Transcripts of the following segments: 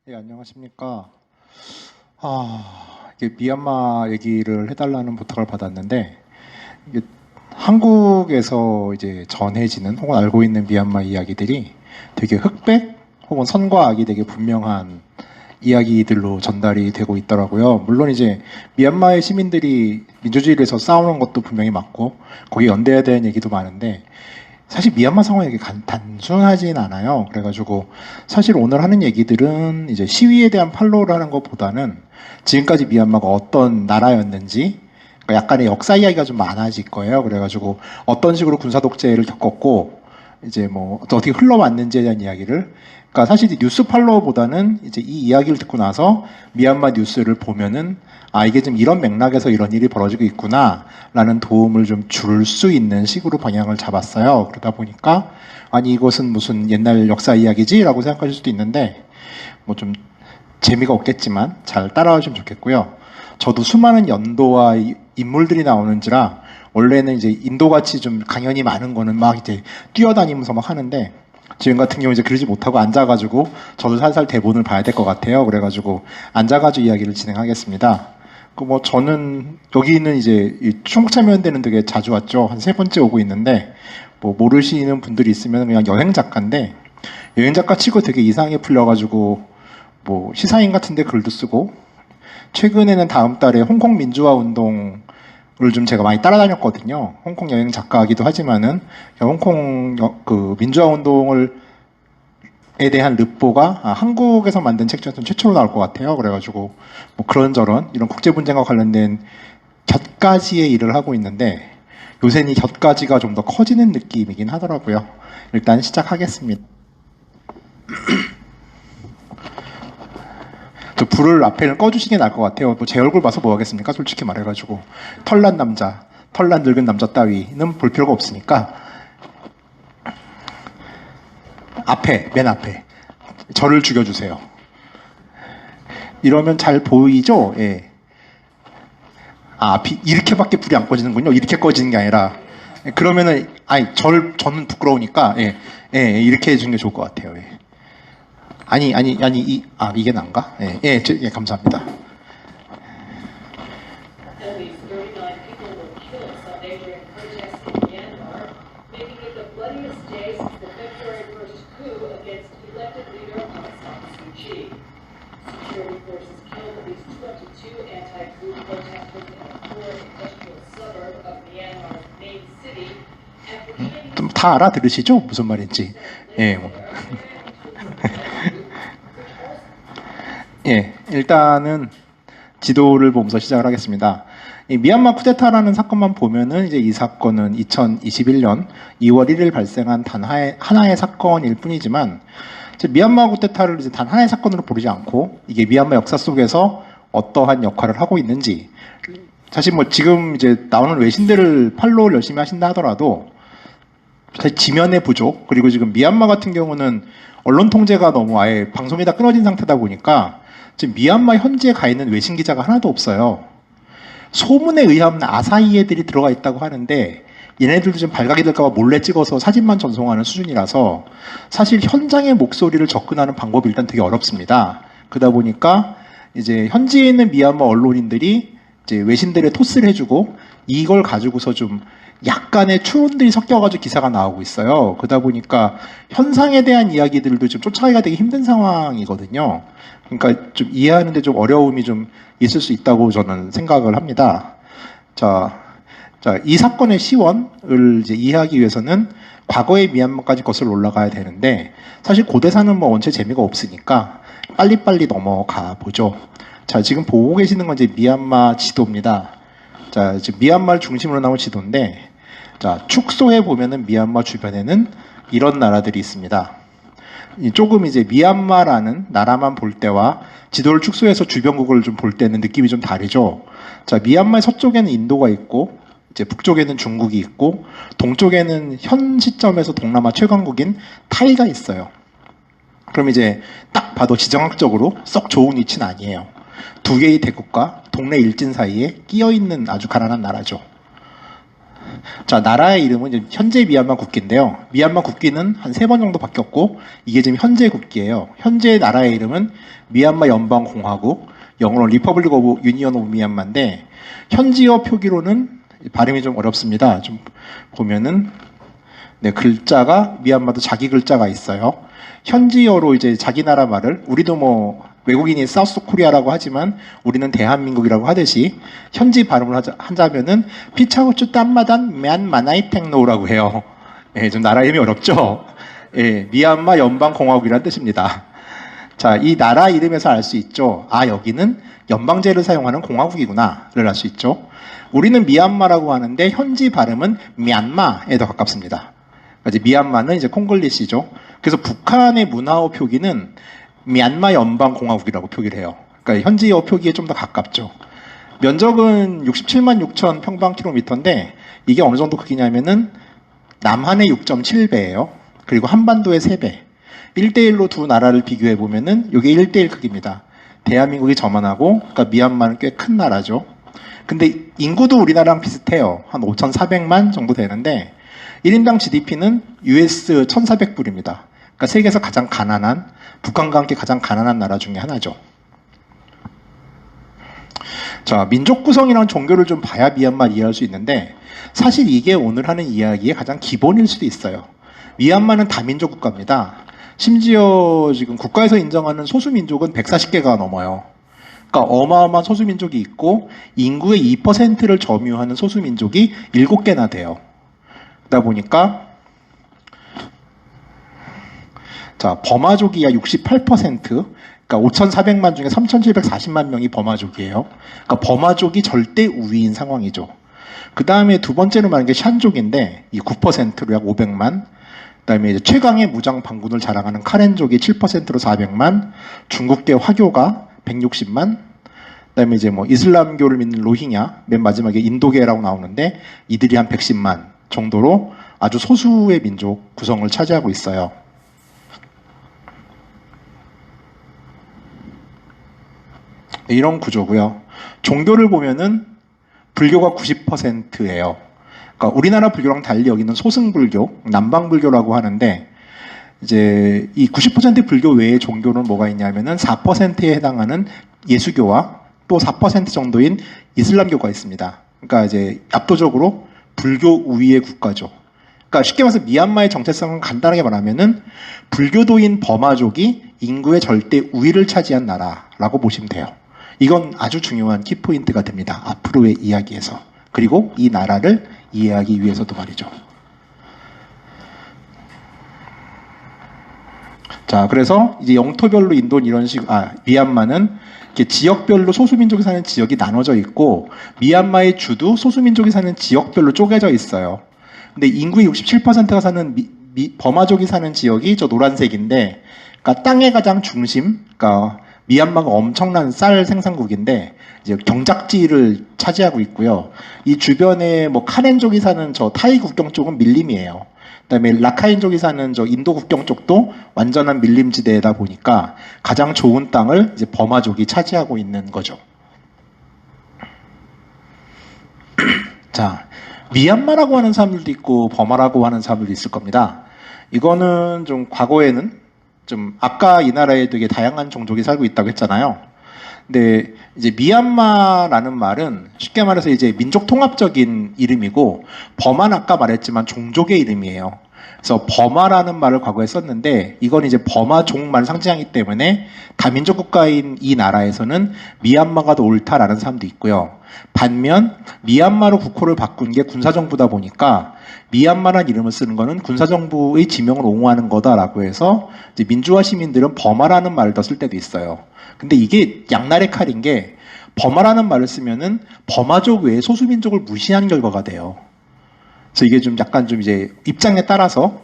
예, 안녕하십니까. 이게 미얀마 얘기를 해달라는 부탁을 받았는데, 이게 한국에서 이제 전해지는 혹은 알고 있는 미얀마 이야기들이 되게 흑백 혹은 선과 악이 되게 분명한 이야기들로 전달이 되고 있더라고요. 물론 이제 미얀마의 시민들이 민주주의를 위해서 싸우는 것도 분명히 맞고, 거기에 연대해야 되는 얘기도 많은데, 사실 미얀마 상황이 이렇게 단순하진 않아요. 그래가지고 사실 오늘 하는 얘기들은 이제 시위에 대한 팔로우를 하는 것보다는 지금까지 미얀마가 어떤 나라였는지, 그러니까 약간의 역사 이야기가 좀 많아질 거예요. 그래가지고 어떤 식으로 군사 독재를 겪었고 이제 뭐 어떻게 흘러왔는지에 대한 이야기를, 그러니까 사실 뉴스 팔로우보다는 이제 이 이야기를 듣고 나서 미얀마 뉴스를 보면은 이게 좀 이런 맥락에서 이런 일이 벌어지고 있구나라는 도움을 좀 줄 수 있는 식으로 방향을 잡았어요. 그러다 보니까 아니 이것은 무슨 옛날 역사 이야기지라고 생각하실 수도 있는데 뭐 좀 재미가 없겠지만 잘 따라오시면 좋겠고요. 저도 수많은 연도와 인물들이 나오는지라 원래는 이제 인도같이 좀 강연이 많은 거는 막 이제 뛰어다니면서 막 하는데 지금 같은 경우 이제 그러지 못하고 앉아가지고 저도 살살 대본을 봐야 될 것 같아요. 그래가지고 앉아가지고 이야기를 진행하겠습니다. 뭐 저는 여기는 이제 충북참여연대는 되게 자주 왔죠. 한 3번째 오고 있는데 뭐 모르시는 분들이 있으면 그냥 여행 작가인데 여행 작가 치고 되게 이상하게 풀려가지고 뭐 시사인 같은데 글도 쓰고 최근에는 다음 달에 홍콩 민주화 운동을 좀 제가 많이 따라다녔거든요. 홍콩 여행 작가이기도 하지만은 홍콩 그 민주화 운동을 에 대한 르포가 한국에서 만든 책 중에서 최초로 나올 것 같아요. 그래가지고 뭐 그런저런 이런 국제 분쟁과 관련된 곁가지의 일을 하고 있는데 요새는 이 곁가지가 좀 더 커지는 느낌이긴 하더라고요. 일단 시작하겠습니다. 저 불을 앞에는 꺼주시는 게 나을 것 같아요. 뭐 제 얼굴 봐서 뭐 하겠습니까? 솔직히 말해가지고 털난 남자, 털난 늙은 남자 따위는 볼 필요가 없으니까 앞에, 맨 앞에 저를 죽여주세요. 이러면 잘 보이죠? 예. 앞이 이렇게밖에 불이 안 꺼지는군요. 이렇게 꺼지는 게 아니라 그러면은 저는 부끄러우니까 이렇게 해주는 게 좋을 것 같아요. 예. 이게 난가? 예, 감사합니다. At least 39 people were killed Sunday during protests in Myanmar, making it the bloodiest day since the February 1st coup against elected leader Aung San Suu Kyi. Security forces killed at least 22 anti-coup protesters in a poor industrial suburb of Myanmar's main city after 좀 다 알아들으시죠? 무슨 말인지. 예. 예, 일단은 지도를 보면서 시작을 하겠습니다. 이 미얀마 쿠데타라는 사건만 보면은 이제 이 사건은 2021년 2월 1일 발생한 단 하나의 사건일 뿐이지만 미얀마 쿠데타를 이제 단 하나의 사건으로 보지 않고 이게 미얀마 역사 속에서 어떠한 역할을 하고 있는지, 사실 뭐 지금 이제 나오는 외신들을 팔로우를 열심히 하신다 하더라도 사실 지면의 부족, 그리고 지금 미얀마 같은 경우는 언론 통제가 너무 아예 방송이 다 끊어진 상태다 보니까 지금 미얀마 현지에 가 있는 외신 기자가 하나도 없어요. 소문에 의하면 아사히 애들이 들어가 있다고 하는데 얘네들도 좀 발각이 될까봐 몰래 찍어서 사진만 전송하는 수준이라서 사실 현장의 목소리를 접근하는 방법이 일단 되게 어렵습니다. 그러다 보니까 이제 현지에 있는 미얀마 언론인들이 이제 외신들의 토스를 해주고 이걸 가지고서 좀 약간의 추론들이 섞여가지고 기사가 나오고 있어요. 그러다 보니까 현상에 대한 이야기들도 좀 쫓아가기가 되게 힘든 상황이거든요. 그러니까 좀 이해하는데 좀 어려움이 좀 있을 수 있다고 저는 생각을 합니다. 자, 이 사건의 시원을 이제 이해하기 위해서는 과거의 미얀마까지 거슬러 올라가야 되는데 사실 고대사는 뭐 원체 재미가 없으니까 빨리빨리 넘어가 보죠. 자, 지금 보고 계시는 건 이제 미얀마 지도입니다. 자, 지금 미얀마를 중심으로 나온 지도인데, 자, 축소해 보면은 미얀마 주변에는 이런 나라들이 있습니다. 조금 이제 미얀마라는 나라만 볼 때와 지도를 축소해서 주변국을 좀 볼 때는 느낌이 좀 다르죠. 자, 미얀마의 서쪽에는 인도가 있고, 이제 북쪽에는 중국이 있고, 동쪽에는 현 시점에서 동남아 최강국인 타이가 있어요. 그럼 이제 딱 봐도 지정학적으로 썩 좋은 위치는 아니에요. 두 개의 대국과 동네 일진 사이에 끼어 있는 아주 가난한 나라죠. 자, 나라의 이름은 이제 현재 미얀마 국기인데요. 미얀마 국기는 한 3번 정도 바뀌었고, 이게 지금 현재 국기예요. 현재 나라의 이름은 미얀마 연방공화국, 영어로 리퍼블릭 오브 유니언 오브 미얀마인데, 현지어 표기로는 발음이 좀 어렵습니다. 좀 보면은, 네, 글자가, 미얀마도 자기 글자가 있어요. 현지어로 이제 자기 나라 말을, 우리도 뭐, 외국인이 사우스 코리아라고 하지만 우리는 대한민국이라고 하듯이 현지 발음을 하자면은 피차우추 땀마단 맨마나이 탱노라고 해요. 예, 좀 나라 이름이 어렵죠? 예, 미얀마 연방공화국이라는 뜻입니다. 자, 이 나라 이름에서 알 수 있죠. 아, 여기는 연방제를 사용하는 공화국이구나를 알 수 있죠. 우리는 미얀마라고 하는데 현지 발음은 미얀마에 더 가깝습니다. 이제 미얀마는 이제 콩글리시죠. 그래서 북한의 문화어 표기는 미얀마 연방공화국이라고 표기를 해요. 그러니까 현지어 표기에 좀 더 가깝죠. 면적은 67만 6천 평방킬로미터인데 이게 어느 정도 크기냐면은 남한의 6.7배예요. 그리고 한반도의 3배. 1대1로 두 나라를 비교해 보면은 이게 1대1 크기입니다. 대한민국이 저만하고 그러니까 미얀마는 꽤 큰 나라죠. 근데 인구도 우리나라랑 비슷해요. 한 5,400만 정도 되는데 1인당 GDP는 US 1,400불입니다. 그러니까 세계에서 가장 가난한, 북한과 함께 가장 가난한 나라 중에 하나죠. 자, 민족 구성이랑 종교를 좀 봐야 미얀마 이해할 수 있는데 사실 이게 오늘 하는 이야기의 가장 기본일 수도 있어요. 미얀마는 다민족 국가입니다. 심지어 지금 국가에서 인정하는 소수민족은 140개가 넘어요. 그러니까 어마어마한 소수민족이 있고 인구의 2%를 점유하는 소수민족이 7개나 돼요. 그러다 보니까 자, 버마족이 약 68%, 그러니까 5,400만 중에 3,740만 명이 버마족이에요. 그러니까 버마족이 절대 우위인 상황이죠. 그 다음에 두 번째로 말하는 게 샨족인데, 이 9%로 약 500만. 그 다음에 이제 최강의 무장 반군을 자랑하는 카렌족이 7%로 400만. 중국계 화교가 160만. 그 다음에 이제 뭐 이슬람교를 믿는 로힝야, 맨 마지막에 인도계라고 나오는데, 이들이 한 110만 정도로 아주 소수의 민족 구성을 차지하고 있어요. 네, 이런 구조고요. 종교를 보면은 불교가 90%예요. 그러니까 우리나라 불교랑 달리 여기는 소승불교, 남방불교라고 하는데 이제 이 90% 불교 외의 종교는 뭐가 있냐면은 4%에 해당하는 예수교와 또 4% 정도인 이슬람교가 있습니다. 그러니까 이제 압도적으로 불교 우위의 국가죠. 그러니까 쉽게 말해서 미얀마의 정체성은 간단하게 말하면은 불교도인 버마족이 인구의 절대 우위를 차지한 나라라고 보시면 돼요. 이건 아주 중요한 키포인트가 됩니다. 앞으로의 이야기에서. 그리고 이 나라를 이해하기 위해서도 말이죠. 자, 그래서 이제 영토별로 인도는 이런 미얀마는 이렇게 지역별로 소수민족이 사는 지역이 나눠져 있고, 미얀마의 주도 소수민족이 사는 지역별로 쪼개져 있어요. 근데 인구의 67%가 사는 버마족이 사는 지역이 저 노란색인데, 그러니까 땅의 가장 중심, 그러니까 미얀마가 엄청난 쌀 생산국인데 이제 경작지를 차지하고 있고요. 이 주변에 뭐 카렌족이 사는 저 타이 국경 쪽은 밀림이에요. 그다음에 라카인족이 사는 저 인도 국경 쪽도 완전한 밀림지대다 보니까 가장 좋은 땅을 이제 버마족이 차지하고 있는 거죠. 자, 미얀마라고 하는 사람들도 있고 버마라고 하는 사람들도 있을 겁니다. 이거는 좀 과거에는 좀 아까 이 나라에 되게 다양한 종족이 살고 있다고 했잖아요. 근데 이제 미얀마라는 말은 쉽게 말해서 이제 민족 통합적인 이름이고 버마는 아까 말했지만 종족의 이름이에요. 그래서 버마라는 말을 과거에 썼는데 이건 이제 버마족만 상징하기 때문에 다민족 국가인 이 나라에서는 미얀마가 더 옳다라는 사람도 있고요. 반면 미얀마로 국호를 바꾼 게 군사정부다 보니까 미얀마라는 이름을 쓰는 거는 군사정부의 지명을 옹호하는 거다라고 해서 이제 민주화 시민들은 버마라는 말을 더 쓸 때도 있어요. 근데 이게 양날의 칼인 게 버마라는 말을 쓰면은 버마족 외에 소수민족을 무시한 결과가 돼요. 그래서 이게 좀 약간 좀 이제 입장에 따라서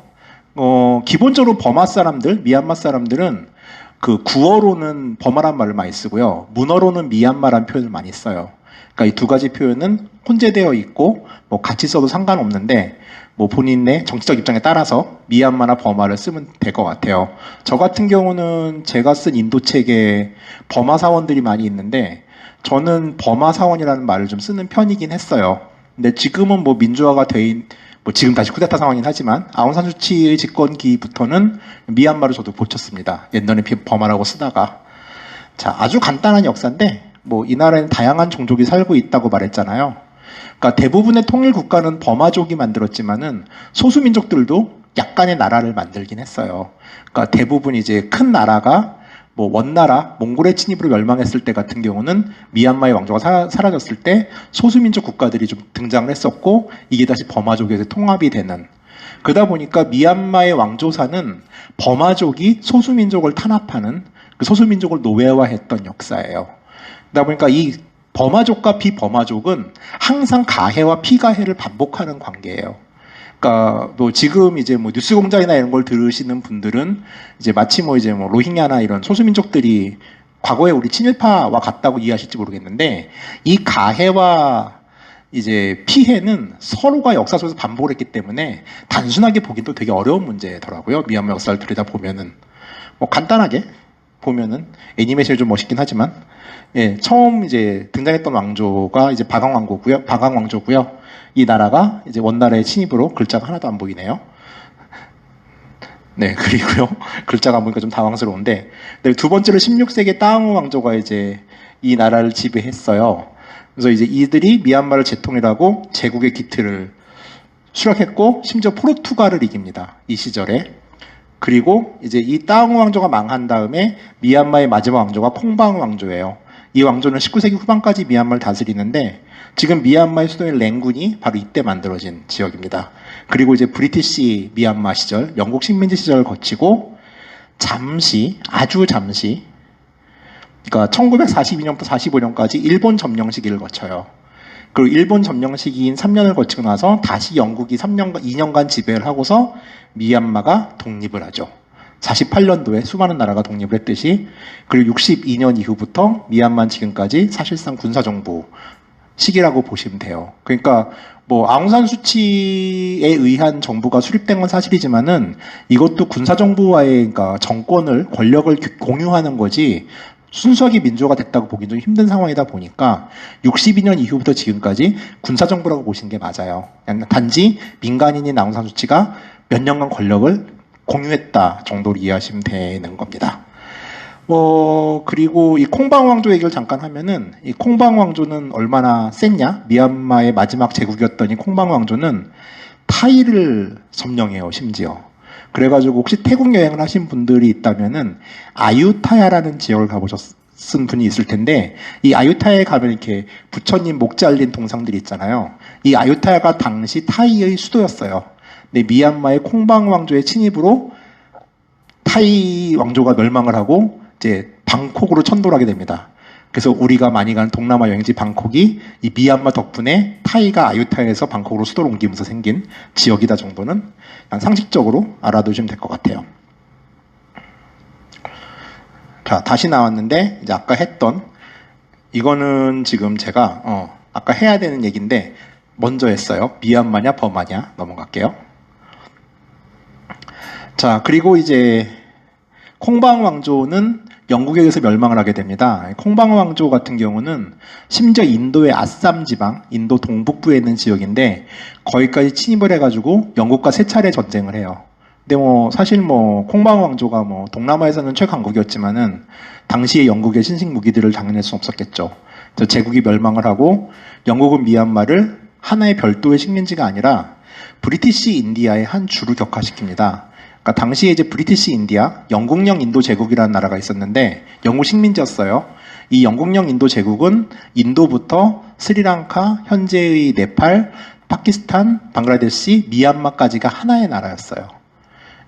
기본적으로 버마 사람들, 미얀마 사람들은 그 구어로는 버마란 말을 많이 쓰고요. 문어로는 미얀마란 표현을 많이 써요. 그러니까 이 두 가지 표현은 혼재되어 있고 뭐 같이 써도 상관없는데 뭐 본인의 정치적 입장에 따라서 미얀마나 버마를 쓰면 될 것 같아요. 저 같은 경우는 제가 쓴 인도 책에 버마 사원들이 많이 있는데 저는 버마 사원이라는 말을 좀 쓰는 편이긴 했어요. 근데 지금은 뭐 민주화가 뭐 지금 다시 쿠데타 상황이긴 하지만 아웅산 수치의 집권기부터는 미얀마를 저도 고쳤습니다. 옛날에 버마라고 쓰다가. 자, 아주 간단한 역사인데 뭐 이 나라에는 다양한 종족이 살고 있다고 말했잖아요. 그러니까 대부분의 통일 국가는 버마족이 만들었지만은 소수민족들도 약간의 나라를 만들긴 했어요. 그러니까 대부분 이제 큰 나라가 뭐 원나라, 몽골의 침입으로 멸망했을 때 같은 경우는 미얀마의 왕조가 사라졌을 때 소수민족 국가들이 좀 등장을 했었고 이게 다시 버마족에서 통합이 되는, 그러다 보니까 미얀마의 왕조사는 버마족이 소수민족을 탄압하는, 그 소수민족을 노예화했던 역사예요. 그러다 보니까 이 버마족과 비버마족은 항상 가해와 피가해를 반복하는 관계예요. 그러니까 뭐 지금 이제 뭐 뉴스공장이나 이런 걸 들으시는 분들은 이제 마치 뭐 이제 뭐 로힝야나 이런 소수민족들이 과거에 우리 친일파와 같다고 이해하실지 모르겠는데, 이 가해와 이제 피해는 서로가 역사 속에서 반복을 했기 때문에 단순하게 보기도 되게 어려운 문제더라고요. 미얀마 역사를 들여다 보면은 뭐 간단하게 보면은 애니메이션이 좀 멋있긴 하지만, 예, 처음 이제 등장했던 왕조가 이제 바강 왕조고요. 이 나라가 이제 원나라의 침입으로 글자가 하나도 안 보이네요. 네, 그리고요. 글자가 안 보니까 좀 당황스러운데, 네, 두 번째로 16세기 따옹 왕조가 이제 이 나라를 지배했어요. 그래서 이제 이들이 미얀마를 재통일하고 제국의 기틀을 수락했고, 심지어 포르투갈을 이깁니다. 이 시절에. 그리고 이제 이 따옹 왕조가 망한 다음에 미얀마의 마지막 왕조가 콩방 왕조예요. 이 왕조는 19세기 후반까지 미얀마를 다스리는데, 지금 미얀마의 수도인 랭군이 바로 이때 만들어진 지역입니다. 그리고 이제 브리티시 미얀마 시절, 영국 식민지 시절을 거치고 잠시, 아주 잠시, 그러니까 1942년부터 45년까지 일본 점령 시기를 거쳐요. 그리고 일본 점령 시기인 3년을 거치고 나서 다시 영국이 2년간 지배를 하고서 미얀마가 독립을 하죠. 48년도에 수많은 나라가 독립을 했듯이. 그리고 62년 이후부터 미얀마는 지금까지 사실상 군사정부 시기라고 보시면 돼요. 그러니까 뭐 아웅산 수치에 의한 정부가 수립된 건 사실이지만은 이것도 군사정부와의 그러니까 정권을, 권력을 공유하는 거지 순수하게 민주화가 됐다고 보기는 좀 힘든 상황이다 보니까 62년 이후부터 지금까지 군사정부라고 보시는 게 맞아요. 그냥 단지 민간인인 아웅산 수치가 몇 년간 권력을 공유했다 정도로 이해하시면 되는 겁니다. 그리고 이 콩방 왕조 얘기를 잠깐 하면은, 이 콩방 왕조는 얼마나 셌냐? 미얀마의 마지막 제국이었던 이 콩방 왕조는 타이를 점령해요, 심지어. 그래가지고 혹시 태국 여행을 하신 분들이 있다면은 아유타야라는 지역을 가보셨은 분이 있을 텐데, 이 아유타야에 가면 이렇게 부처님 목 잘린 동상들이 있잖아요. 이 아유타야가 당시 타이의 수도였어요. 근데 미얀마의 콩방 왕조의 침입으로 타이 왕조가 멸망을 하고 이제 방콕으로 천도하게 됩니다. 그래서 우리가 많이 가는 동남아 여행지 방콕이 이 미얀마 덕분에 타이가 아유타야에서 방콕으로 수도를 옮기면서 생긴 지역이다 정도는 그냥 상식적으로 알아두시면 될 것 같아요. 자, 다시 나왔는데 이제 아까 했던 이거는 지금 제가 아까 해야 되는 얘기인데 먼저 했어요. 미얀마냐 버마냐 넘어갈게요. 자, 그리고 이제 콩방 왕조는 영국에 의해서 멸망을 하게 됩니다. 콩방 왕조 같은 경우는 심지어 인도의 아쌈 지방, 인도 동북부에 있는 지역인데 거기까지 침입을 해가지고 영국과 세 차례 전쟁을 해요. 근데 뭐 사실 뭐 콩방 왕조가 뭐 동남아에서는 최강국이었지만은 당시에 영국의 신식 무기들을 당해낼 수 없었겠죠. 그래서 제국이 멸망을 하고 영국은 미얀마를 하나의 별도의 식민지가 아니라 브리티시 인디아의 한 주로 격화시킵니다. 그러니까 당시에 이제 브리티시 인디아, 영국령 인도 제국이라는 나라가 있었는데 영국 식민지였어요. 이 영국령 인도 제국은 인도부터 스리랑카, 현재의 네팔, 파키스탄, 방글라데시, 미얀마까지가 하나의 나라였어요.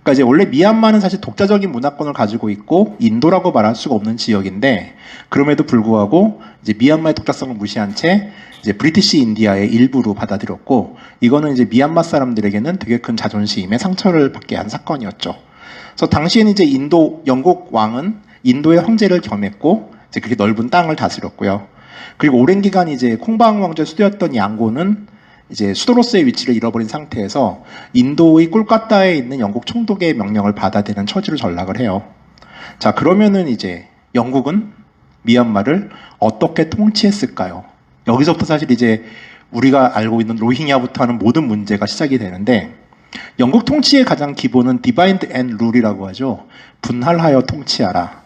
그러니까 이제 원래 미얀마는 사실 독자적인 문화권을 가지고 있고 인도라고 말할 수가 없는 지역인데, 그럼에도 불구하고 이제 미얀마의 독자성을 무시한 채 이제 브리티시 인디아의 일부로 받아들였고, 이거는 이제 미얀마 사람들에게는 되게 큰 자존심에 상처를 받게 한 사건이었죠. 그래서 당시에는 이제 영국 왕은 인도의 황제를 겸했고 이제 그렇게 넓은 땅을 다스렸고요. 그리고 오랜 기간 이제 콩방 왕조의 수도였던 양고는 이제 수도로서의 위치를 잃어버린 상태에서 인도의 꼴까따에 있는 영국 총독의 명령을 받아야 되는 처지로 전락을 해요. 자, 그러면은 이제 영국은 미얀마를 어떻게 통치했을까요? 여기서부터 사실 이제 우리가 알고 있는 로힝야부터 하는 모든 문제가 시작이 되는데, 영국 통치의 가장 기본은 디바인드 앤 룰이라고 하죠. 분할하여 통치하라.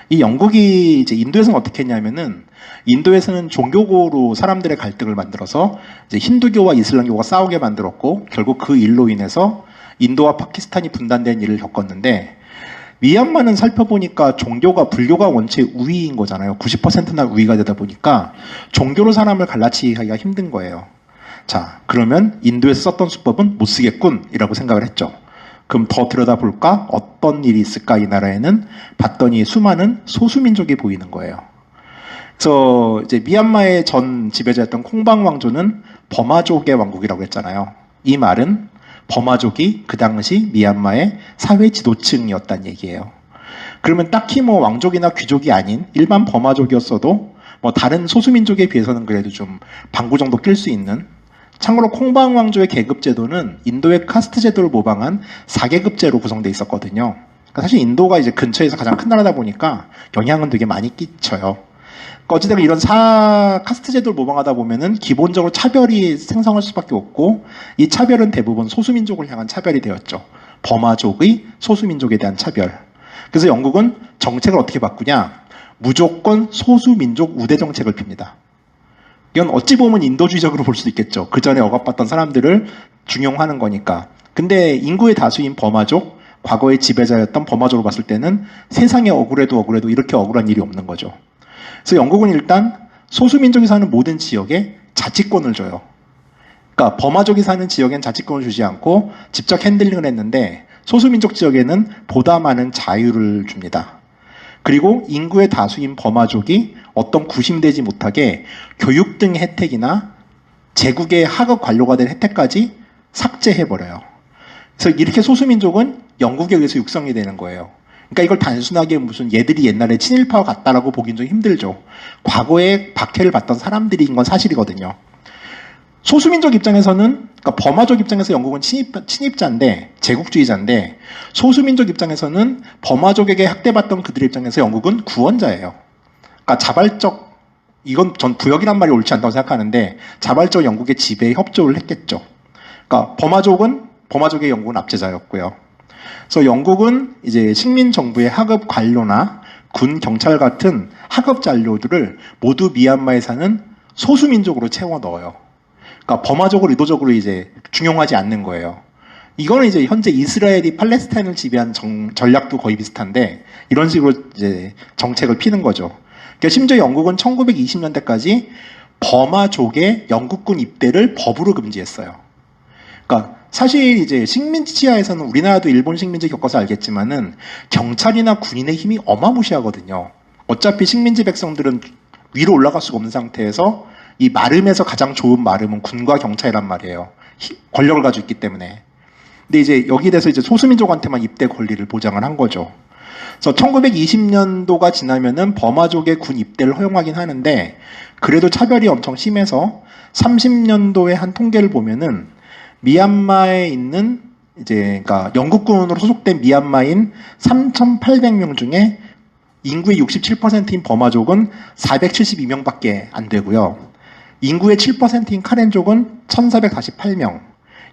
이 영국이 이제 인도에서는 어떻게 했냐면은, 인도에서는 종교고로 사람들의 갈등을 만들어서 이제 힌두교와 이슬람교가 싸우게 만들었고, 결국 그 일로 인해서 인도와 파키스탄이 분단된 일을 겪었는데, 미얀마는 살펴보니까 종교가 불교가 원체 우위인 거잖아요. 90%나 우위가 되다 보니까 종교로 사람을 갈라치기가 힘든 거예요. 자, 그러면 인도에서 썼던 수법은 못 쓰겠군이라고 생각을 했죠. 그럼 더 들여다볼까? 어떤 일이 있을까? 이 나라에는 봤더니 수많은 소수민족이 보이는 거예요. 그래서 이제 미얀마의 전 지배자였던 콩방 왕조는 버마족의 왕국이라고 했잖아요. 이 말은 버마족이 그 당시 미얀마의 사회 지도층이었다는 얘기예요. 그러면 딱히 뭐 왕족이나 귀족이 아닌 일반 버마족이었어도 뭐 다른 소수민족에 비해서는 그래도 좀 방구 정도 낄 수 있는, 참고로 콩방 왕조의 계급 제도는 인도의 카스트 제도를 모방한 4계급제로 구성되어 있었거든요. 그러니까 사실 인도가 이제 근처에서 가장 큰 나라다 보니까 영향은 되게 많이 끼쳐요. 어찌됐건 이런 카스트 제도를 모방하다 보면은 기본적으로 차별이 생성할 수밖에 없고, 이 차별은 대부분 소수민족을 향한 차별이 되었죠. 버마족의 소수민족에 대한 차별. 그래서 영국은 정책을 어떻게 바꾸냐? 무조건 소수민족 우대 정책을 핍니다. 이건 어찌 보면 인도주의적으로 볼 수도 있겠죠. 그 전에 억압받던 사람들을 중용하는 거니까. 근데 인구의 다수인 버마족, 과거의 지배자였던 버마족으로 봤을 때는 세상에 억울해도 이렇게 억울한 일이 없는 거죠. 그래서 영국은 일단 소수민족이 사는 모든 지역에 자치권을 줘요. 그러니까 버마족이 사는 지역엔 자치권을 주지 않고 직접 핸들링을 했는데, 소수민족 지역에는 보다 많은 자유를 줍니다. 그리고 인구의 다수인 버마족이 어떤 구심되지 못하게 교육 등의 혜택이나 제국의 하급 관료가 된 혜택까지 삭제해버려요. 그래서 이렇게 소수민족은 영국에 의해서 육성이 되는 거예요. 그러니까 이걸 단순하게 무슨 얘들이 옛날에 친일파와 같다라고 보기는 좀 힘들죠. 과거에 박해를 받던 사람들인 건 사실이거든요. 소수민족 입장에서는, 그러니까 버마족 입장에서 영국은 친입자인데, 제국주의자인데, 소수민족 입장에서는 버마족에게 학대받던 그들의 입장에서 영국은 구원자예요. 그러니까 자발적, 이건 전 부역이란 말이 옳지 않다고 생각하는데, 자발적 영국의 지배에 협조를 했겠죠. 그러니까 버마족의 영국은 압제자였고요. 그래서 영국은 이제 식민 정부의 하급 관료나 군 경찰 같은 하급 잔료들을 모두 미얀마에 사는 소수민족으로 채워 넣어요. 그러니까 버마족을 의도적으로 이제 중용하지 않는 거예요. 이거는 이제 현재 이스라엘이 팔레스타인을 지배한 전략도 거의 비슷한데, 이런 식으로 이제 정책을 피는 거죠. 그러니까 심지어 영국은 1920년대까지 버마족의 영국군 입대를 법으로 금지했어요. 그러니까 사실 이제 식민지 치하에서는, 우리나라도 일본 식민지 겪어서 알겠지만은 경찰이나 군인의 힘이 어마무시하거든요. 어차피 식민지 백성들은 위로 올라갈 수가 없는 상태에서 이 마름에서 가장 좋은 마름은 군과 경찰이란 말이에요. 권력을 가지고 있기 때문에. 근데 이제 여기에 대해서 이제 소수민족한테만 입대 권리를 보장을 한 거죠. 그래서 1920년도가 지나면은 버마족의 군 입대를 허용하긴 하는데, 그래도 차별이 엄청 심해서 30년도에 한 통계를 보면은 미얀마에 있는 이제 그러니까 영국군으로 소속된 미얀마인 3,800명 중에 인구의 67%인 버마족은 472명밖에 안 되고요. 인구의 7%인 카렌족은 1,448명,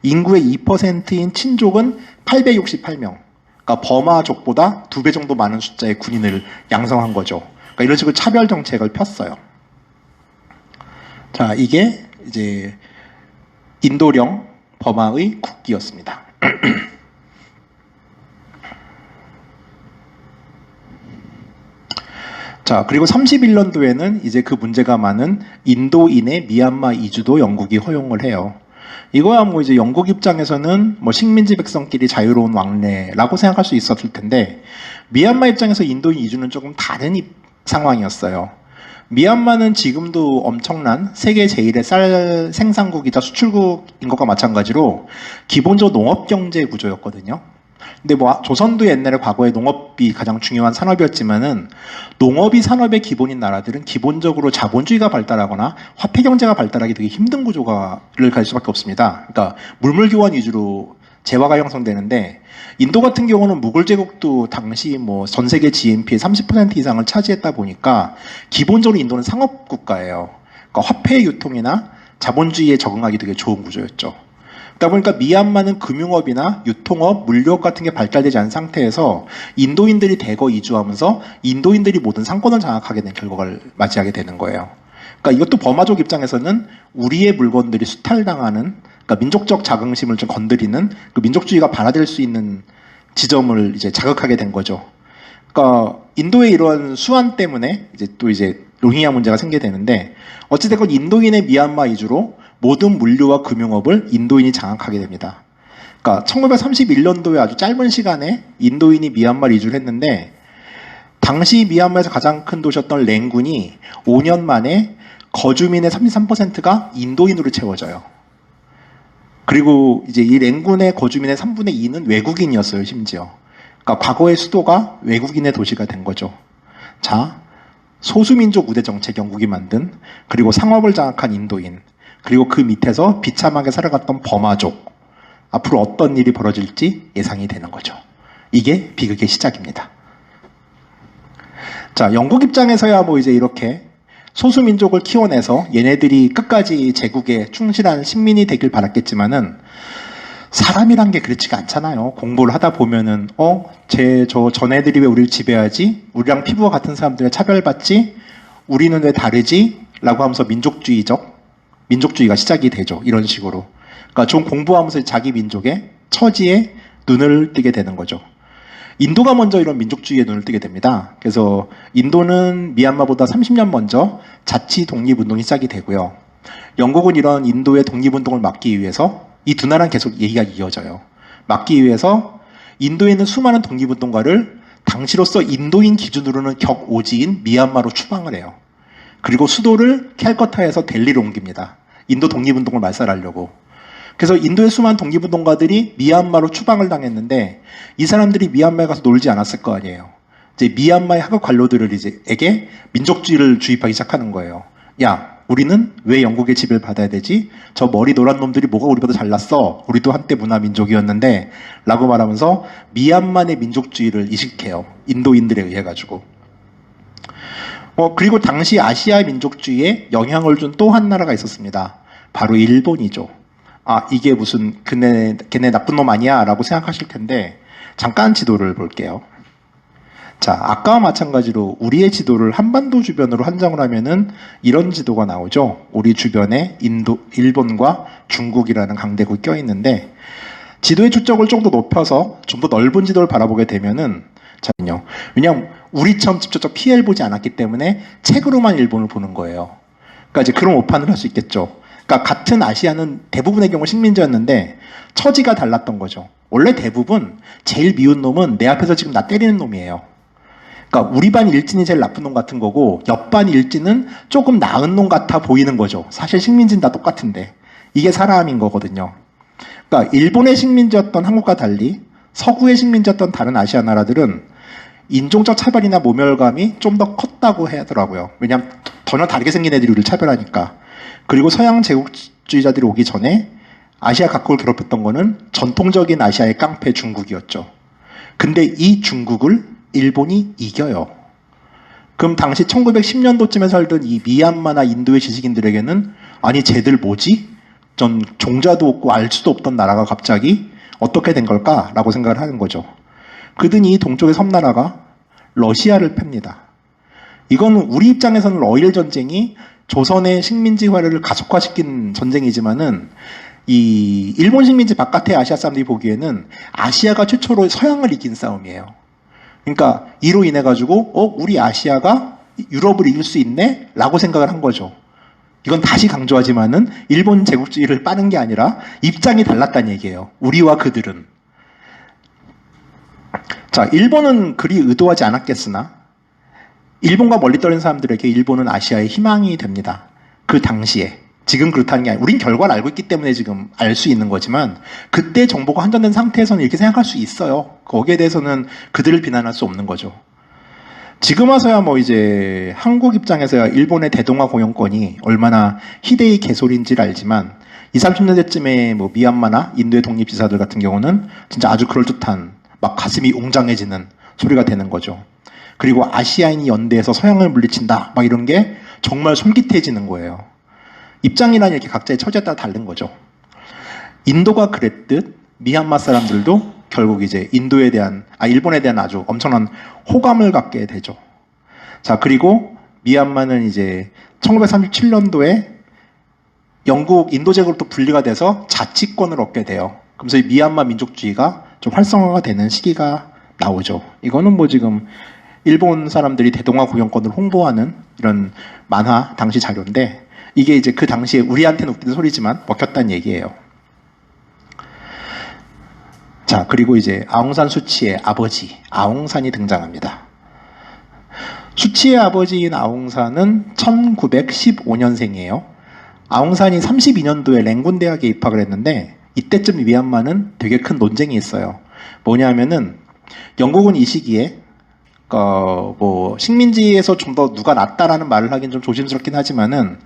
인구의 2%인 친족은 868명. 그러니까 버마족보다 2배 정도 많은 숫자의 군인을 양성한 거죠. 그러니까 이런 식으로 차별 정책을 폈어요. 자, 이게 이제 인도령 버마의 국기였습니다. 자, 그리고 31년도에는 이제 그 문제가 많은 인도인의 미얀마 이주도 영국이 허용을 해요. 이거야 뭐 이제 영국 입장에서는 뭐 식민지 백성끼리 자유로운 왕래라고 생각할 수 있었을 텐데, 미얀마 입장에서 인도인 이주는 조금 다른 상황이었어요. 미얀마는 지금도 엄청난 세계 제1의 쌀 생산국이자 수출국인 것과 마찬가지로 기본적으로 농업 경제 구조였거든요. 근데 뭐 조선도 옛날에 과거에 농업이 가장 중요한 산업이었지만은, 농업이 산업의 기본인 나라들은 기본적으로 자본주의가 발달하거나 화폐 경제가 발달하기 되게 힘든 구조를 갈 수밖에 없습니다. 그러니까 물물 교환 위주로 재화가 형성되는데, 인도 같은 경우는 무굴 제국도 당시 뭐 전 세계 GNP의 30% 이상을 차지했다 보니까 기본적으로 인도는 상업 국가예요. 그러니까 화폐 유통이나 자본주의에 적응하기 되게 좋은 구조였죠. 그러다 보니까 미얀마는 금융업이나 유통업, 물류업 같은 게 발달되지 않은 상태에서 인도인들이 대거 이주하면서 인도인들이 모든 상권을 장악하게 된 결과를 맞이하게 되는 거예요. 그러니까 이것도 버마족 입장에서는 우리의 물건들이 수탈당하는, 그러니까 민족적 자긍심을 좀 건드리는 그 민족주의가 발화될 수 있는 지점을 이제 자극하게 된 거죠. 그러니까 인도의 이런 수완 때문에 이제 로힝야 문제가 생기게 되는데, 어찌됐건 인도인의 미얀마 이주로 모든 물류와 금융업을 인도인이 장악하게 됩니다. 그러니까 1931년도에 아주 짧은 시간에 인도인이 미얀마를 이주를 했는데, 당시 미얀마에서 가장 큰 도시였던 랭군이 5년 만에 거주민의 33%가 인도인으로 채워져요. 그리고 이제 이 랭군의 거주민의 3분의 2는 외국인이었어요, 심지어. 그러니까 과거의 수도가 외국인의 도시가 된 거죠. 자, 소수민족 우대 정책 영국이 만든, 그리고 상업을 장악한 인도인, 그리고 그 밑에서 비참하게 살아갔던 버마족, 앞으로 어떤 일이 벌어질지 예상이 되는 거죠. 이게 비극의 시작입니다. 자, 영국 입장에서야 뭐 이제 이렇게 소수민족을 키워내서 얘네들이 끝까지 제국에 충실한 식민이 되길 바랐겠지만은, 사람이란 게 그렇지가 않잖아요. 공부를 하다 보면은 저 전애들이 왜 우리를 지배하지? 우리랑 피부가 같은 사람들에 차별받지? 우리는 왜 다르지? 라고 하면서 민족주의가 시작이 되죠. 이런 식으로. 그러니까 좀 공부하면서 자기 민족의 처지에 눈을 뜨게 되는 거죠. 인도가 먼저 이런 민족주의에 눈을 뜨게 됩니다. 그래서 인도는 미얀마보다 30년 먼저 자치 독립운동이 시작이 되고요. 영국은 이런 인도의 독립운동을 막기 위해서, 이 두 나라는 계속 얘기가 이어져요. 막기 위해서 인도에 있는 수많은 독립운동가를 당시로서 인도인 기준으로는 격오지인 미얀마로 추방을 해요. 그리고 수도를 캘커타에서 델리로 옮깁니다. 인도 독립운동을 말살하려고. 그래서 인도의 수많은 독립운동가들이 미얀마로 추방을 당했는데, 이 사람들이 미얀마에 가서 놀지 않았을 거 아니에요. 이제 미얀마의 하급 관료들에게 민족주의를 주입하기 시작하는 거예요. 야, 우리는 왜 영국의 지배를 받아야 되지? 저 머리 노란 놈들이 뭐가 우리보다 잘났어? 우리도 한때 문화민족이었는데, 라고 말하면서 미얀마 내 민족주의를 이식해요. 인도인들에 의해 가지고. 그리고 당시 아시아 민족주의에 영향을 준 또 한 나라가 있었습니다. 바로 일본이죠. 아, 이게 무슨 걔네 나쁜 놈 아니야? 라고 생각하실 텐데, 잠깐 지도를 볼게요. 자, 아까와 마찬가지로 우리의 지도를 한반도 주변으로 한정을 하면은 이런 지도가 나오죠. 우리 주변에 일본과 중국이라는 강대국이 껴있는데, 지도의 축적을 좀 더 높여서 좀 더 넓은 지도를 바라보게 되면은, 자요. 왜냐하면 우리처럼 직접적 피해를 보지 않았기 때문에 책으로만 일본을 보는 거예요. 그러니까 이제 그런 오판을 할 수 있겠죠. 그러니까 같은 아시아는 대부분의 경우 식민지였는데 처지가 달랐던 거죠. 원래 대부분 제일 미운 놈은 내 앞에서 지금 나 때리는 놈이에요. 그러니까 우리 반 일진이 제일 나쁜 놈 같은 거고, 옆반 일진은 조금 나은 놈 같아 보이는 거죠. 사실 식민지는 다 똑같은데. 이게 사람인 거거든요. 그러니까 일본의 식민지였던 한국과 달리 서구의 식민지였던 다른 아시아 나라들은 인종적 차별이나 모멸감이 좀 더 컸다고 하더라고요. 왜냐하면 전혀 다르게 생긴 애들이 우리를 차별하니까. 그리고 서양 제국주의자들이 오기 전에 아시아 각국을 괴롭혔던 거는 전통적인 아시아의 깡패 중국이었죠. 근데 이 중국을 일본이 이겨요. 그럼 당시 1910년도쯤에 살던 이 미얀마나 인도의 지식인들에게는, 아니 쟤들 뭐지? 전 종자도 없고 알 수도 없던 나라가 갑자기 어떻게 된 걸까라고 생각을 하는 거죠. 그러더니 이 동쪽의 섬나라가 러시아를 팹니다. 이건 우리 입장에서는 러일 전쟁이 조선의 식민지화를 가속화시킨 전쟁이지만은, 이 일본 식민지 바깥의 아시아 사람들이 보기에는 아시아가 최초로 서양을 이긴 싸움이에요. 그러니까 이로 인해 가지고 우리 아시아가 유럽을 이길 수 있네? 라고 생각을 한 거죠. 이건 다시 강조하지만은 일본 제국주의를 빠는 게 아니라 입장이 달랐다는 얘기예요. 우리와 그들은. 자, 일본은 그리 의도하지 않았겠으나 일본과 멀리 떨어진 사람들에게 일본은 아시아의 희망이 됩니다. 그 당시에. 지금 그렇다는 게 아니라, 우린 결과를 알고 있기 때문에 지금 알 수 있는 거지만, 그때 정보가 한전된 상태에서는 이렇게 생각할 수 있어요. 거기에 대해서는 그들을 비난할 수 없는 거죠. 지금 와서야 뭐 이제 한국 입장에서야 일본의 대동아 공영권이 얼마나 희대의 개소리인지를 알지만, 20, 30년대쯤에 뭐 미얀마나 인도의 독립지사들 같은 경우는 진짜 아주 그럴듯한, 막 가슴이 웅장해지는 소리가 되는 거죠. 그리고 아시아인이 연대해서 서양을 물리친다, 막 이런 게 정말 솔깃해지는 거예요. 입장이란 이렇게 각자의 처지에 따라 다른 거죠. 인도가 그랬듯 미얀마 사람들도 결국 이제 일본에 대한 아주 엄청난 호감을 갖게 되죠. 자, 그리고 미얀마는 이제 1937년도에 영국 인도 제국으로부터 분리가 돼서 자치권을 얻게 돼요. 그러면서 이 미얀마 민족주의가 좀 활성화가 되는 시기가 나오죠. 이거는 뭐 지금 일본 사람들이 대동아 구경권을 홍보하는 이런 만화 당시 자료인데, 이게 이제 그 당시에 우리한테는 웃기는 소리지만 먹혔다는 얘기예요. 자, 그리고 이제 아웅산 수치의 아버지 아웅산이 등장합니다. 수치의 아버지인 아웅산은 1915년생이에요. 아웅산이 32년도에 랭군 대학에 입학을 했는데, 이때쯤 미얀마는 되게 큰 논쟁이 있어요. 뭐냐면은 영국은 이 시기에 뭐 식민지에서 좀 더 누가 낫다라는 말을 하긴 좀 조심스럽긴 하지만은,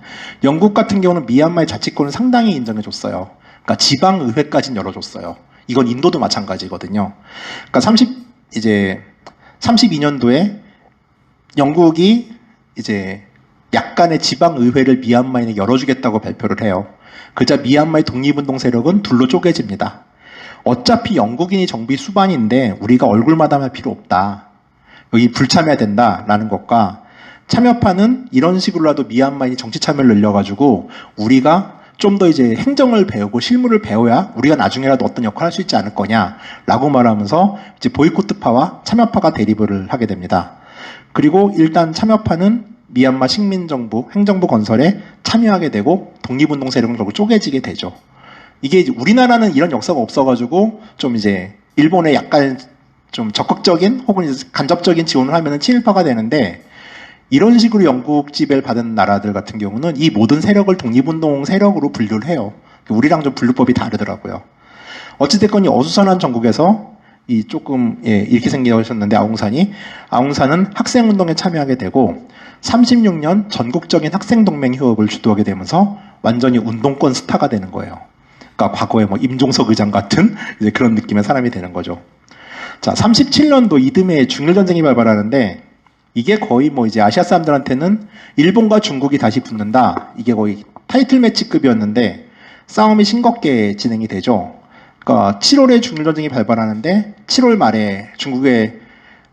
영국 같은 경우는 미얀마의 자치권을 상당히 인정해줬어요. 그러니까 지방의회까지는 열어줬어요. 이건 인도도 마찬가지거든요. 그러니까 32년도에 영국이 이제 약간의 지방의회를 미얀마에 열어주겠다고 발표를 해요. 그러자 미얀마의 독립운동 세력은 둘로 쪼개집니다. 어차피 영국인이 정비 수반인데 우리가 얼굴 마담할 필요 없다. 여기 불참해야 된다라는 것과, 참여파는 이런 식으로라도 미얀마인이 정치 참여를 늘려가지고 우리가 좀 더 이제 행정을 배우고 실무를 배워야 우리가 나중에라도 어떤 역할을 할 수 있지 않을 거냐라고 말하면서 이제 보이코트파와 참여파가 대립을 하게 됩니다. 그리고 일단 참여파는 미얀마 식민정부, 행정부 건설에 참여하게 되고 독립운동 세력은 결국 쪼개지게 되죠. 이게 이제 우리나라는 이런 역사가 없어가지고 좀 이제 일본에 약간 좀 적극적인 혹은 이제 간접적인 지원을 하면은 친일파가 되는데, 이런 식으로 영국 지배를 받은 나라들 같은 경우는 이 모든 세력을 독립운동 세력으로 분류를 해요. 우리랑 좀 분류법이 다르더라고요. 어찌됐건 이 어수선한 전국에서 이 조금 이렇게 생기셨는데, 아웅산은 학생운동에 참여하게 되고 36년 전국적인 학생동맹 휴업을 주도하게 되면서 완전히 운동권 스타가 되는 거예요. 그러니까 과거에 뭐 임종석 의장 같은 이제 그런 느낌의 사람이 되는 거죠. 자, 37년도 이듬해에 중일전쟁이 발발하는데, 이게 거의 뭐 이제 아시아 사람들한테는 일본과 중국이 다시 붙는다, 이게 거의 타이틀 매치급이었는데 싸움이 싱겁게 진행이 되죠. 그러니까 7월에 중일전쟁이 발발하는데 7월 말에 중국의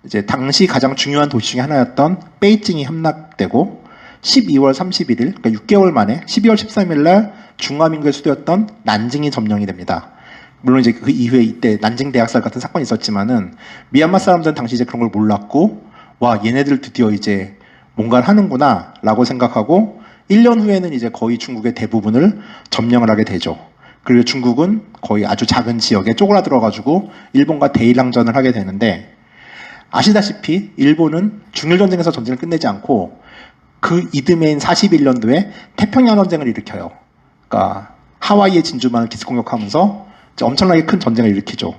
이제 당시 가장 중요한 도시 중에 하나였던 베이징이 함락되고, 12월 31일, 그러니까 6개월 만에 12월 13일 날 중화민국의 수도였던 난징이 점령이 됩니다. 물론 이제 그 이후에 이때 난징 대학살 같은 사건이 있었지만은, 미얀마 사람들은 당시 이제 그런 걸 몰랐고, 와, 얘네들 드디어 이제 뭔가를 하는구나 라고 생각하고 1년 후에는 이제 거의 중국의 대부분을 점령을 하게 되죠. 그리고 중국은 거의 아주 작은 지역에 쪼그라들어가지고 일본과 대일랑전을 하게 되는데, 아시다시피 일본은 중일전쟁에서 전쟁을 끝내지 않고 그 이듬해인 41년도에 태평양 전쟁을 일으켜요. 그러니까 하와이의 진주만을 기습 공격하면서 엄청나게 큰 전쟁을 일으키죠.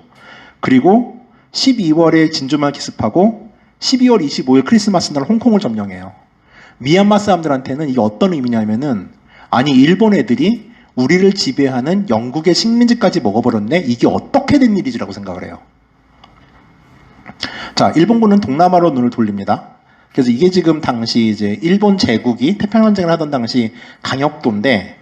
그리고 12월에 진주만을 기습하고 12월 25일 크리스마스 날 홍콩을 점령해요. 미얀마 사람들한테는 이게 어떤 의미냐면은, 아니 일본 애들이 우리를 지배하는 영국의 식민지까지 먹어버렸네, 이게 어떻게 된 일이지라고 생각을 해요. 자, 일본군은 동남아로 눈을 돌립니다. 그래서 이게 지금 당시 이제 일본 제국이 태평양전쟁을 하던 당시 강역도인데,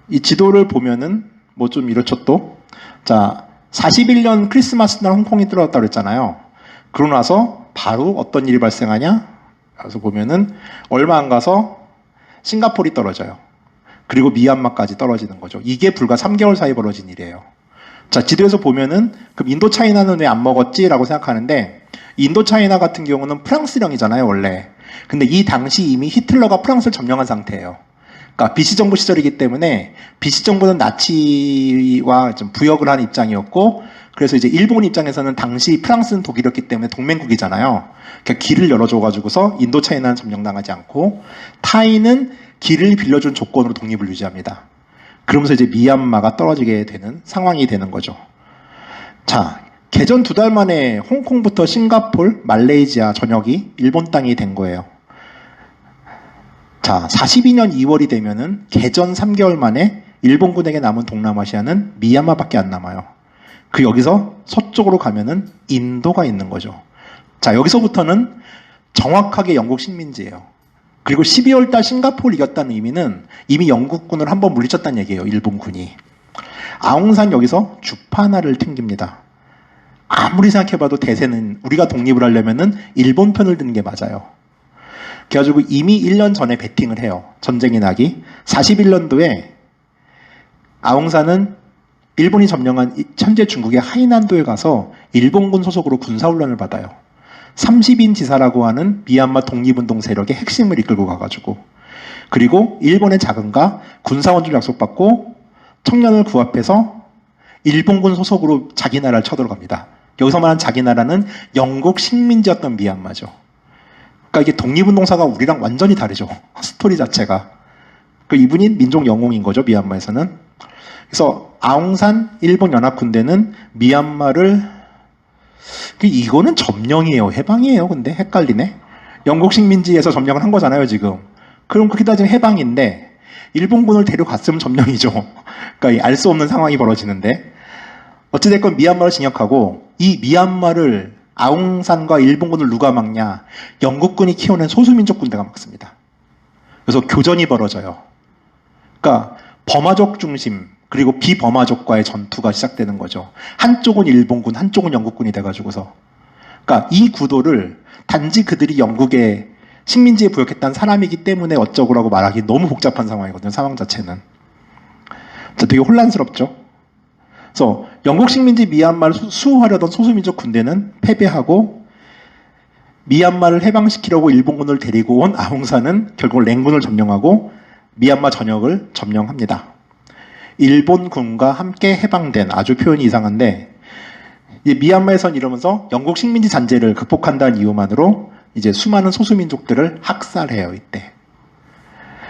이 지도를 보면은 뭐 좀 이렇죠 또. 자, 41년 크리스마스 날 홍콩이 들어왔다고 그랬잖아요. 그러고 나서 바로 어떤 일이 발생하냐? 그래서 보면은 얼마 안 가서 싱가포르이 떨어져요. 그리고 미얀마까지 떨어지는 거죠. 이게 불과 3개월 사이 벌어진 일이에요. 자, 지도에서 보면은 그럼 인도차이나는 왜 안 먹었지? 라고 생각하는데, 인도차이나 같은 경우는 프랑스령이잖아요, 원래. 근데 이 당시 이미 히틀러가 프랑스를 점령한 상태예요. 그러니까 BC 정부 시절이기 때문에, BC 정부는 나치와 좀 부역을 한 입장이었고, 그래서 이제 일본 입장에서는 당시 프랑스는 독일이었기 때문에 동맹국이잖아요. 그러니까 길을 열어줘가지고서 인도차이나는 점령당하지 않고, 타이는 길을 빌려준 조건으로 독립을 유지합니다. 그러면서 이제 미얀마가 떨어지게 되는 상황이 되는 거죠. 자, 개전 2달 만에 홍콩부터 싱가폴, 말레이시아 전역이 일본 땅이 된 거예요. 자, 42년 2월이 되면은 개전 3개월 만에 일본군에게 남은 동남아시아는 미얀마밖에 안 남아요. 그 여기서 서쪽으로 가면은 인도가 있는 거죠. 자, 여기서부터는 정확하게 영국 식민지예요. 그리고 12월 달 싱가포르 이겼다는 의미는 이미 영국군을 한번 물리쳤다는 얘기예요. 일본군이. 아웅산 여기서 주파나를 튕깁니다. 아무리 생각해봐도 대세는 우리가 독립을 하려면은 일본 편을 드는 게 맞아요. 그래가지고 이미 1년 전에 배팅을 해요. 전쟁이 나기. 41년도에 아웅산은 일본이 점령한 현재 중국의 하이난도에 가서 일본군 소속으로 군사훈련을 받아요. 30인 지사라고 하는 미얀마 독립운동 세력의 핵심을 이끌고 가가지고, 그리고 일본의 자금과 군사원주를 약속받고 청년을 구합해서 일본군 소속으로 자기 나라를 쳐들어갑니다. 여기서 말하는 자기 나라는 영국 식민지였던 미얀마죠. 그러니까 이게 독립운동사가 우리랑 완전히 다르죠. 스토리 자체가. 그 이분이 민족 영웅인 거죠, 미얀마에서는. 그래서 아웅산 일본 연합군대는 미얀마를, 이거는 점령이에요, 해방이에요? 근데 헷갈리네. 영국 식민지에서 점령을 한 거잖아요, 지금. 그럼 그렇게 따지면 해방인데 일본군을 데려갔으면 점령이죠. 그러니까 알 수 없는 상황이 벌어지는데, 어찌됐건 미얀마를 진역하고, 이 미얀마를 아웅산과 일본군을 누가 막냐? 영국군이 키워낸 소수민족 군대가 막습니다. 그래서 교전이 벌어져요. 그러니까 버마족 중심, 그리고 비버마족과의 전투가 시작되는 거죠. 한쪽은 일본군, 한쪽은 영국군이 돼가지고서. 그러니까 이 구도를 단지 그들이 영국의 식민지에 부역했던 사람이기 때문에 어쩌고라고 말하기 너무 복잡한 상황이거든요, 상황 자체는. 되게 혼란스럽죠. 그래서 영국 식민지 미얀마를 수호하려던 소수민족 군대는 패배하고, 미얀마를 해방시키려고 일본군을 데리고 온 아웅산은 결국 랭군을 점령하고 미얀마 전역을 점령합니다. 일본군과 함께 해방된, 아주 표현이 이상한데, 미얀마에선 이러면서 영국 식민지 잔재를 극복한다는 이유만으로 이제 수많은 소수민족들을 학살해요, 이때.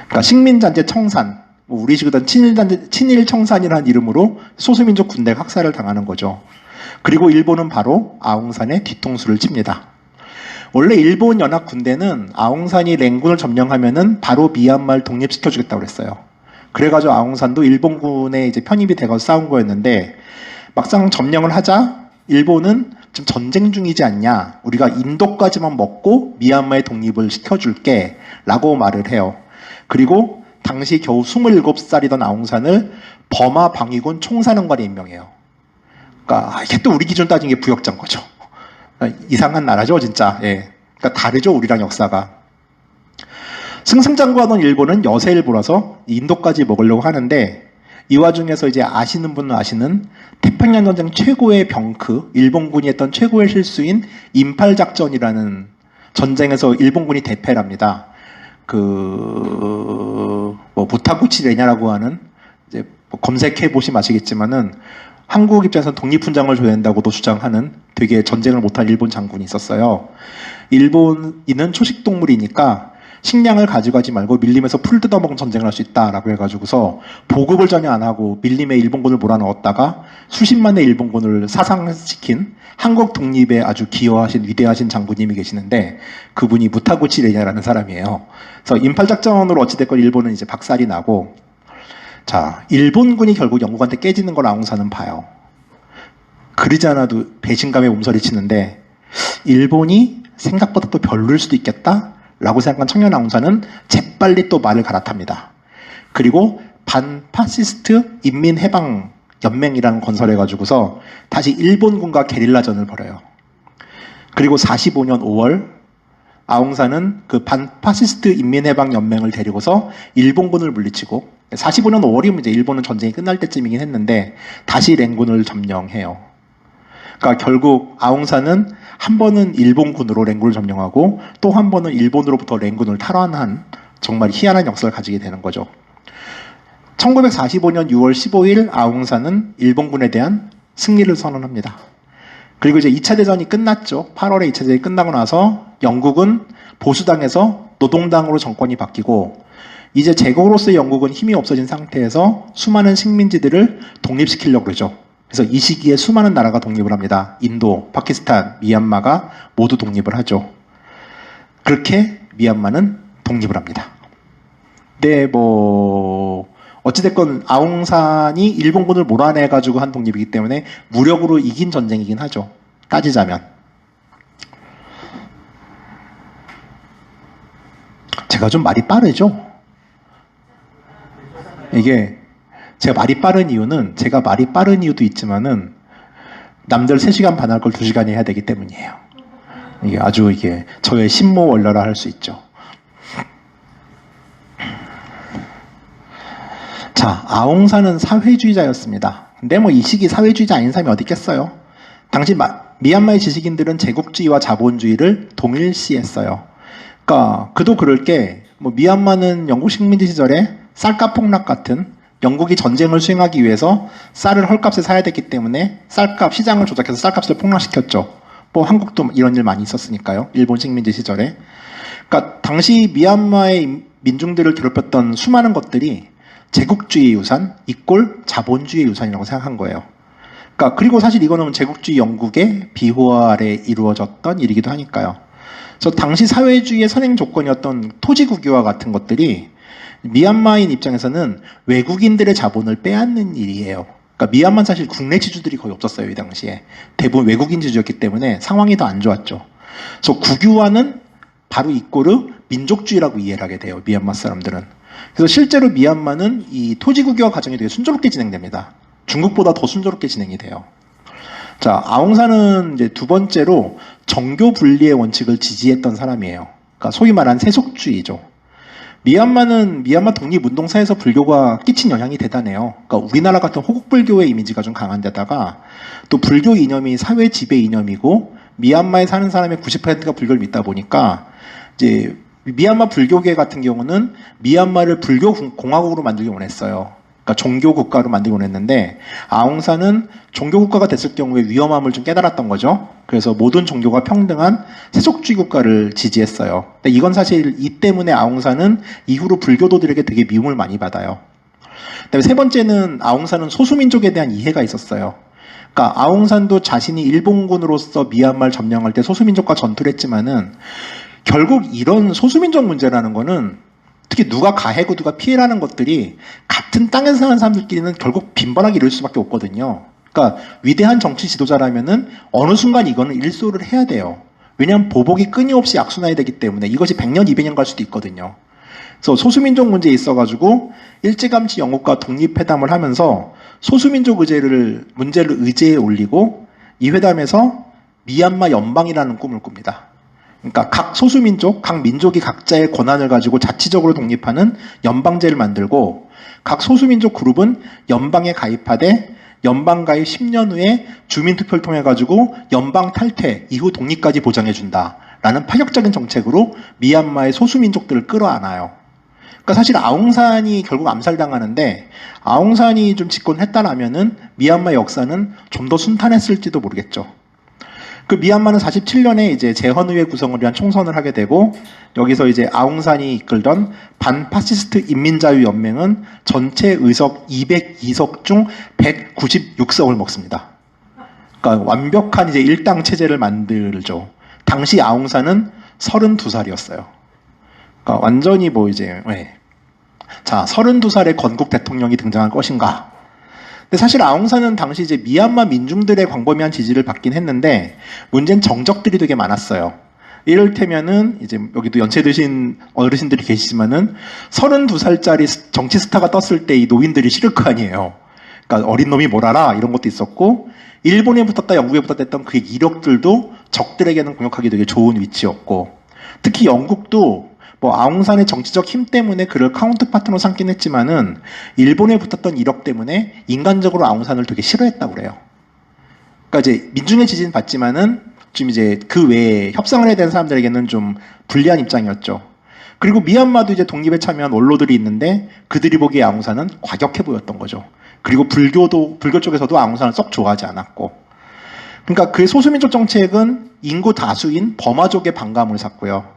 그러니까 식민잔재 청산, 우리식으로 친일 청산이라는 이름으로 소수민족 군대가 학살을 당하는 거죠. 그리고 일본은 바로 아웅산의 뒤통수를 칩니다. 원래 일본 연합 군대는 아웅산이 랭군을 점령하면은 바로 미얀마를 독립시켜주겠다고 그랬어요. 그래가지고 아웅산도 일본군에 이제 편입이 돼서 싸운 거였는데, 막상 점령을 하자 일본은 지금 전쟁 중이지 않냐, 우리가 인도까지만 먹고 미얀마의 독립을 시켜줄게 라고 말을 해요. 그리고 당시 겨우 27살이던 아웅산을 버마 방위군 총사령관에 임명해요. 그러니까 이게 또 우리 기준 따진 게 부역자인 거죠. 이상한 나라죠, 진짜. 예. 그러니까 다르죠, 우리랑 역사가. 승승장구하던 일본은 여세일보라서 인도까지 먹으려고 하는데, 이 와중에서 이제 아시는 분은 아시는 태평양 전쟁 최고의 병크, 일본군이 했던 최고의 실수인 인팔작전이라는 전쟁에서 일본군이 대패를 합니다. 무타구치 레냐라고 하는, 이제 검색해 보시면 아시겠지만은, 한국 입장에서는 독립훈장을 줘야 된다고도 주장하는 되게 전쟁을 못한 일본 장군이 있었어요. 일본인은 초식동물이니까 식량을 가져가지 말고 밀림에서 풀 뜯어먹은 전쟁을 할 수 있다라고 해가지고서 보급을 전혀 안 하고 밀림에 일본군을 몰아넣었다가 수십만의 일본군을 사상시킨 한국 독립에 아주 기여하신 위대하신 장군님이 계시는데, 그분이 무타구치 레냐라는 사람이에요. 그래서 인팔작전으로 어찌됐건 일본은 이제 박살이 나고, 자, 일본군이 결국 영국한테 깨지는 걸 아웅산은 봐요. 그러지 않아도 배신감에 몸서리치는데, 일본이 생각보다 또 별로일 수도 있겠다 라고 생각한 청년 아웅산은 재빨리 또 말을 갈아탑니다. 그리고 반파시스트 인민해방연맹이라는 건설해가지고서 다시 일본군과 게릴라전을 벌여요. 그리고 45년 5월 아웅산은 그 반파시스트 인민해방연맹을 데리고서 일본군을 물리치고, 45년 5월이면 이제 일본은 전쟁이 끝날 때쯤이긴 했는데 다시 랭군을 점령해요. 그러니까 결국 아웅산은 한 번은 일본군으로 랭군을 점령하고 또 한 번은 일본으로부터 랭군을 탈환한 정말 희한한 역사를 가지게 되는 거죠. 1945년 6월 15일 아웅산은 일본군에 대한 승리를 선언합니다. 그리고 이제 2차 대전이 끝났죠. 8월에 2차 대전이 끝나고 나서 영국은 보수당에서 노동당으로 정권이 바뀌고, 이제 제국으로서의 영국은 힘이 없어진 상태에서 수많은 식민지들을 독립시키려고 그러죠. 그래서 이 시기에 수많은 나라가 독립을 합니다. 인도, 파키스탄, 미얀마가 모두 독립을 하죠. 그렇게 미얀마는 독립을 합니다. 근데 어찌됐건 아웅산이 일본군을 몰아내가지고 한 독립이기 때문에 무력으로 이긴 전쟁이긴 하죠, 따지자면. 제가 좀 말이 빠르죠? 이게 제가 말이 빠른 이유는 제가 말이 빠른 이유도 있지만은 남들 3시간 반 할 걸 2시간에 해야 되기 때문이에요. 이게 아주 이게 저의 신모원래라 할 수 있죠. 자, 아웅산은 사회주의자였습니다. 근데 뭐 이 시기 사회주의자 아닌 사람이 어디 있겠어요? 당시 미얀마의 지식인들은 제국주의와 자본주의를 동일시했어요. 그러니까 그도 그럴 게 뭐 미얀마는 영국 식민지 시절에 쌀값 폭락 같은 영국이 전쟁을 수행하기 위해서 쌀을 헐값에 사야 됐기 때문에 쌀값 시장을 조작해서 쌀값을 폭락시켰죠. 뭐 한국도 이런 일 많이 있었으니까요. 일본 식민지 시절에. 그러니까 당시 미얀마의 민중들을 괴롭혔던 수많은 것들이 제국주의 유산 이꼴 자본주의 유산이라고 생각한 거예요. 그러니까 그리고 사실 이거는 제국주의 영국의 비호 아래 이루어졌던 일이기도 하니까요. 그래서 당시 사회주의의 선행 조건이었던 토지 국유화 같은 것들이 미얀마인 입장에서는 외국인들의 자본을 빼앗는 일이에요. 그러니까 미얀마는 사실 국내 지주들이 거의 없었어요. 이 당시에. 대부분 외국인 지주였기 때문에 상황이 더 안 좋았죠. 그래서 국유화는 바로 이꼴을 민족주의라고 이해를 하게 돼요. 미얀마 사람들은. 그래서 실제로 미얀마는 이 토지 국유화 과정이 되게 순조롭게 진행됩니다. 중국보다 더 순조롭게 진행이 돼요. 자, 아웅산은 이제 두 번째로 정교 분리의 원칙을 지지했던 사람이에요. 그러니까 소위 말하는 세속주의죠. 미얀마 독립운동사에서 불교가 끼친 영향이 대단해요. 그러니까 우리나라 같은 호국불교의 이미지가 좀 강한 데다가 또 불교 이념이 사회 지배 이념이고 미얀마에 사는 사람의 90%가 불교를 믿다 보니까 이제 미얀마 불교계 같은 경우는 미얀마를 불교 공화국으로 만들기 원했어요. 그러니까 종교 국가로 만들기 원했는데 아웅산은 종교 국가가 됐을 경우에 위험함을 좀 깨달았던 거죠. 그래서 모든 종교가 평등한 세속주의 국가를 지지했어요. 근데 이건 사실 이 때문에 아웅산은 이후로 불교도들에게 되게 미움을 많이 받아요. 그다음에 세 번째는 아웅산은 소수민족에 대한 이해가 있었어요. 그러니까 아웅산도 자신이 일본군으로서 미얀마를 점령할 때 소수민족과 전투를 했지만은 결국 이런 소수민족 문제라는 거는 특히 누가 가해고 누가 피해라는 것들이 같은 땅에서 사는 사람들끼리는 결국 빈번하게 이룰 수밖에 없거든요. 그러니까 위대한 정치 지도자라면은 어느 순간 이거는 일소를 해야 돼요. 왜냐하면 보복이 끊임없이 악순환이 되기 때문에 이것이 100년, 200년 갈 수도 있거든요. 그래서 소수민족 문제에 있어가지고 일찌감치 영국과 독립회담을 하면서 소수민족 문제를 의제에 올리고 이 회담에서 미얀마 연방이라는 꿈을 꿉니다. 그러니까 각 소수민족, 각 민족이 각자의 권한을 가지고 자치적으로 독립하는 연방제를 만들고 각 소수민족 그룹은 연방에 가입하되 연방 가입 10년 후에 주민투표를 통해 가지고 연방 탈퇴 이후 독립까지 보장해준다라는 파격적인 정책으로 미얀마의 소수민족들을 끌어안아요. 그러니까 사실 아웅산이 결국 암살당하는데 아웅산이 좀 집권했다라면은 미얀마 역사는 좀 더 순탄했을지도 모르겠죠. 그 미얀마는 47년에 이제 재헌의회 구성을 위한 총선을 하게 되고 여기서 이제 아웅산이 이끌던 반파시스트 인민자유연맹은 전체 의석 202석 중 196석을 먹습니다. 그러니까 완벽한 이제 일당 체제를 만들죠. 당시 아웅산은 32살이었어요. 그러니까 완전히 뭐 이제 자 32살의 건국 대통령이 등장할 것인가? 근데 사실 아웅산은 당시 이제 미얀마 민중들의 광범위한 지지를 받긴 했는데 문제는 정적들이 되게 많았어요. 이를테면은 이제 여기도 연세드신 어르신들이 계시지만은 32살짜리 정치 스타가 떴을 때 이 노인들이 싫을 거 아니에요. 그러니까 어린 놈이 뭘 알아 이런 것도 있었고 일본에 붙었다 영국에 붙었다 했던 그 이력들도 적들에게는 공격하기 되게 좋은 위치였고 특히 영국도 뭐 아웅산의 정치적 힘 때문에 그를 카운트 파트너 삼긴 했지만은 일본에 붙었던 이력 때문에 인간적으로 아웅산을 되게 싫어했다고 그래요. 그러니까 이제 민중의 지지는 받지만은 좀 이제 그 외에 협상을 해야 되는 사람들에게는 좀 불리한 입장이었죠. 그리고 미얀마도 이제 독립에 참여한 원로들이 있는데 그들이 보기에 아웅산은 과격해 보였던 거죠. 그리고 불교 쪽에서도 아웅산을 썩 좋아하지 않았고. 그러니까 그의 소수민족 정책은 인구 다수인 버마족의 반감을 샀고요.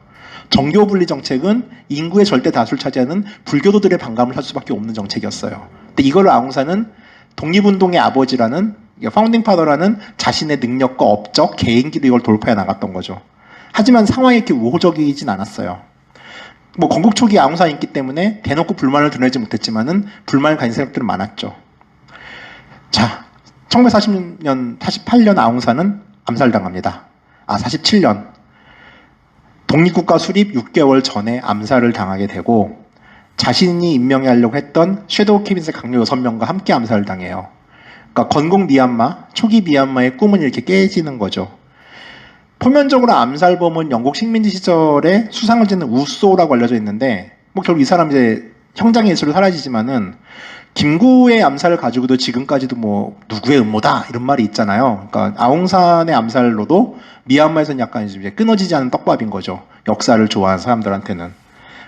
정교 분리 정책은 인구의 절대 다수를 차지하는 불교도들의 반감을 살 수밖에 없는 정책이었어요. 근데 이거를 아웅산은 독립운동의 아버지라는 파운딩 파더라는 자신의 능력과 업적, 개인기로 이걸 돌파해 나갔던 거죠. 하지만 상황이 이렇게 우호적이진 않았어요. 뭐 건국 초기 아웅산이 있기 때문에 대놓고 불만을 드러내지 못했지만은 불만을 가진 세력들은 많았죠. 자, 1948년 아웅산은 암살당합니다. 47년. 독립국가 수립 6개월 전에 암살을 당하게 되고 자신이 임명하려고 했던 섀도우 캐비닛 강요 6명과 함께 암살을 당해요. 그러니까 건국 미얀마, 초기 미얀마의 꿈은 이렇게 깨지는 거죠. 표면적으로 암살범은 영국 식민지 시절에 수상을 짓는 우쏘라고 알려져 있는데 뭐 결국 이 사람 이제 형장의 예술로 사라지지만은 김구의 암살을 가지고도 지금까지도 뭐 누구의 음모다 이런 말이 있잖아요. 그러니까 아웅산의 암살로도 미얀마에서는 약간 이제 끊어지지 않은 떡밥인 거죠. 역사를 좋아하는 사람들한테는.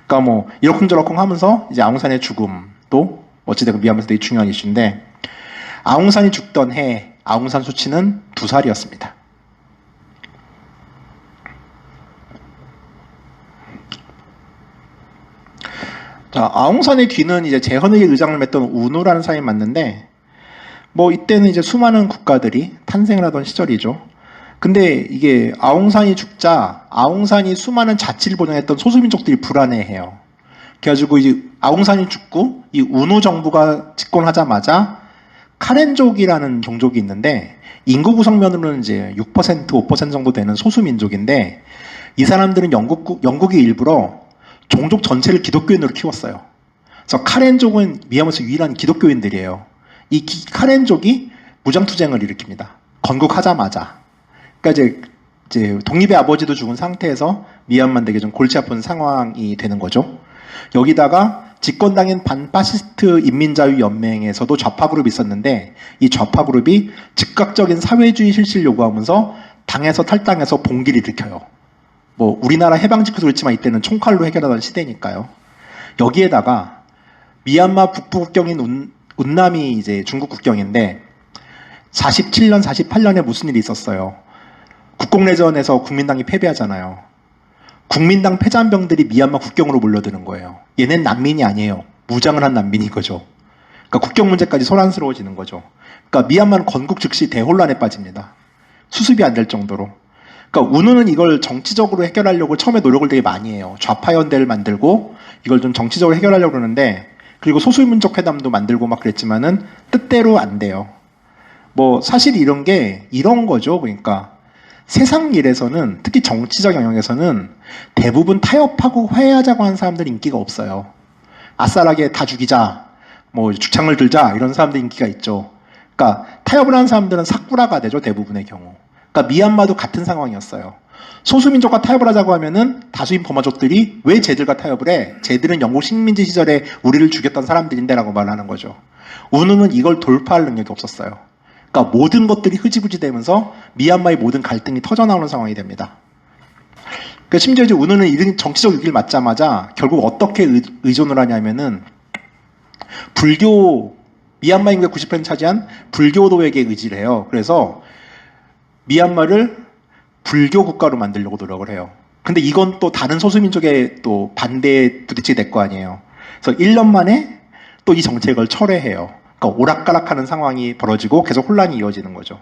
그러니까 뭐 이러쿵저러쿵 하면서 이제 아웅산의 죽음도 어찌됐건 미얀마에서 되게 중요한 이슈인데 아웅산이 죽던 해 아웅산 수치는 2살이었습니다. 자, 아웅산의 뒤는 이제 재헌의 의장을 맺던 우누라는 사람이 맞는데, 뭐 이때는 이제 수많은 국가들이 탄생을 하던 시절이죠. 근데 이게 아웅산이 죽자 아웅산이 수많은 자치를 보장했던 소수민족들이 불안해해요. 그래가지고 이제 아웅산이 죽고 이 우누 정부가 집권하자마자 카렌족이라는 종족이 있는데 인구 구성면으로는 이제 6% 5% 정도 되는 소수민족인데 이 사람들은 영국이 일부러 종족 전체를 기독교인으로 키웠어요. 그래서 카렌족은 미얀마에서 유일한 기독교인들이에요. 이 카렌족이 무장투쟁을 일으킵니다. 건국하자마자. 그러니까 이제 독립의 아버지도 죽은 상태에서 미얀마 되게 좀 골치 아픈 상황이 되는 거죠. 여기다가 집권당인 반파시스트 인민자유연맹에서도 좌파 그룹이 있었는데 이 좌파 그룹이 즉각적인 사회주의 실시를 요구하면서 당에서 탈당해서 봉기를 일으켜요. 뭐 우리나라 해방 직후도 그렇지만 이때는 총칼로 해결하던 시대니까요. 여기에다가 미얀마 북부 국경인 운남이 이제 중국 국경인데 47년, 48년에 무슨 일이 있었어요. 국공내전에서 국민당이 패배하잖아요. 국민당 패잔병들이 미얀마 국경으로 몰려드는 거예요. 얘는 난민이 아니에요. 무장을 한 난민인 거죠. 그러니까 국경 문제까지 소란스러워지는 거죠. 그러니까 미얀마는 건국 즉시 대혼란에 빠집니다. 수습이 안 될 정도로. 그러니까 우누는 이걸 정치적으로 해결하려고 처음에 노력을 되게 많이 해요. 좌파 연대를 만들고 이걸 좀 정치적으로 해결하려고 그러는데 그리고 소수민족 회담도 만들고 막 그랬지만은 뜻대로 안 돼요. 뭐 사실 이런 게 이런 거죠. 그러니까 세상 일에서는 특히 정치적 영역에서는 대부분 타협하고 화해하자고 하는 사람들 인기가 없어요. 아싸라게 다 죽이자, 뭐 죽창을 들자 이런 사람들 인기가 있죠. 그러니까 타협을 하는 사람들은 사쿠라가 되죠. 대부분의 경우. 그러니까 미얀마도 같은 상황이었어요. 소수민족과 타협을 하자고 하면은 다수인 버마족들이 왜 쟤들과 타협을 해? 쟤들은 영국 식민지 시절에 우리를 죽였던 사람들인데라고 말하는 거죠. 우누는 이걸 돌파할 능력이 없었어요. 그러니까 모든 것들이 흐지부지 되면서 미얀마의 모든 갈등이 터져나오는 상황이 됩니다. 그러니까 심지어 이제 우누는 이런 정치적 위기를 맞자마자 결국 어떻게 의존을 하냐면은 미얀마 인구의 90% 차지한 불교도에게 의지를 해요. 그래서 미얀마를 불교 국가로 만들려고 노력을 해요. 근데 이건 또 다른 소수민족의 또 반대에 부딪히게 될 거 아니에요. 그래서 1년 만에 또 이 정책을 철회해요. 그러니까 오락가락하는 상황이 벌어지고 계속 혼란이 이어지는 거죠.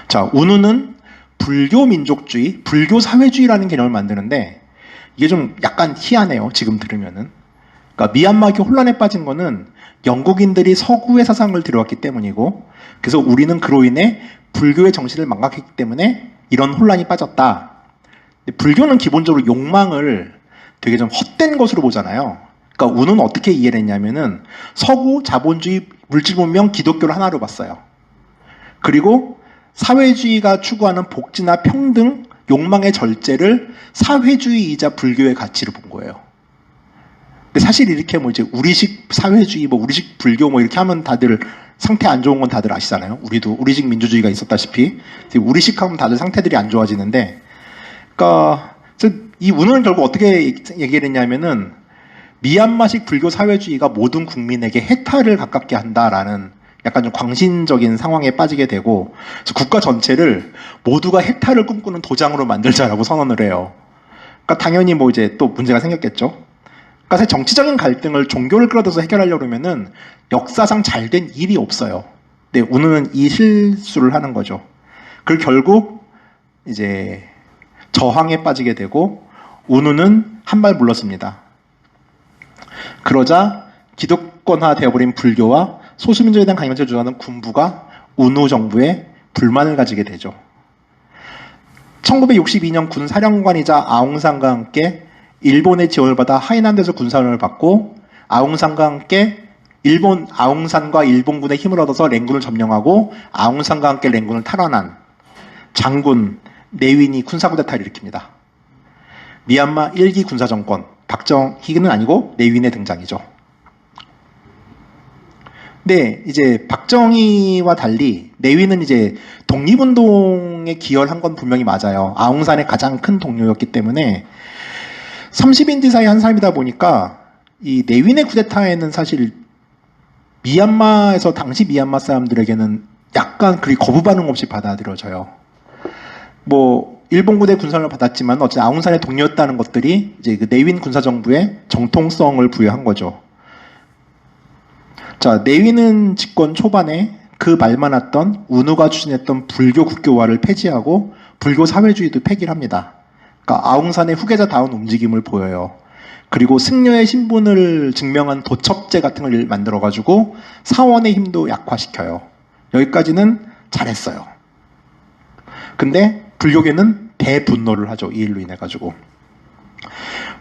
자, 우누는 불교 민족주의, 불교 사회주의라는 개념을 만드는데 이게 좀 약간 희한해요. 지금 들으면은. 그러니까 미얀마가 혼란에 빠진 거는 영국인들이 서구의 사상을 들여왔기 때문이고 그래서 우리는 그로 인해 불교의 정신을 망각했기 때문에 이런 혼란이 빠졌다. 불교는 기본적으로 욕망을 되게 좀 헛된 것으로 보잖아요. 그러니까 우는 어떻게 이해를 했냐면은 서구 자본주의 물질 문명 기독교를 하나로 봤어요. 그리고 사회주의가 추구하는 복지나 평등, 욕망의 절제를 사회주의이자 불교의 가치로 본 거예요. 근데 사실 이렇게 뭐 이제 우리식 사회주의, 뭐 우리식 불교 뭐 이렇게 하면 다들 상태 안 좋은 건 다들 아시잖아요. 우리도 우리식 민주주의가 있었다시피 우리식 하면 다들 상태들이 안 좋아지는데, 그러니까 이 우는 결국 어떻게 얘기를 했냐면은 미얀마식 불교 사회주의가 모든 국민에게 해탈을 가깝게 한다라는 약간 좀 광신적인 상황에 빠지게 되고 그래서 국가 전체를 모두가 해탈을 꿈꾸는 도장으로 만들자라고 선언을 해요. 그러니까 당연히 뭐 이제 또 문제가 생겼겠죠. 그러니까 사실 정치적인 갈등을 종교를 끌어들여서 해결하려고 그러면은 역사상 잘된 일이 없어요. 근데 우누는 이 실수를 하는 거죠. 그리고 결국 이제 저항에 빠지게 되고 우누는 한 발 물렀습니다. 그러자 기독권화 되어버린 불교와 소수민족에 대한 강경체를 주장하는 군부가 우누 정부에 불만을 가지게 되죠. 1962년 군 사령관이자 아웅산과 함께 일본의 지원을 받아 하이난도에서 군사훈련을 받고 아웅산과 함께 아웅산과 일본군의 힘을 얻어서 랭군을 점령하고 아웅산과 함께 랭군을 탈환한 장군 내윈이 군사쿠데타를 일으킵니다. 미얀마 1기 군사정권 박정희는 아니고 내윈의 등장이죠. 네, 이제 박정희와 달리 내윈은 이제 독립운동에 기여를 한 건 분명히 맞아요. 아웅산의 가장 큰 동료였기 때문에 30인지 사이 한 사람이다 보니까 이 내윈의 쿠데타에는 사실 미얀마에서 당시 미얀마 사람들에게는 약간 그리 거부 반응 없이 받아들여져요. 뭐 일본군의 군사를 받았지만 어쨌든 아웅산의 동료였다는 것들이 이제 그 내윈 군사정부의 정통성을 부여한 거죠. 자, 내윈은 집권 초반에 그 말 많았던 운우가 추진했던 불교 국교화를 폐지하고 불교 사회주의도 폐기를 합니다. 그러니까 아웅산의 후계자다운 움직임을 보여요. 그리고 승려의 신분을 증명한 도첩제 같은 걸 만들어가지고 사원의 힘도 약화시켜요. 여기까지는 잘했어요. 근데 불교계는 대분노를 하죠. 이 일로 인해가지고.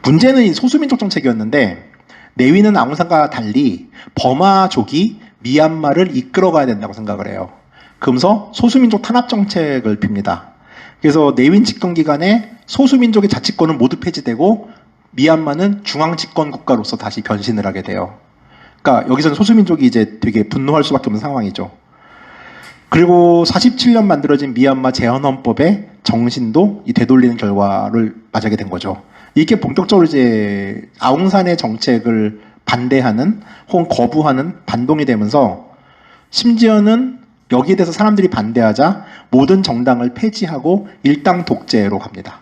문제는 이 소수민족 정책이었는데 내윈은 아웅산과 달리 버마족이 미얀마를 이끌어가야 된다고 생각을 해요. 그러면서 소수민족 탄압 정책을 핍니다. 그래서 내윈 집권 기간에 소수민족의 자치권은 모두 폐지되고 미얀마는 중앙집권 국가로서 다시 변신을 하게 돼요. 그러니까 여기서는 소수민족이 이제 되게 분노할 수밖에 없는 상황이죠. 그리고 47년 만들어진 미얀마 재헌헌법의 정신도 이 되돌리는 결과를 맞게 된 거죠. 이게 본격적으로 이제 아웅산의 정책을 반대하는 혹은 거부하는 반동이 되면서 심지어는 여기에 대해서 사람들이 반대하자 모든 정당을 폐지하고 일당 독재로 갑니다.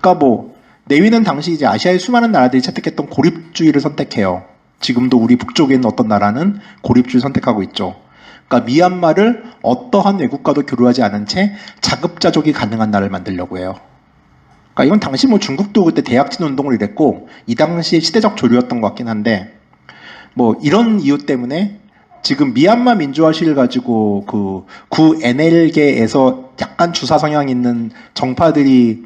그러니까 뭐 내윈은 당시 이제 아시아의 수많은 나라들이 채택했던 고립주의를 선택해요. 지금도 우리 북쪽에 있는 어떤 나라는 고립주의를 선택하고 있죠. 그러니까 미얀마를 어떠한 외국과도 교류하지 않은 채 자급자족이 가능한 나라를 만들려고 해요. 그러니까 이건 당시 뭐 중국도 그때 대약진 운동을 일했고 이 당시의 시대적 조류였던 것 같긴 한데 뭐 이런 이유 때문에 지금 미얀마 민주화 시를 가지고 그 구 NL계에서 약간 주사 성향 있는 정파들이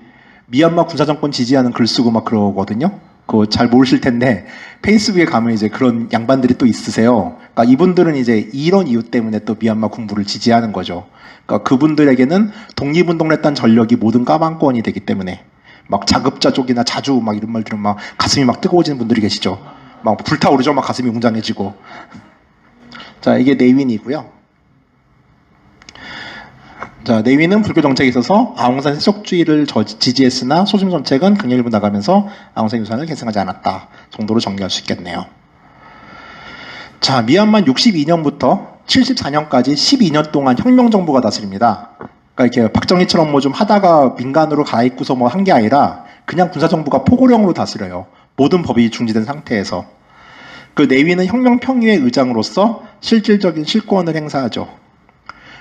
미얀마 군사정권 지지하는 글 쓰고 막 그러거든요. 그거 잘 모르실 텐데 페이스북에 가면 이제 그런 양반들이 또 있으세요. 그러니까 이분들은 이제 이런 이유 때문에 또 미얀마 군부를 지지하는 거죠. 그러니까 그분들에게는 독립운동을 했던 전력이 모든 까방권이 되기 때문에 막 자급자족이나 자주 막 이런 말 들으면 막 가슴이 막 뜨거워지는 분들이 계시죠. 막 불타오르죠. 막 가슴이 웅장해지고. 자, 이게 내윈이고요. 자, 내윈은 불교 정책에 있어서 아웅산 세속주의를 지지했으나 소심 정책은 강렬일부 나가면서 아웅산 유산을 계승하지 않았다 정도로 정리할 수 있겠네요. 자, 미얀마 62년부터 74년까지 12년 동안 혁명정부가 다스립니다. 그러니까 이렇게 박정희처럼 뭐 좀 하다가 민간으로 갈아입고서 뭐 한 게 아니라 그냥 군사정부가 포고령으로 다스려요. 모든 법이 중지된 상태에서. 그 내윈은 혁명평의회 의장으로서 실질적인 실권을 행사하죠.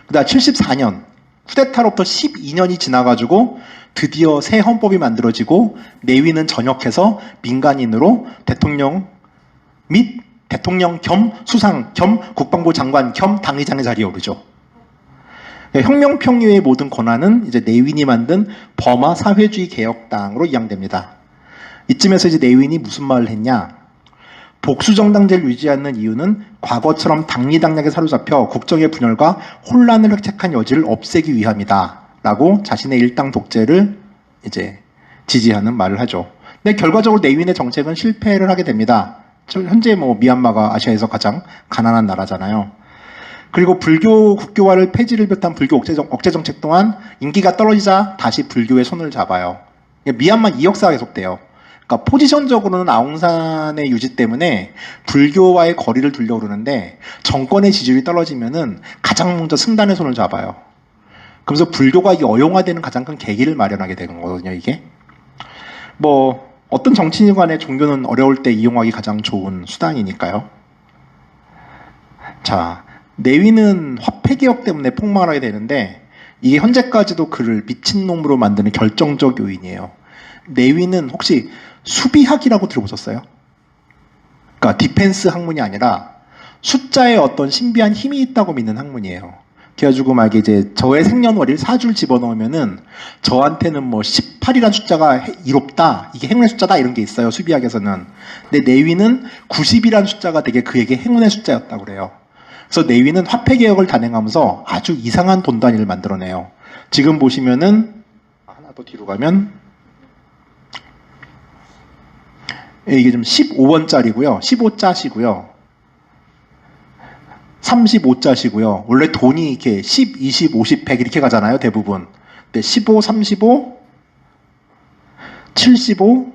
그다음 74년 쿠데타로부터 12년이 지나가지고 드디어 새 헌법이 만들어지고 내윈은 전역해서 민간인으로 대통령 및 대통령 겸 수상 겸 국방부 장관 겸 당의장의 자리에 오르죠. 혁명평의회의 모든 권한은 이제 내윈이 만든 버마 사회주의 개혁당으로 이양됩니다. 이쯤에서 이제 내윈이 무슨 말을 했냐? 복수정당제를 유지하는 이유는 과거처럼 당리당략에 사로잡혀 국정의 분열과 혼란을 획책한 여지를 없애기 위함이다. 라고 자신의 일당 독재를 이제 지지하는 말을 하죠. 근데 결과적으로 내윈의 정책은 실패를 하게 됩니다. 현재 뭐 미얀마가 아시아에서 가장 가난한 나라잖아요. 그리고 불교 국교화를 폐지를 비롯한 불교 억제 정책 또한 인기가 떨어지자 다시 불교의 손을 잡아요. 미얀마 이 역사가 계속돼요. 그러니까 포지션적으로는 아웅산의 유지 때문에 불교와의 거리를 두려고 그러는데 정권의 지지율이 떨어지면은 가장 먼저 승단의 손을 잡아요. 그래서 불교가 이게 어용화되는 가장 큰 계기를 마련하게 되는 거거든요, 이게. 뭐 어떤 정치인 간의 종교는 어려울 때 이용하기 가장 좋은 수단이니까요. 자, 내윈은 화폐개혁 때문에 폭망을 하게 되는데 이게 현재까지도 그를 미친놈으로 만드는 결정적 요인이에요. 내윈은 혹시 수비학이라고 들어보셨어요? 그러니까 디펜스 학문이 아니라 숫자에 어떤 신비한 힘이 있다고 믿는 학문이에요. 그래가지고 막 이제 저의 생년월일 4줄 집어넣으면은 저한테는 뭐 18이라는 숫자가 이롭다, 이게 행운의 숫자다 이런 게 있어요, 수비학에서는. 근데 내위는 90이라는 숫자가 되게 그에게 행운의 숫자였다고 그래요. 그래서 내위는 화폐 개혁을 단행하면서 아주 이상한 돈 단위를 만들어내요. 지금 보시면은 하나 더 뒤로 가면 이게 좀 15원짜리고요, 15자시고요. 35자시고요. 원래 돈이 이렇게 10, 20, 50, 100 이렇게 가잖아요, 대부분. 근데 15, 35, 75,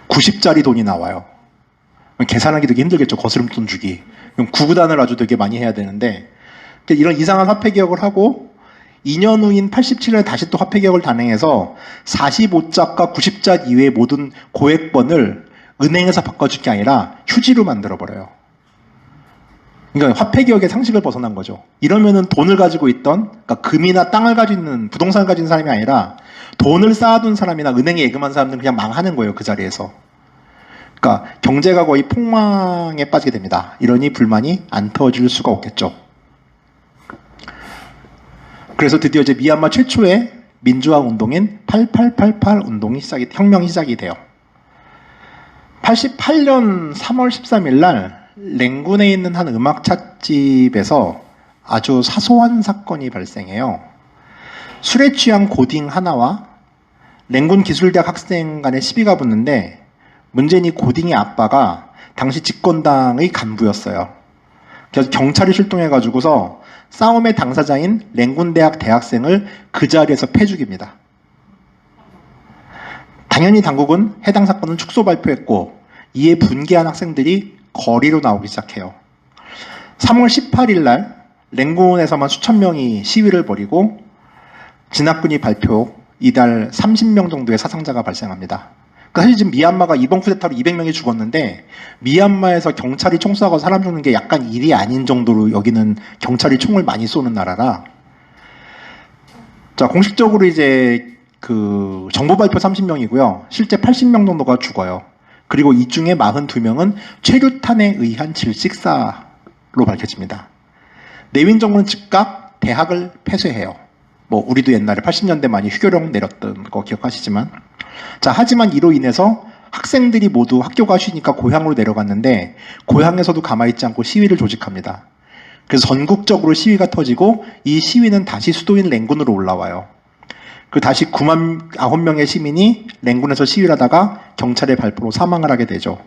90짜리 돈이 나와요. 계산하기 되게 힘들겠죠, 거스름돈 주기. 그럼 구구단을 아주 되게 많이 해야 되는데, 이런 이상한 화폐 개혁을 하고 2년 후인 87년에 다시 또 화폐 개혁을 단행해서 45자과 90자 이외의 모든 고액번을 은행에서 바꿔줄 게 아니라 휴지로 만들어버려요. 그러니까 화폐 개혁의 상식을 벗어난 거죠. 이러면은 돈을 가지고 있던, 그러니까 금이나 땅을 가지고 있는, 부동산을 가진 사람이 아니라 돈을 쌓아둔 사람이나 은행에 예금한 사람들은 그냥 망하는 거예요, 그 자리에서. 그러니까 경제가 거의 폭망에 빠지게 됩니다. 이러니 불만이 안 터질 수가 없겠죠. 그래서 드디어 이제 미얀마 최초의 민주화 운동인 8888 운동이 혁명이 시작이 돼요. 88년 3월 13일 날 랭군에 있는 한 음악 찻집에서 아주 사소한 사건이 발생해요. 술에 취한 고딩 하나와 랭군 기술대학 학생 간의 시비가 붙는데, 문제는 이 고딩의 아빠가 당시 집권당의 간부였어요. 그래서 경찰이 출동해가지고서 싸움의 당사자인 랭군대학 대학생을 그 자리에서 패죽입니다. 당연히 당국은 해당 사건을 축소 발표했고, 이에 분개한 학생들이 거리로 나오기 시작해요. 3월 18일 날 랭군에서만 수천 명이 시위를 벌이고 진압군이 발표 이달 30명 정도의 사상자가 발생합니다. 사실 지금 미얀마가 이번 쿠데타로 200명이 죽었는데, 미얀마에서 경찰이 총 쏴서 사람 죽는 게 약간 일이 아닌 정도로 여기는 경찰이 총을 많이 쏘는 나라라. 자, 공식적으로 이제 그 정보 발표 30명이고요. 실제 80명 정도가 죽어요. 그리고 이 중에 42명은 최루탄에 의한 질식사로 밝혀집니다. 내윈 정부는 즉각 대학을 폐쇄해요. 뭐 우리도 옛날에 80년대 많이 휴교령 내렸던 거 기억하시지만, 자, 하지만 이로 인해서 학생들이 모두 학교가 쉬니까 고향으로 내려갔는데, 고향에서도 가만히 있지 않고 시위를 조직합니다. 그래서 전국적으로 시위가 터지고, 이 시위는 다시 수도인 랭군으로 올라와요. 그 다시 9만 9명의 시민이 랭군에서 시위를 하다가 경찰의 발포로 사망을 하게 되죠.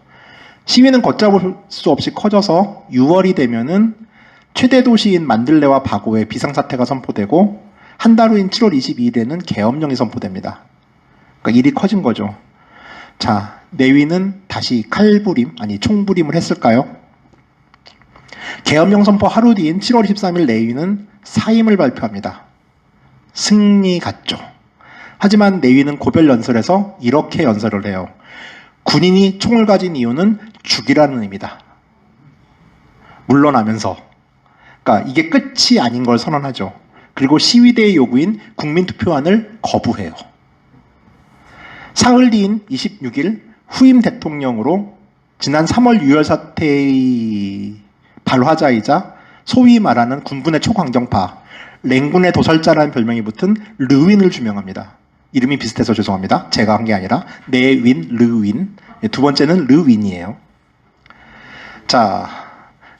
시위는 걷잡을 수 없이 커져서 6월이 되면은 최대 도시인 만들레와 바고에 비상사태가 선포되고, 한 달 후인 7월 22일에는 계엄령이 선포됩니다. 그러니까 일이 커진 거죠. 자, 내위는 다시 총부림을 했을까요? 계엄령 선포 하루 뒤인 7월 23일 내위는 사임을 발표합니다. 승리 같죠. 하지만 내위는 고별 연설에서 이렇게 연설을 해요. 군인이 총을 가진 이유는 죽이라는 의미다. 물러나면서. 그러니까 이게 끝이 아닌 걸 선언하죠. 그리고 시위대의 요구인 국민투표안을 거부해요. 사흘 뒤인 26일 후임 대통령으로 지난 3월 유혈 사태의 발화자이자 소위 말하는 군군의 초강경파, 랭군의 도살자라는 별명이 붙은 르윈을 주명합니다. 이름이 비슷해서 죄송합니다. 제가 한 게 아니라 내윈, 르윈. 두 번째는 르윈이에요. 자,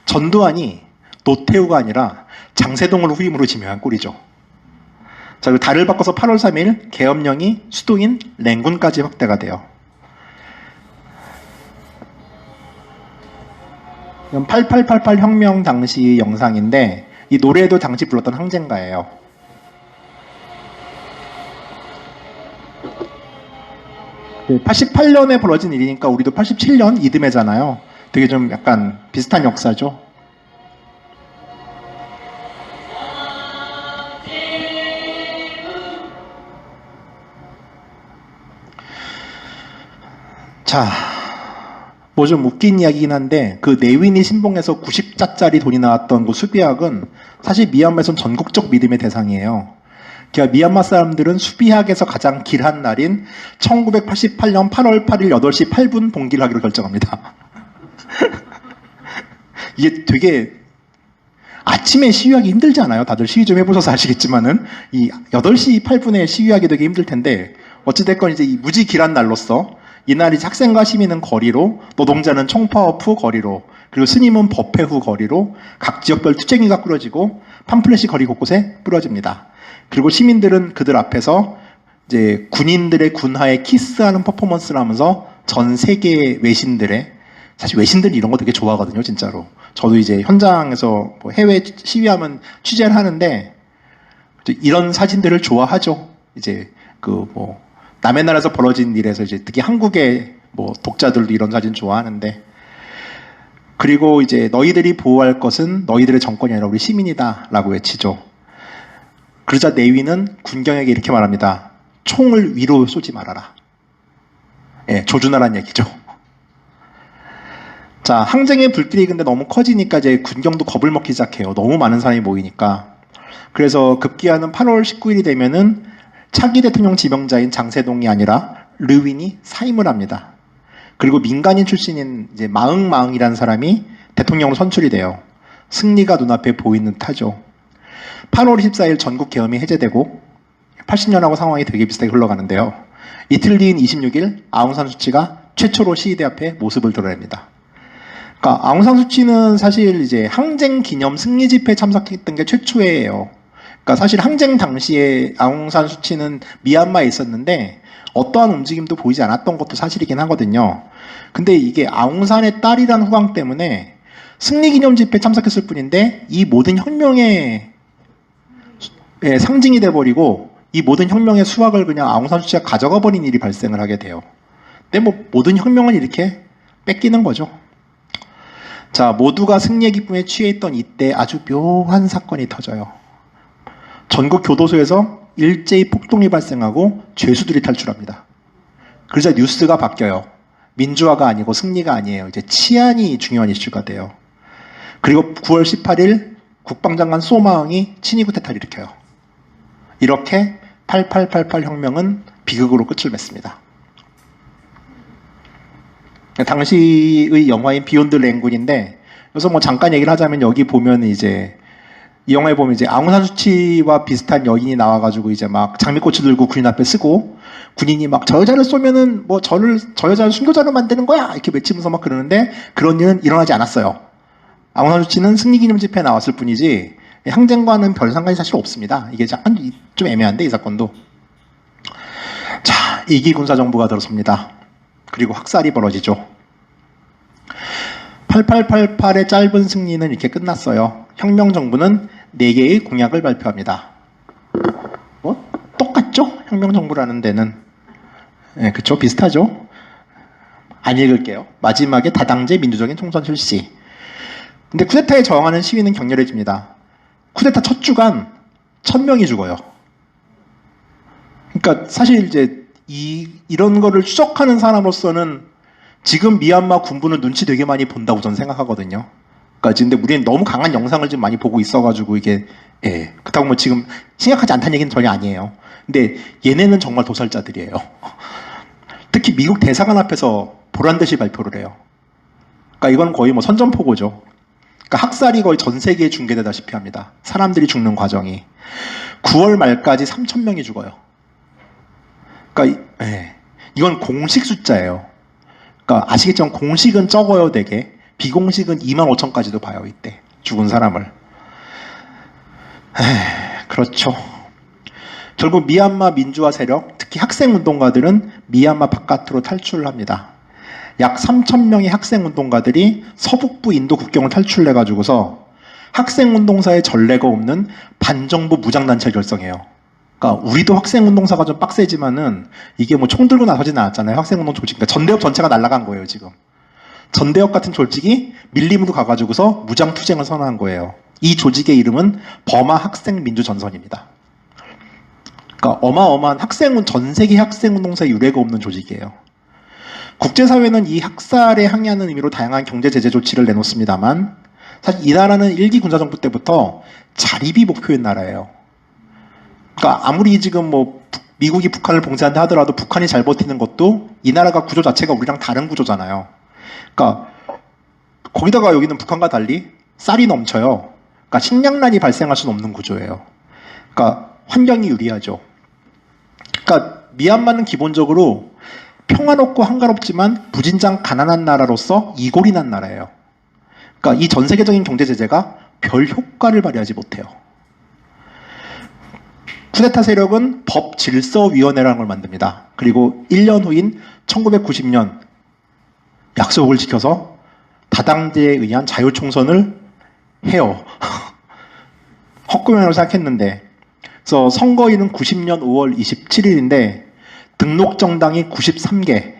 전두환이 노태우가 아니라 장세동을 후임으로 지명한 꼴이죠. 자, 그리고 달을 바꿔서 8월 3일 계엄령이 수도인 랭군까지 확대가 돼요. 이건 8888 혁명 당시 영상인데, 이 노래도 당시 불렀던 항쟁가예요. 네, 88년에 벌어진 일이니까 우리도 87년 이듬해잖아요. 되게 좀 약간 비슷한 역사죠. 자, 뭐 좀 웃긴 이야기긴 한데, 그 내윈이 신봉에서 90자짜리 돈이 나왔던 그 수비학은 사실 미얀마에선 전국적 믿음의 대상이에요. 그러니까 미얀마 사람들은 수비학에서 가장 길한 날인 1988년 8월 8일 8시 8분 봉기를 하기로 결정합니다. 이게 되게 아침에 시위하기 힘들지 않아요? 다들 시위 좀 해보셔서 아시겠지만은 이 8시 8분에 시위하기 되게 힘들 텐데 어찌됐건 이제 이 무지길한 날로서 이날이 학생과 시민은 거리로, 노동자는 총파업 후 거리로, 그리고 스님은 법회 후 거리로 각 지역별 투쟁이가 꾸려지고 팜플렛이 거리 곳곳에 뿌려집니다. 그리고 시민들은 그들 앞에서 이제 군인들의 군화에 키스하는 퍼포먼스를 하면서 전 세계 외신들의, 사실 외신들이 이런 거 되게 좋아하거든요, 진짜로. 저도 이제 현장에서 뭐 해외 시위하면 취재를 하는데 이런 사진들을 좋아하죠. 이제 그 뭐 남의 나라에서 벌어진 일에서 이제 특히 한국의 뭐 독자들도 이런 사진 좋아하는데, 그리고 이제 너희들이 보호할 것은 너희들의 정권이 아니라 우리 시민이다라고 외치죠. 그러자 내위는 군경에게 이렇게 말합니다. 총을 위로 쏘지 말아라. 예, 조준하라는 얘기죠. 자, 항쟁의 불길이 근데 너무 커지니까 이제 군경도 겁을 먹기 시작해요. 너무 많은 사람이 모이니까. 그래서 급기야는 8월 19일이 되면은 차기 대통령 지명자인 장세동이 아니라 르윈이 사임을 합니다. 그리고 민간인 출신인 이제 마응마응이라는 사람이 대통령으로 선출이 돼요. 승리가 눈앞에 보이는 듯하죠. 8월 24일 전국 계엄이 해제되고 80년하고 상황이 되게 비슷하게 흘러가는데요. 이틀 뒤인 26일 아웅산 수치가 최초로 시위대 앞에 모습을 드러냅니다. 그러니까 아웅산 수치는 사실 이제 항쟁 기념 승리 집회에 참석했던 게 최초예요. 그러니까 사실 항쟁 당시에 아웅산 수치는 미얀마에 있었는데 어떠한 움직임도 보이지 않았던 것도 사실이긴 하거든요. 근데 이게 아웅산의 딸이라는 후광 때문에 승리 기념 집회에 참석했을 뿐인데 이 모든 혁명의 상징이 돼버리고 이 모든 혁명의 수확을 그냥 아웅산 수치가 가져가 버린 일이 발생을 하게 돼요. 근데 뭐 모든 혁명은 이렇게 뺏기는 거죠. 자, 모두가 승리의 기쁨에 취해 있던 이때 아주 묘한 사건이 터져요. 전국 교도소에서 일제히 폭동이 발생하고 죄수들이 탈출합니다. 그러자 뉴스가 바뀌어요. 민주화가 아니고 승리가 아니에요. 이제 치안이 중요한 이슈가 돼요. 그리고 9월 18일 국방장관 소마응이 친위 쿠데타를 일으켜요. 이렇게 8888 혁명은 비극으로 끝을 맺습니다. 당시의 영화인 비욘드 랭군인데, 그래서 뭐 잠깐 얘기를 하자면 여기 보면 이제 이 영화에 보면 이제 아웅산 수치와 비슷한 여인이 나와가지고 이제 막 장미꽃을 들고 군인 앞에 쓰고 군인이 막 저 여자를 쏘면은 뭐 저 여자를 순교자로 만드는 거야 이렇게 외치면서 막 그러는데 그런 일은 일어나지 않았어요. 아웅산 수치는 승리기념 집회에 나왔을 뿐이지 항쟁과는 별 상관이 사실 없습니다. 이게 약간 좀 애매한데 이 사건도. 자, 2기 군사정부가 들어섭니다. 그리고 학살이 벌어지죠. 8888의 짧은 승리는 이렇게 끝났어요. 혁명정부는 4개의 공약을 발표합니다. 뭐 똑같죠? 혁명정부라는 데는. 네, 그쵸? 비슷하죠? 안 읽을게요. 마지막에 다당제 민주적인 총선 실시. 근데 쿠데타에 저항하는 시위는 격렬해집니다. 쿠데타 첫 주간 1000명이 죽어요. 그러니까 사실 이제 이런 거를 추적하는 사람으로서는 지금 미얀마 군부는 눈치 되게 많이 본다고 저는 생각하거든요. 그러니까 근데 우리는 너무 강한 영상을 지금 많이 보고 있어가지고 이게 그렇다고 뭐 지금 심각하지 않다는 얘기는 전혀 아니에요. 근데 얘네는 정말 도살자들이에요. 특히 미국 대사관 앞에서 보란듯이 발표를 해요. 그러니까 이건 거의 뭐 선전포고죠. 그러니까 학살이 거의 전 세계에 중계되다시피 합니다. 사람들이 죽는 과정이. 9월 말까지 3,000명이 죽어요. 그러니까 이건 공식 숫자예요. 그러니까 아시겠지만 공식은 적어요, 되게. 비공식은 25,000까지도 봐요, 이때. 죽은 사람을. 그렇죠. 결국 미얀마 민주화 세력, 특히 학생운동가들은 미얀마 바깥으로 탈출을 합니다. 약 3,000명의 학생운동가들이 서북부 인도 국경을 탈출해가지고서 학생운동사의 전례가 없는 반정부 무장단체를 결성해요. 그러니까 우리도 학생운동사가 좀 빡세지만은 이게 뭐 총 들고 나서진 않았잖아요. 학생운동 조직. 그러니까 전대협 전체가 날아간 거예요, 지금. 전대협 같은 조직이 밀림으로 가가지고서 무장투쟁을 선언한 거예요. 이 조직의 이름은 버마 학생민주전선입니다. 그러니까 어마어마한 전 세계 학생운동사의 유례가 없는 조직이에요. 국제사회는 이 학살에 항의하는 의미로 다양한 경제 제재 조치를 내놓습니다만 사실 이 나라는 1기 군사정부 때부터 자립이 목표인 나라예요. 그러니까 아무리 지금 뭐 미국이 북한을 봉쇄한다 하더라도 북한이 잘 버티는 것도 이 나라가 구조 자체가 우리랑 다른 구조잖아요. 그러니까 거기다가 여기는 북한과 달리 쌀이 넘쳐요. 그러니까 식량난이 발생할 수는 없는 구조예요. 그러니까 환경이 유리하죠. 그러니까 미얀마는 기본적으로 평화롭고 한가롭지만 부진장 가난한 나라로서 이골이 난 나라예요. 그러니까 이 전 세계적인 경제 제재가 별 효과를 발휘하지 못해요. 쿠데타 세력은 법질서위원회라는 걸 만듭니다. 그리고 1년 후인 1990년 약속을 지켜서 다당제에 의한 자유총선을 해요. 헛구명으로 생각했는데, 그래서 선거일은 90년 5월 27일인데 등록 정당이 93개.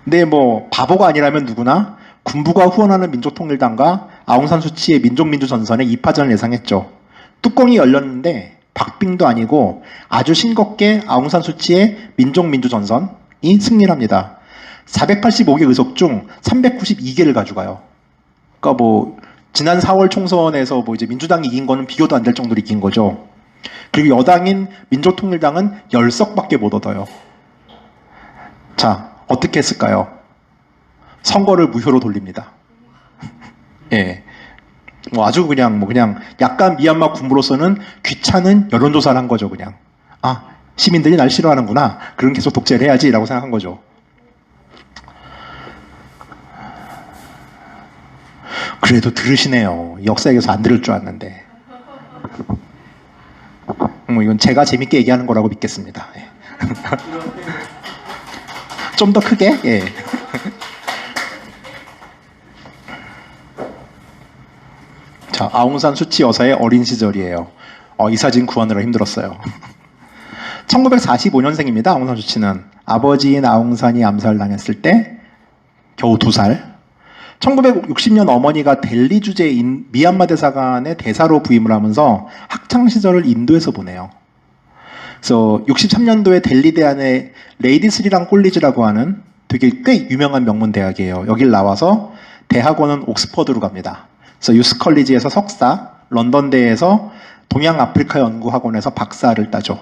근데 뭐 바보가 아니라면 누구나 군부가 후원하는 민족통일당과 아웅산 수치의 민족민주전선의 2파전을 예상했죠. 뚜껑이 열렸는데 박빙도 아니고 아주 싱겁게 아웅산 수치의 민족민주전선이 승리를 합니다. 485개 의석 중 392개를 가져가요. 그러니까 뭐 지난 4월 총선에서 뭐 이제 민주당이 이긴 거는 비교도 안 될 정도로 이긴 거죠. 그리고 여당인 민족통일당은 10석밖에 못 얻어요. 자, 어떻게 했을까요? 선거를 무효로 돌립니다. 예. 뭐 아주 그냥 약간 미얀마 군부로서는 귀찮은 여론조사를 한 거죠, 그냥. 아, 시민들이 날 싫어하는구나. 그럼 계속 독재를 해야지라고 생각한 거죠. 그래도 들으시네요. 역사에서 안 들을 줄 알았는데. 뭐 이건 제가 재밌게 얘기하는 거라고 믿겠습니다. 예. 좀 더 크게? 예. 자, 아웅산 수치 여사의 어린 시절이에요. 이 사진 구하느라 힘들었어요. 1945년생입니다. 아웅산 수치는. 아버지인 아웅산이 암살당했을 때 겨우 2살. 1960년 어머니가 델리 주재인 미얀마 대사관의 대사로 부임을 하면서 학창 시절을 인도에서 보내요. 그래서 63년도에 델리 대안의 레이디 스리랑 콜리지라고 하는 되게 꽤 유명한 명문 대학이에요. 여길 나와서 대학원은 옥스퍼드로 갑니다. 그래서 유스 컬리지에서 석사, 런던대에서 동양아프리카 연구학원에서 박사를 따죠.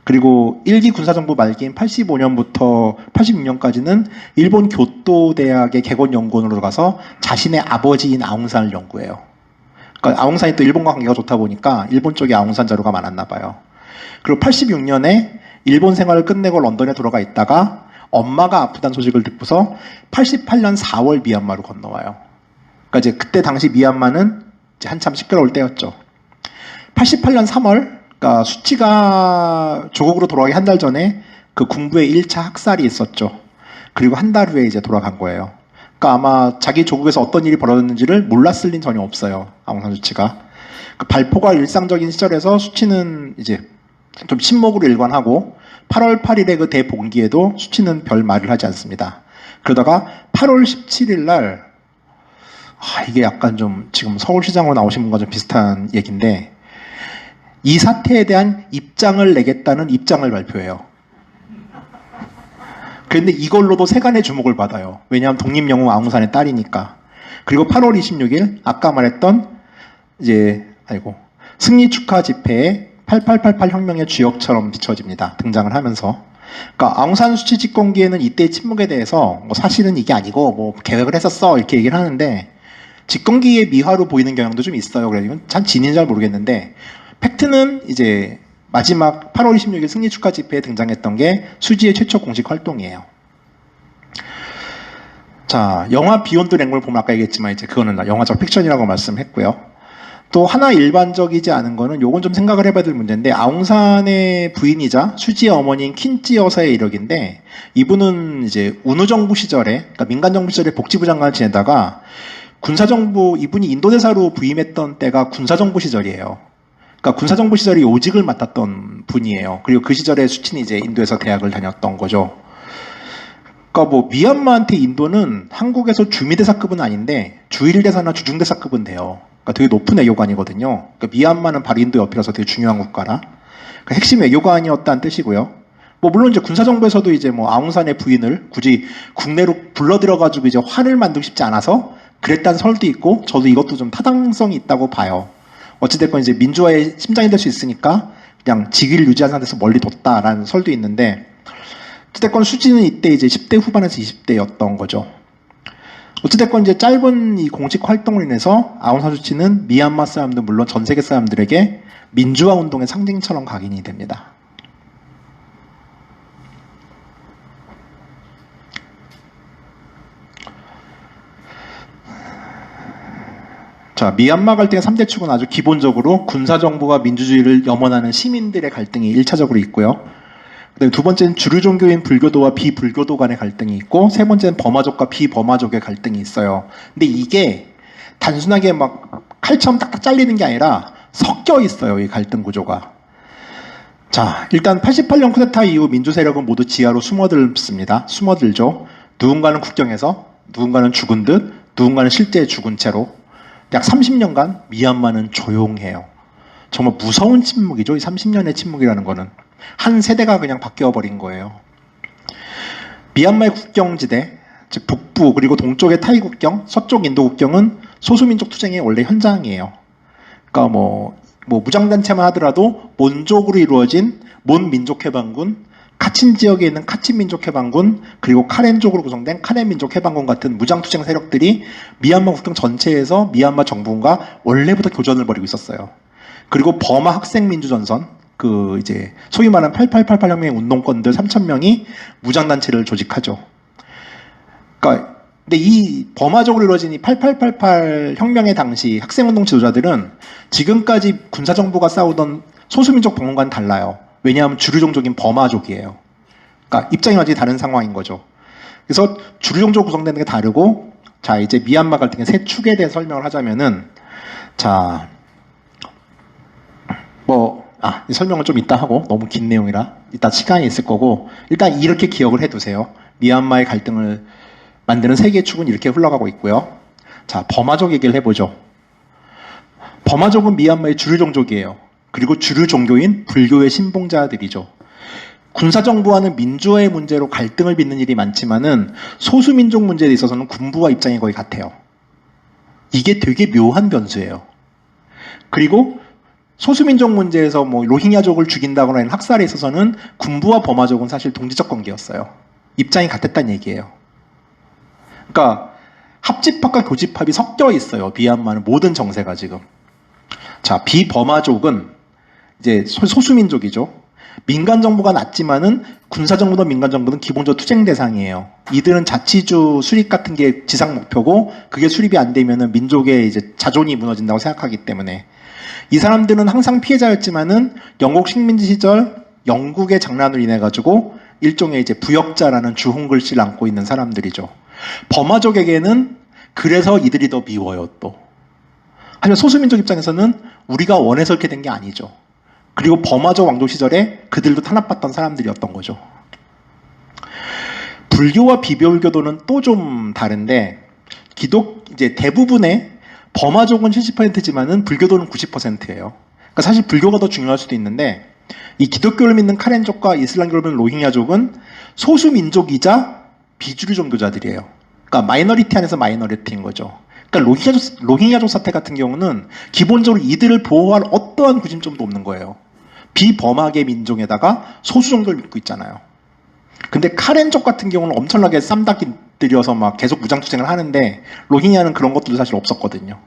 그리고 1기 군사정부 말기인 85년부터 86년까지는 일본 교토대학의 개건연구원으로 가서 자신의 아버지인 아웅산을 연구해요. 그러니까 아웅산이 또 일본과 관계가 좋다 보니까 일본 쪽에 아웅산 자료가 많았나 봐요. 그리고 86년에 일본 생활을 끝내고 런던에 돌아가 있다가 엄마가 아프다는 소식을 듣고서 88년 4월 미얀마로 건너와요. 그러니까 이제 그때 당시 미얀마는 이제 한참 시끄러울 때였죠. 88년 3월 그러니까 수치가 조국으로 돌아가기 한 달 전에 그 군부의 1차 학살이 있었죠. 그리고 한 달 후에 이제 돌아간 거예요. 그러니까 아마 자기 조국에서 어떤 일이 벌어졌는지를 몰랐을 리는 전혀 없어요. 아웅산 수치가. 그 발포가 일상적인 시절에서 수치는 이제 좀 침묵으로 일관하고 8월 8일에 그 대봉기에도 수치는 별 말을 하지 않습니다. 그러다가 8월 17일 날 이게 약간 좀 지금 서울시장으로 나오신 분과 좀 비슷한 얘기인데 이 사태에 대한 입장을 내겠다는 입장을 발표해요. 그런데 이걸로도 세간의 주목을 받아요. 왜냐하면 독립영웅 아웅산의 딸이니까. 그리고 8월 26일 아까 말했던 이제 승리 축하 집회에 8888 혁명의 주역처럼 비춰집니다. 등장을 하면서. 그러니까 아웅산 수치 집권기에는 이때의 침묵에 대해서 뭐 사실은 이게 아니고 뭐 계획을 했었어 이렇게 얘기를 하는데 집권기의 미화로 보이는 경향도 좀 있어요. 그래서 이건 참 진인지 잘 모르겠는데 팩트는 이제 마지막 8월 26일 승리 축하 집회에 등장했던 게 수지의 최초 공식 활동이에요. 자, 영화 비욘드 랭을 보면 아까 얘기했지만 이제 그거는 영화적 픽션이라고 말씀했고요. 또 하나 일반적이지 않은 거는 요건 좀 생각을 해봐야 될 문제인데 아웅산의 부인이자 수지의 어머니인 킨찌 여사의 이력인데 이분은 이제 운우 정부 시절에 그러니까 민간 정부 시절에 복지부 장관을 지내다가 군사정부 이분이 인도대사로 부임했던 때가 군사정부 시절이에요. 그러니까 군사정부 시절에 요직을 맡았던 분이에요. 그리고 그 시절에 수치는 이제 인도에서 대학을 다녔던 거죠. 그러니까 뭐 미얀마한테 인도는 한국에서 주미대사급은 아닌데 주일대사나 주중대사급은 돼요. 그러니까 되게 높은 외교관이거든요. 그러니까 미얀마는 바로 인도 옆이라서 되게 중요한 국가라. 그러니까 핵심 외교관이었다는 뜻이고요. 뭐 물론 이제 군사정부에서도 이제 뭐 아웅산의 부인을 굳이 국내로 불러들여가지고 이제 화를 만들고 싶지 않아서 그랬다는 설도 있고 저도 이것도 좀 타당성이 있다고 봐요. 어찌됐건 이제 민주화의 심장이 될 수 있으니까 그냥 직위를 유지한 상태에서 멀리 뒀다라는 설도 있는데 어찌됐건 수지는 이때 이제 10대 후반에서 20대였던 거죠. 어찌됐건 이제 짧은 이 공식 활동으로 인해서 아웅산수치는 미얀마 사람들 물론 전 세계 사람들에게 민주화 운동의 상징처럼 각인이 됩니다. 자, 미얀마 갈등의 3대 축은 아주 기본적으로 군사정부와 민주주의를 염원하는 시민들의 갈등이 1차적으로 있고요. 그다음에 두 번째는 주류 종교인 불교도와 비불교도 간의 갈등이 있고, 세 번째는 버마족과 비버마족의 갈등이 있어요. 근데 이게 단순하게 막 칼처럼 딱딱 잘리는 게 아니라 섞여 있어요, 이 갈등 구조가. 자, 일단 88년 쿠데타 이후 민주 세력은 모두 지하로 숨어들죠. 누군가는 국경에서, 누군가는 죽은 듯, 누군가는 실제 죽은 채로 약 30년간 미얀마는 조용해요. 정말 무서운 침묵이죠. 이 30년의 침묵이라는 거는. 한 세대가 그냥 바뀌어버린 거예요. 미얀마의 국경지대, 즉 북부 그리고 동쪽의 타이 국경, 서쪽 인도 국경은 소수민족 투쟁의 원래 현장이에요. 그러니까 뭐 무장단체만 하더라도 몬족으로 이루어진 몬민족해방군, 카친 지역에 있는 카친 민족해방군, 그리고 카렌족으로 구성된 카렌 민족해방군 같은 무장투쟁 세력들이 미얀마 국경 전체에서 미얀마 정부군과 원래부터 교전을 벌이고 있었어요. 그리고 버마 학생민주전선, 그 이제 소위 말하는 8888 혁명의 운동권들 3,000명이 무장단체를 조직하죠. 그러니까 근데 이 버마적으로 이루어진 이 8888 혁명의 당시 학생운동 지도자들은 지금까지 군사정부가 싸우던 소수민족 방언과는 달라요. 왜냐하면 주류종족인 버마족이에요. 그러니까 입장이 완전히 다른 상황인 거죠. 그래서 주류종족 구성되는 게 다르고, 자 이제 미얀마 갈등의 세 축에 대해 설명을 하자면은, 자 이 설명을 좀 이따 하고, 너무 긴 내용이라 이따 시간이 있을 거고, 일단 이렇게 기억을 해두세요. 미얀마의 갈등을 만드는 세 개의 축은 이렇게 흘러가고 있고요. 자, 버마족 얘기를 해보죠. 버마족은 미얀마의 주류 종족이에요. 그리고 주류 종교인 불교의 신봉자들이죠. 군사정부와는 민주화의 문제로 갈등을 빚는 일이 많지만은 소수민족 문제에 있어서는 군부와 입장이 거의 같아요. 이게 되게 묘한 변수예요. 그리고 소수민족 문제에서 뭐 로힝야족을 죽인다거나 하는 학살에 있어서는 군부와 버마족은 사실 동지적 관계였어요. 입장이 같았다는 얘기예요. 그러니까 합집합과 교집합이 섞여 있어요. 미얀마는 모든 정세가 지금. 자, 비버마족은 이제 소수민족이죠. 민간정부가 낮지만은 군사정부든 민간정부든 기본적으로 투쟁 대상이에요. 이들은 자치주 수립 같은 게 지상 목표고, 그게 수립이 안 되면은 민족의 이제 자존이 무너진다고 생각하기 때문에. 이 사람들은 항상 피해자였지만은 영국 식민지 시절 영국의 장난으로 인해 가지고 일종의 이제 부역자라는 주홍 글씨를 안고 있는 사람들이죠. 버마족에게는 그래서 이들이 더 미워요, 또. 하지만 소수민족 입장에서는 우리가 원해서 이렇게 된 게 아니죠. 그리고 버마족 왕조 시절에 그들도 탄압받던 사람들이었던 거죠. 불교와 비불교도는 또 좀 다른데, 이제 대부분의 버마족은 70%지만은 불교도는 90%예요. 그러니까 사실 불교가 더 중요할 수도 있는데, 이 기독교를 믿는 카렌족과 이슬람교를 믿는 로힝야족은 소수민족이자 비주류 종교자들이에요. 그러니까 마이너리티 안에서 마이너리티인 거죠. 그러니까 로힝야족 사태 같은 경우는 기본적으로 이들을 보호할 어떠한 구심점도 없는 거예요. 비버마계 민족에다가 소수 종교를 믿고 있잖아요. 근데 카렌족 같은 경우는 엄청나게 쌈닭이 들여서 막 계속 무장투쟁을 하는데, 로힝야는 그런 것들도 사실 없었거든요.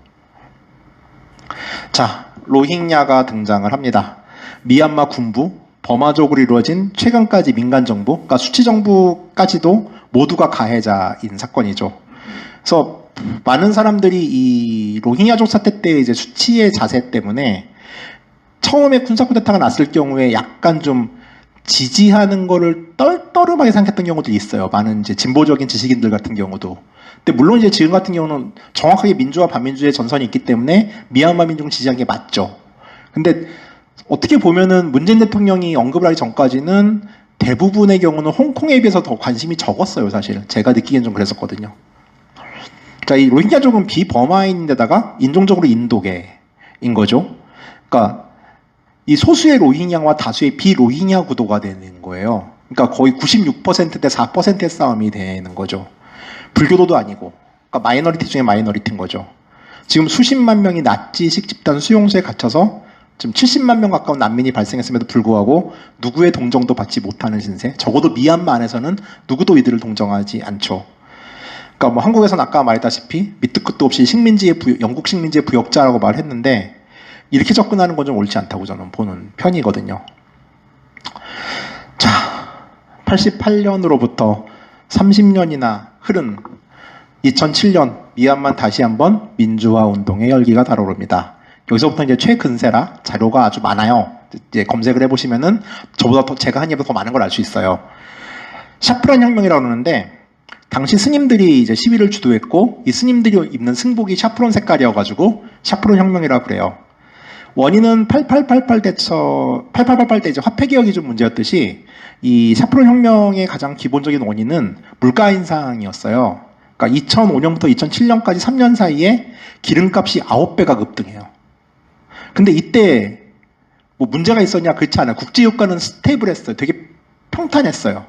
자, 로힝야가 등장을 합니다. 미얀마 군부, 버마족으로 이루어진 최근까지 민간정부, 그러니까 수치정부까지도 모두가 가해자인 사건이죠. 그래서 많은 사람들이 이 로힝야족 사태 때 이제 수치의 자세 때문에 처음에 군사 쿠데타가 났을 경우에 약간 좀 지지하는 거를 떨떠름하게 생각했던 경우들이 있어요. 많은 이제 진보적인 지식인들 같은 경우도. 근데 물론 이제 지금 같은 경우는 정확하게 민주화 반민주의 전선이 있기 때문에 미얀마 민족을 지지한 게 맞죠. 근데 어떻게 보면은 문재인 대통령이 언급을 하기 전까지는 대부분의 경우는 홍콩에 비해서 더 관심이 적었어요, 사실. 제가 느끼기엔 좀 그랬었거든요. 자, 이 로힝야족은 비버마인데다가 인종적으로 인도계인 거죠. 그러니까 이 소수의 로힝야와 다수의 비로힝야 구도가 되는 거예요. 그러니까 거의 96%대 4%의 싸움이 되는 거죠. 불교도도 아니고, 그러니까 마이너리티 중에 마이너리티인 거죠. 지금 수십만 명이 나치식 집단 수용소에 갇혀서 지금 70만 명 가까운 난민이 발생했음에도 불구하고 누구의 동정도 받지 못하는 신세. 적어도 미얀마 안에서는 누구도 이들을 동정하지 않죠. 그러니까 뭐 한국에서는 아까 말했다시피 밑도 끝도 없이 영국 식민지의 부역자라고 말했는데 이렇게 접근하는 건 좀 옳지 않다고 저는 보는 편이거든요. 자, 88년으로부터 30년이나 흐른 2007년 미얀마 다시 한번 민주화 운동의 열기가 달아오릅니다. 여기서부터 이제 최근세라 자료가 아주 많아요. 이제 검색을 해보시면은 저보다 더 제가 한 입에 더 많은 걸 알 수 있어요. 샤프란 혁명이라고 그러는데 당시 스님들이 이제 시위를 주도했고 이 스님들이 입는 승복이 샤프론 색깔이어가지고 샤프론 혁명이라고 그래요. 원인은 8888 때 이제 화폐 개혁이 좀 문제였듯이 이 샤프론 혁명의 가장 기본적인 원인은 물가 인상이었어요. 그러니까 2005년부터 2007년까지 3년 사이에 기름값이 9배가 급등해요. 근데 이때 뭐 문제가 있었냐? 그렇지 않아요. 국제유가는 스테이블했어요. 되게 평탄했어요.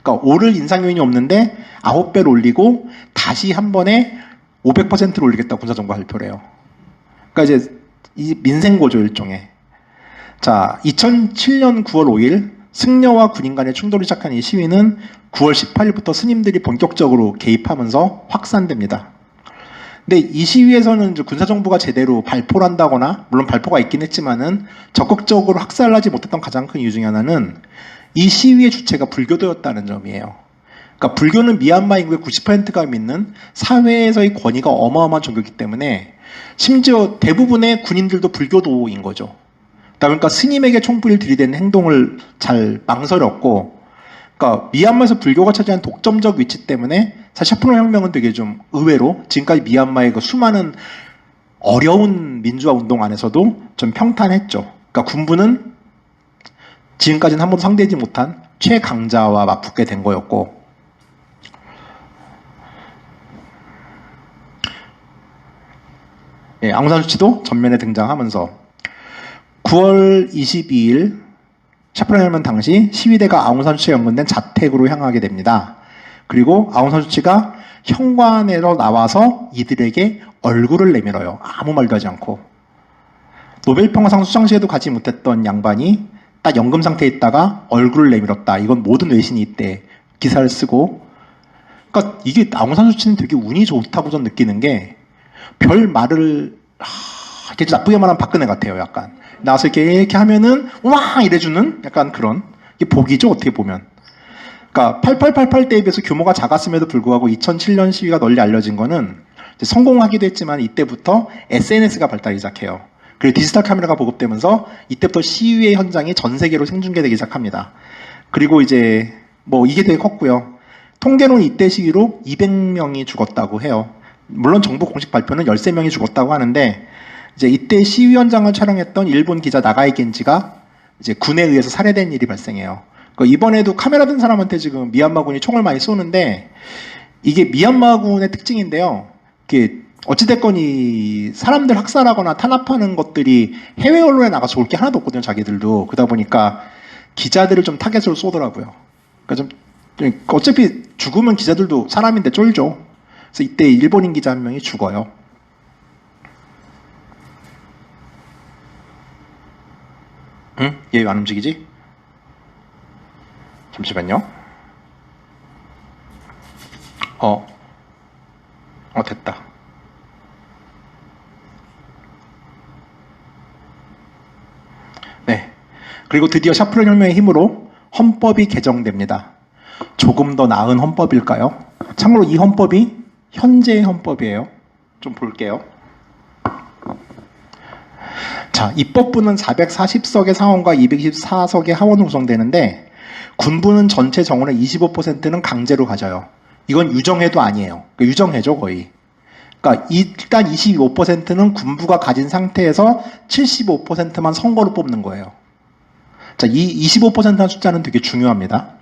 그러니까 오를 인상 요인이 없는데 9배를 올리고 다시 한 번에 500%를 올리겠다 군사정부가 발표를 해요. 그러니까 이제 이 민생고조 일종의. 자, 2007년 9월 5일 승려와 군인 간의 충돌을 시작한 이 시위는 9월 18일부터 스님들이 본격적으로 개입하면서 확산됩니다. 근데 이 시위에서는 이제 군사정부가 제대로 발포를 한다거나, 물론 발포가 있긴 했지만은 적극적으로 학살을 하지 못했던 가장 큰 이유 중에 하나는 이 시위의 주체가 불교도였다는 점이에요. 그러니까 불교는 미얀마 인구의 90%가 믿는 사회에서의 권위가 어마어마한 종교이기 때문에 심지어 대부분의 군인들도 불교도인 거죠. 그러니까 스님에게 총불을 들이대는 행동을 잘 망설였고, 그러니까 미얀마에서 불교가 차지한 독점적 위치 때문에 사실 샤프론 혁명은 되게 좀 의외로 지금까지 미얀마의 그 수많은 어려운 민주화 운동 안에서도 좀 평탄했죠. 그러니까 군부는 지금까지는 한 번도 상대하지 못한 최강자와 맞붙게 된 거였고, 예, 앙산수치도 전면에 등장하면서 9월 22일 샤프론 혁명 당시 시위대가 아웅산수치에 연근된 자택으로 향하게 됩니다. 그리고 아웅산수치가 현관에서 나와서 이들에게 얼굴을 내밀어요. 아무 말도 하지 않고. 노벨평화상 수상식에도 가지 못했던 양반이 딱 연금 상태에 있다가 얼굴을 내밀었다. 이건 모든 외신이 이때 기사를 쓰고. 그러니까 이게 아웅산수치는 되게 운이 좋다고 전 느끼는 게 별 말을 이렇게 나쁘게 말하면 박근혜 같아요. 약간 나와서 이렇게 하면은 와 이래주는 약간 그런 이게 복이죠 어떻게 보면. 그러니까 8888 때에 비해서 규모가 작았음에도 불구하고 2007년 시위가 널리 알려진 거는 이제 성공하기도 했지만 이때부터 SNS가 발달이 시작해요. 그리고 디지털 카메라가 보급되면서 이때부터 시위의 현장이 전 세계로 생중계되기 시작합니다. 그리고 이제 뭐 이게 되게 컸고요. 통계로는 이때 시위로 200명이 죽었다고 해요. 물론 정부 공식 발표는 13명이 죽었다고 하는데 이제 이때 시위 현장을 촬영했던 일본 기자 나가이 겐지가 이제 군에 의해서 살해된 일이 발생해요. 그러니까 이번에도 카메라 든 사람한테 지금 미얀마군이 총을 많이 쏘는데 이게 미얀마군의 특징인데요. 이게 어찌됐건 이 사람들 학살하거나 탄압하는 것들이 해외 언론에 나가서 올 게 하나도 없거든요. 자기들도. 그러다 보니까 기자들을 좀 타겟으로 쏘더라고요. 그러니까 좀 어차피 죽으면 기자들도 사람인데 쫄죠. 그래서 이때 일본인 기자 한 명이 죽어요. 응? 얘 왜 안 움직이지? 잠시만요. 됐다. 네. 그리고 드디어 샤프론 혁명의 힘으로 헌법이 개정됩니다. 조금 더 나은 헌법일까요? 참고로 이 헌법이 현재의 헌법이에요. 좀 볼게요. 자, 입법부는 440석의 상원과 224석의 하원으로 구성되는데 군부는 전체 정원의 25%는 강제로 가져요. 이건 유정해도 아니에요. 그러니까 유정해죠 거의. 그러니까 일단 25%는 군부가 가진 상태에서 75%만 선거로 뽑는 거예요. 자, 이 25%라는 숫자는 되게 중요합니다.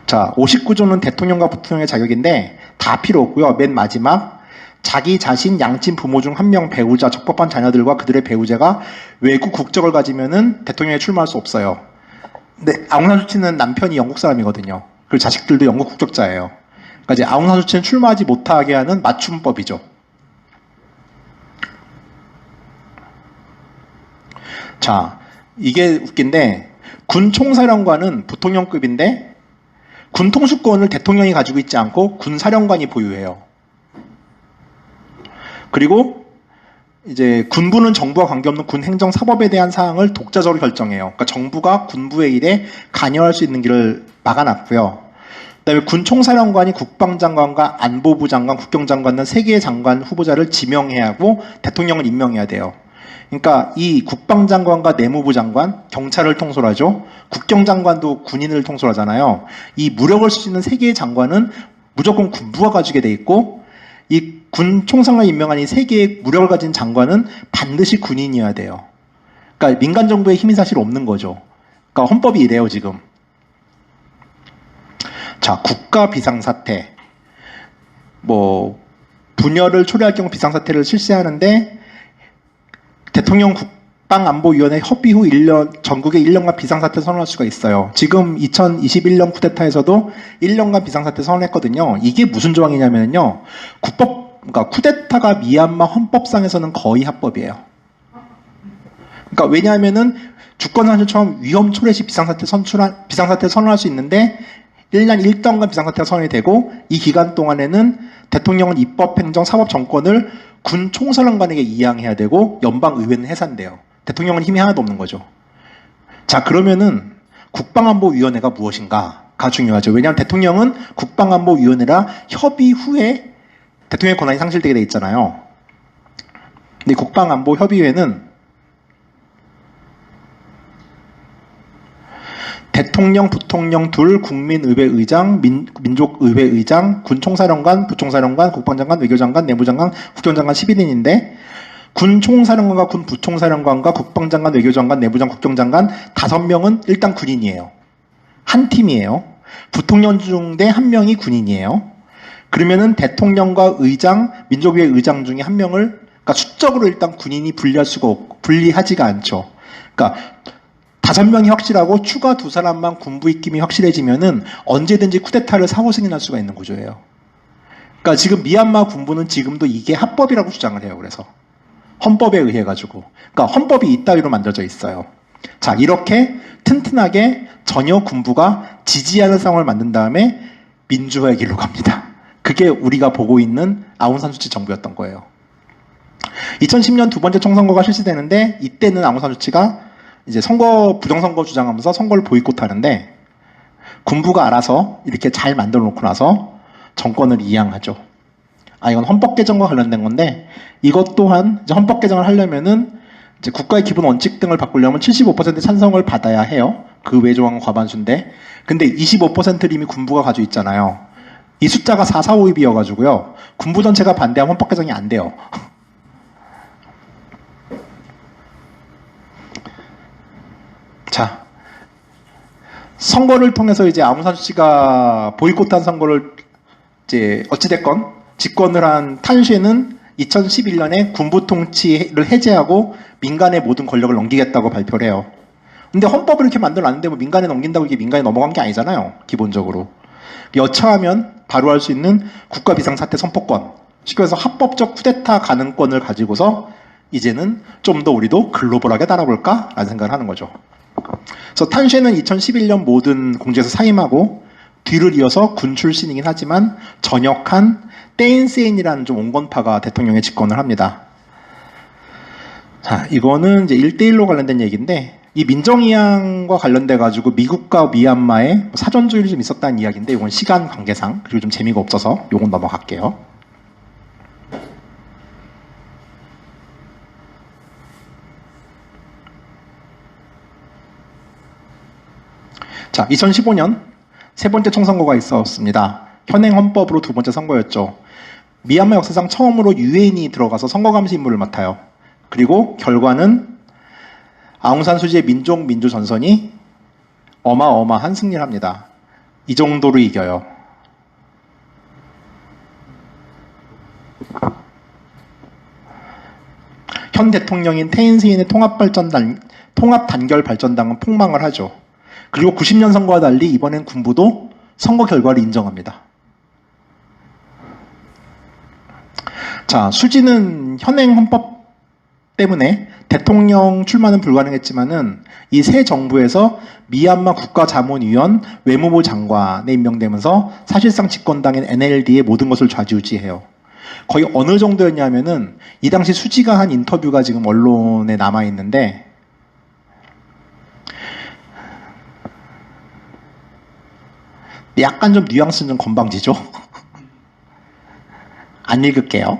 자, 59조는 대통령과 부통령의 자격인데 다 필요 없고요. 맨 마지막 자기 자신 양친 부모 중 한 명 배우자 적법한 자녀들과 그들의 배우자가 외국 국적을 가지면은 대통령에 출마할 수 없어요. 근데 아웅산수치는 남편이 영국 사람이거든요. 그리고 자식들도 영국 국적자예요. 그러니까 이제 아웅산수치는 출마하지 못하게 하는 맞춤법이죠. 자, 이게 웃긴데 군 총사령관은 부통령급인데 군 통수권을 대통령이 가지고 있지 않고 군 사령관이 보유해요. 그리고 이제 군부는 정부와 관계없는 군 행정 사법에 대한 사항을 독자적으로 결정해요. 그러니까 정부가 군부의 일에 관여할 수 있는 길을 막아놨고요. 그다음에 군 총사령관이 국방장관과 안보부 장관, 국경장관 등 세 개의 장관 후보자를 지명해야 하고 대통령을 임명해야 돼요. 그러니까 이 국방장관과 내무부 장관, 경찰을 통솔하죠. 국경장관도 군인을 통솔하잖아요. 이 무력을 쓸 수 있는 세 개의 장관은 무조건 군부가 가지게 돼 있고, 이 군 총상을 임명한 이 세 개의 무력을 가진 장관은 반드시 군인이어야 돼요. 그러니까 민간 정부의 힘이 사실 없는 거죠. 그러니까 헌법이 이래요, 지금. 자, 국가 비상사태. 분열을 초래할 경우 비상사태를 실시하는데, 대통령 국방안보위원회 협의 후 1년, 전국에 1년간 비상사태 선언할 수가 있어요. 지금 2021년 쿠데타에서도 1년간 비상사태 선언했거든요. 이게 무슨 조항이냐면요. 그러니까 쿠데타가 미얀마 헌법상에서는 거의 합법이에요. 그러니까 왜냐하면은 주권상실처럼 위험 초래 시 비상사태 선언할 수 있는데 1년 1년간 비상사태가 선언이 되고 이 기간 동안에는 대통령은 입법, 행정, 사법 정권을 군 총사령관에게 이양해야 되고 연방의회는 해산돼요. 대통령은 힘이 하나도 없는 거죠. 자, 그러면은 국방안보위원회가 무엇인가가 중요하죠. 왜냐하면 대통령은 국방안보위원회라 협의 후에 대통령의 권한이 상실되게 돼 있잖아요. 근데 국방안보협의회는 대통령, 부통령 둘, 국민의회의장, 민족의회의장, 군총사령관, 부총사령관, 국방장관, 외교장관, 내무장관, 국경장관 11인인데 군 총사령관과 군 부총사령관과 국방장관, 외교장관, 내무장관, 국경장관 5명은 일단 군인이에요. 한 팀이에요. 부통령 중에 한 명이 군인이에요. 그러면은 대통령과 의장, 민족의회 의장 중에 한 명을, 그러니까 수적으로 일단 군인이 분리하지가 않죠. 그러니까 5명이 확실하고 추가 2사람만 군부 입김이 확실해지면은 언제든지 쿠데타를 사고 승인할 수가 있는 구조예요. 그러니까 지금 미얀마 군부는 지금도 이게 합법이라고 주장을 해요. 그래서 헌법에 의해 가지고, 그러니까 헌법이 이따위로 만들어져 있어요. 자, 이렇게 튼튼하게 전혀 군부가 지지하는 상황을 만든 다음에 민주화의 길로 갑니다. 그게 우리가 보고 있는 아웅산수치 정부였던 거예요. 2010년 두 번째 총선거가 실시되는데 이때는 아웅산수치가 이제 부정선거 주장하면서 선거를 보이콧하는데 군부가 알아서 이렇게 잘 만들어 놓고 나서 정권을 이양하죠. 이건 헌법 개정과 관련된 건데 이것 또한 이제 헌법 개정을 하려면은 이제 국가의 기본 원칙 등을 바꾸려면 75% 찬성을 받아야 해요. 그 외 조항은 과반수인데 근데 25%를 이미 군부가 가지고 있잖아요. 이 숫자가 4,4,5입이어가지고요. 군부 전체가 반대하면 헌법 개정이 안 돼요. 자, 선거를 통해서 이제 아웅산수치가 보이콧한 선거를 이제 어찌됐건 집권을 한 탄쉐는 2011년에 군부 통치를 해제하고 민간의 모든 권력을 넘기겠다고 발표를 해요. 근데 헌법을 이렇게 만들어놨는데 민간에 넘긴다고 이게 민간에 넘어간 게 아니잖아요. 기본적으로. 여차하면 바로 할 수 있는 국가 비상사태 선포권, 쉽게 해서 합법적 쿠데타 가능권을 가지고서 이제는 좀 더 우리도 글로벌하게 달아볼까? 라는 생각을 하는 거죠. 그래서 탄쉐는 2011년 모든 공지에서 사임하고 뒤를 이어서 군 출신이긴 하지만 전역한 떼인세인이라는 좀 온건파가 대통령에 집권을 합니다. 자, 이거는 이제 1대1로 관련된 얘기인데 이 민정이양과 관련돼 가지고 미국과 미얀마에 사전조율이 좀 있었다는 이야기인데 이건 시간 관계상 그리고 좀 재미가 없어서 이건 넘어갈게요. 자, 2015년 세 번째 총선거가 있었습니다. 현행 헌법으로 두 번째 선거였죠. 미얀마 역사상 처음으로 유엔이 들어가서 선거감시 임무를 맡아요. 그리고 결과는 아웅산수지의 민족민주전선이 어마어마한 승리를 합니다. 이 정도로 이겨요. 현 대통령인 테인세인의 통합단결발전당은 폭망을 하죠. 그리고 90년 선거와 달리 이번엔 군부도 선거 결과를 인정합니다. 자, 수지는 현행 헌법 때문에 대통령 출마는 불가능했지만은 이 새 정부에서 미얀마 국가자문위원 외무부 장관에 임명되면서 사실상 집권당인 NLD의 모든 것을 좌지우지해요. 거의 어느 정도였냐면은 이 당시 수지가 한 인터뷰가 지금 언론에 남아 있는데 약간 좀 뉘앙스는 좀 건방지죠. 안 읽을게요.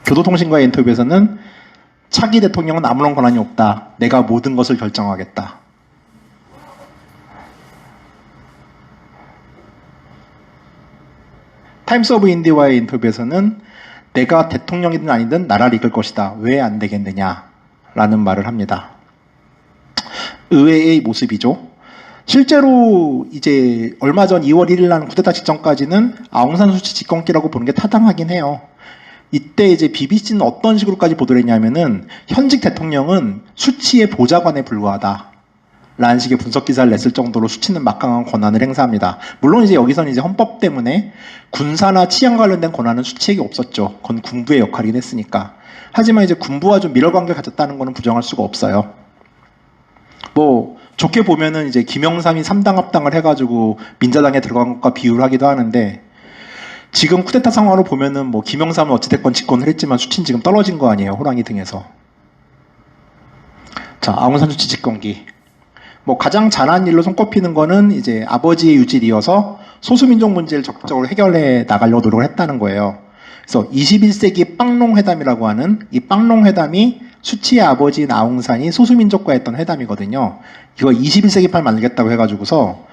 교도통신과의 인터뷰에서는 차기 대통령은 아무런 권한이 없다. 내가 모든 것을 결정하겠다. 타임스 오브 인디아와의 인터뷰에서는 내가 대통령이든 아니든 나라를 이끌 것이다. 왜 안 되겠느냐? 라는 말을 합니다. 의외의 모습이죠. 실제로 이제 얼마 전 2월 1일 날 쿠데타 직전까지는 아웅산 수치 집권기라고 보는 게 타당하긴 해요. 이때 이제 BBC는 어떤 식으로까지 보도를 했냐면은 현직 대통령은 수치의 보좌관에 불과하다. 라는 식의 분석 기사를 냈을 정도로 수치는 막강한 권한을 행사합니다. 물론 이제 여기서는 이제 헌법 때문에 군사나 치안 관련된 권한은 수치에게 없었죠. 그건 군부의 역할이긴 했으니까. 하지만 이제 군부와 좀 밀월관계를 가졌다는 것은 부정할 수가 없어요. 뭐 좋게 보면은 이제 김영삼이 3당 합당을 해가지고 민자당에 들어간 것과 비유를 하기도 하는데 지금 쿠데타 상황으로 보면은 뭐 김영삼은 어찌됐건 집권을 했지만 수치는 지금 떨어진 거 아니에요. 호랑이 등에서. 자, 아웅산 수치 집권기. 뭐 가장 잘한 일로 손꼽히는 거는 이제 아버지의 유지를 이어서 소수민족 문제를 적극적으로 해결해 나가려고 노력을 했다는 거예요. 그래서 21세기 빵롱 회담이라고 하는 이 빵롱 회담이 수치의 아버지인 아웅산이 소수민족과 했던 회담이거든요. 이거 21세기 팔 만들겠다고 해가지고서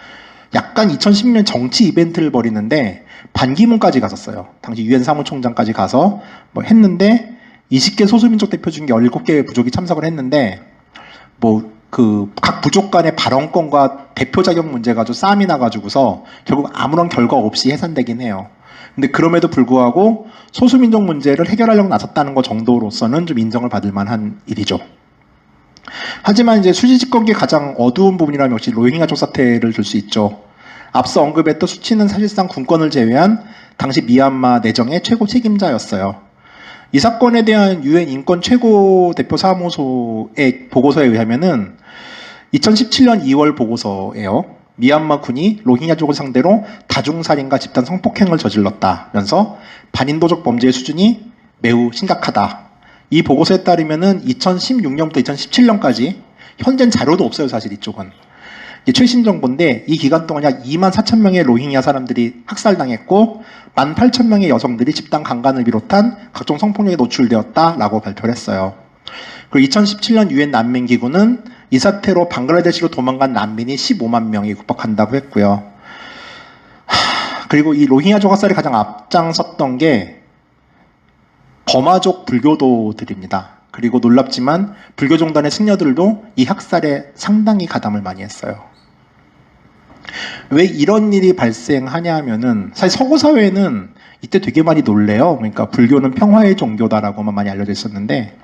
약간 2010년 정치 이벤트를 벌이는데 반기문까지 갔었어요. 당시 유엔 사무총장까지 가서 뭐 했는데 20개 소수민족 대표 중에 17개 부족이 참석을 했는데 뭐 그 각 부족 간의 발언권과 대표 자격 문제가 좀 싸움이 나가지고서 결국 아무런 결과 없이 해산되긴 해요. 근데 그럼에도 불구하고 소수민족 문제를 해결하려고 나섰다는 것 정도로서는 좀 인정을 받을 만한 일이죠. 하지만 이제 수지 집권기의 가장 어두운 부분이라면 역시 로힝야족 사태를 들 수 있죠. 앞서 언급했던 수치는 사실상 군권을 제외한 당시 미얀마 내정의 최고 책임자였어요. 이 사건에 대한 유엔 인권 최고 대표 사무소의 보고서에 의하면은 2017년 2월 보고서예요. 미얀마 군이 로힝야족을 상대로 다중살인과 집단 성폭행을 저질렀다면서 반인도적 범죄의 수준이 매우 심각하다. 이 보고서에 따르면은 2016년부터 2017년까지 현재는 자료도 없어요. 사실 이쪽은. 이게 최신 정보인데 이 기간 동안 약 2만 4천 명의 로힝야 사람들이 학살당했고 1만 8천 명의 여성들이 집단 강간을 비롯한 각종 성폭력에 노출되었다라고 발표를 했어요. 그리고 2017년 유엔 난민기구는 이 사태로 방글라데시로 도망간 난민이 15만 명이 육박한다고 했고요. 그리고 이 로힝야족 학살에 가장 앞장섰던 게 버마족 불교도들입니다. 그리고 놀랍지만 불교종단의 승려들도 이 학살에 상당히 가담을 많이 했어요. 왜 이런 일이 발생하냐 하면은 사실 서구 사회는 이때 되게 많이 놀래요. 그러니까 불교는 평화의 종교다라고만 많이 알려져 있었는데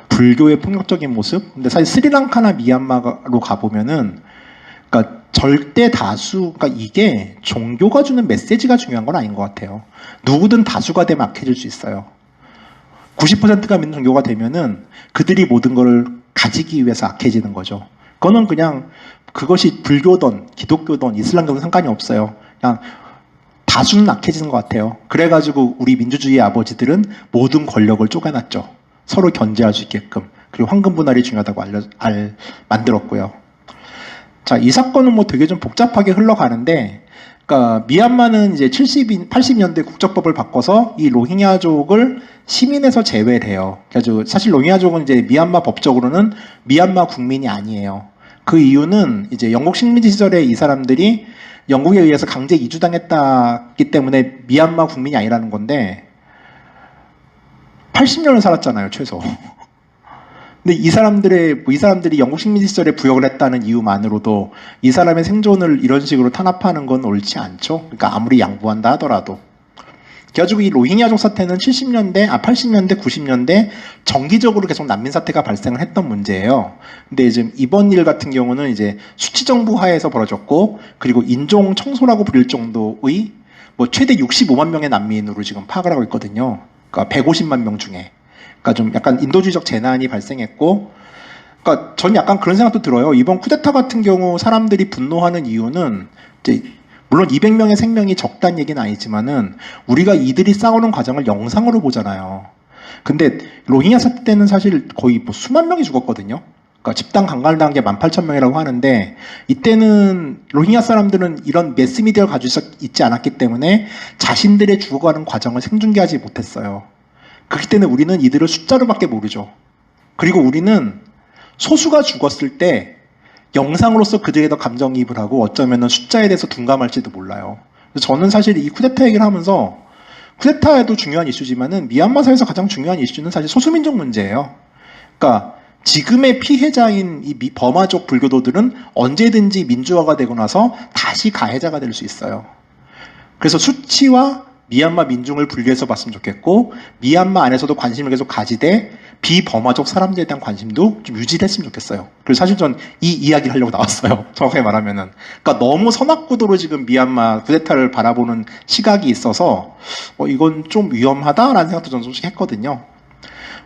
불교의 폭력적인 모습. 근데 사실 스리랑카나 미얀마로 가보면은 그러니까 절대 다수, 그러니까 이게 종교가 주는 메시지가 중요한 건 아닌 것 같아요. 누구든 다수가 되면 악해질 수 있어요. 90%가 믿는 종교가 되면은 그들이 모든 걸 가지기 위해서 악해지는 거죠. 그거는 그냥 그것이 불교든 기독교든 이슬람교든 상관이 없어요. 그냥 다수는 악해지는 것 같아요. 그래가지고 우리 민주주의의 아버지들은 모든 권력을 쪼개놨죠. 서로 견제할 수 있게끔. 그리고 황금 분할이 중요하다고 만들었고요. 자, 이 사건은 뭐 되게 좀 복잡하게 흘러가는데, 그러니까 미얀마는 이제 80년대 국적법을 바꿔서 이 로힝야족을 시민에서 제외를 해요. 그래서 사실 로힝야족은 이제 미얀마 법적으로는 미얀마 국민이 아니에요. 그 이유는 이제 영국 식민지 시절에 이 사람들이 영국에 의해서 강제 이주당했기 때문에 미얀마 국민이 아니라는 건데 80년을 살았잖아요, 최소. 근데 이 사람들이 영국 식민지 시절에 부역을 했다는 이유만으로도 이 사람의 생존을 이런 식으로 탄압하는 건 옳지 않죠. 그러니까 아무리 양보한다 하더라도. 그래가지고 이 로힝야족 사태는 80년대, 90년대 정기적으로 계속 난민 사태가 발생을 했던 문제예요. 근데 지금 이번 일 같은 경우는 이제 수치 정부 하에서 벌어졌고, 그리고 인종 청소라고 부릴 정도의 뭐 최대 65만 명의 난민으로 지금 파악을 하고 있거든요. 그러니까 150만 명 중에. 그러니까 좀 약간 인도주의적 재난이 발생했고, 그러니까 전 약간 그런 생각도 들어요. 이번 쿠데타 같은 경우 사람들이 분노하는 이유는 이제 물론 200명의 생명이 적다는 얘기는 아니지만은 우리가 이들이 싸우는 과정을 영상으로 보잖아요. 근데 로힝야 사태 때는 사실 거의 뭐 수만 명이 죽었거든요. 그러니까 집단 강간을 당한 게 18,000명이라고 하는데 이때는 로힝야 사람들은 이런 매스미디어를 가지고 있지 않았기 때문에 자신들의 죽어가는 과정을 생중계하지 못했어요. 그렇기 때문에 우리는 이들을 숫자로밖에 모르죠. 그리고 우리는 소수가 죽었을 때 영상으로서 그들에 더 감정이입을 하고 어쩌면 숫자에 대해서 둔감할지도 몰라요. 그래서 저는 사실 이 쿠데타 얘기를 하면서 쿠데타에도 중요한 이슈지만은 미얀마 사회에서 가장 중요한 이슈는 사실 소수민족 문제예요. 그러니까 지금의 피해자인 이 버마족 불교도들은 언제든지 민주화가 되고 나서 다시 가해자가 될 수 있어요. 그래서 수치와 미얀마 민중을 분리해서 봤으면 좋겠고 미얀마 안에서도 관심을 계속 가지되 비버마족 사람들에 대한 관심도 좀 유지됐으면 좋겠어요. 그래서 사실 전 이 이야기를 하려고 나왔어요. 정확하게 말하면은. 그러니까 너무 선악구도로 지금 미얀마 쿠데타를 바라보는 시각이 있어서 이건 좀 위험하다라는 생각도 저는 솔직히 했거든요.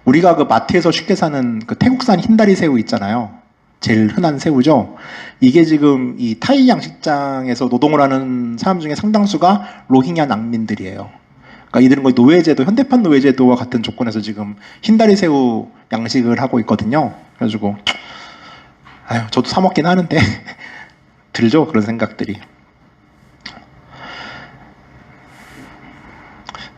우리가 그 마트에서 쉽게 사는 그 태국산 흰다리 새우 있잖아요. 제일 흔한 새우죠. 이게 지금 이 타이 양식장에서 노동을 하는 사람 중에 상당수가 로힝야 난민들이에요. 그러니까 이들은 거의 노예제도, 현대판 노예제도와 같은 조건에서 지금 흰다리 새우 양식을 하고 있거든요. 그래가지고, 저도 사 먹긴 하는데, 들죠? 그런 생각들이.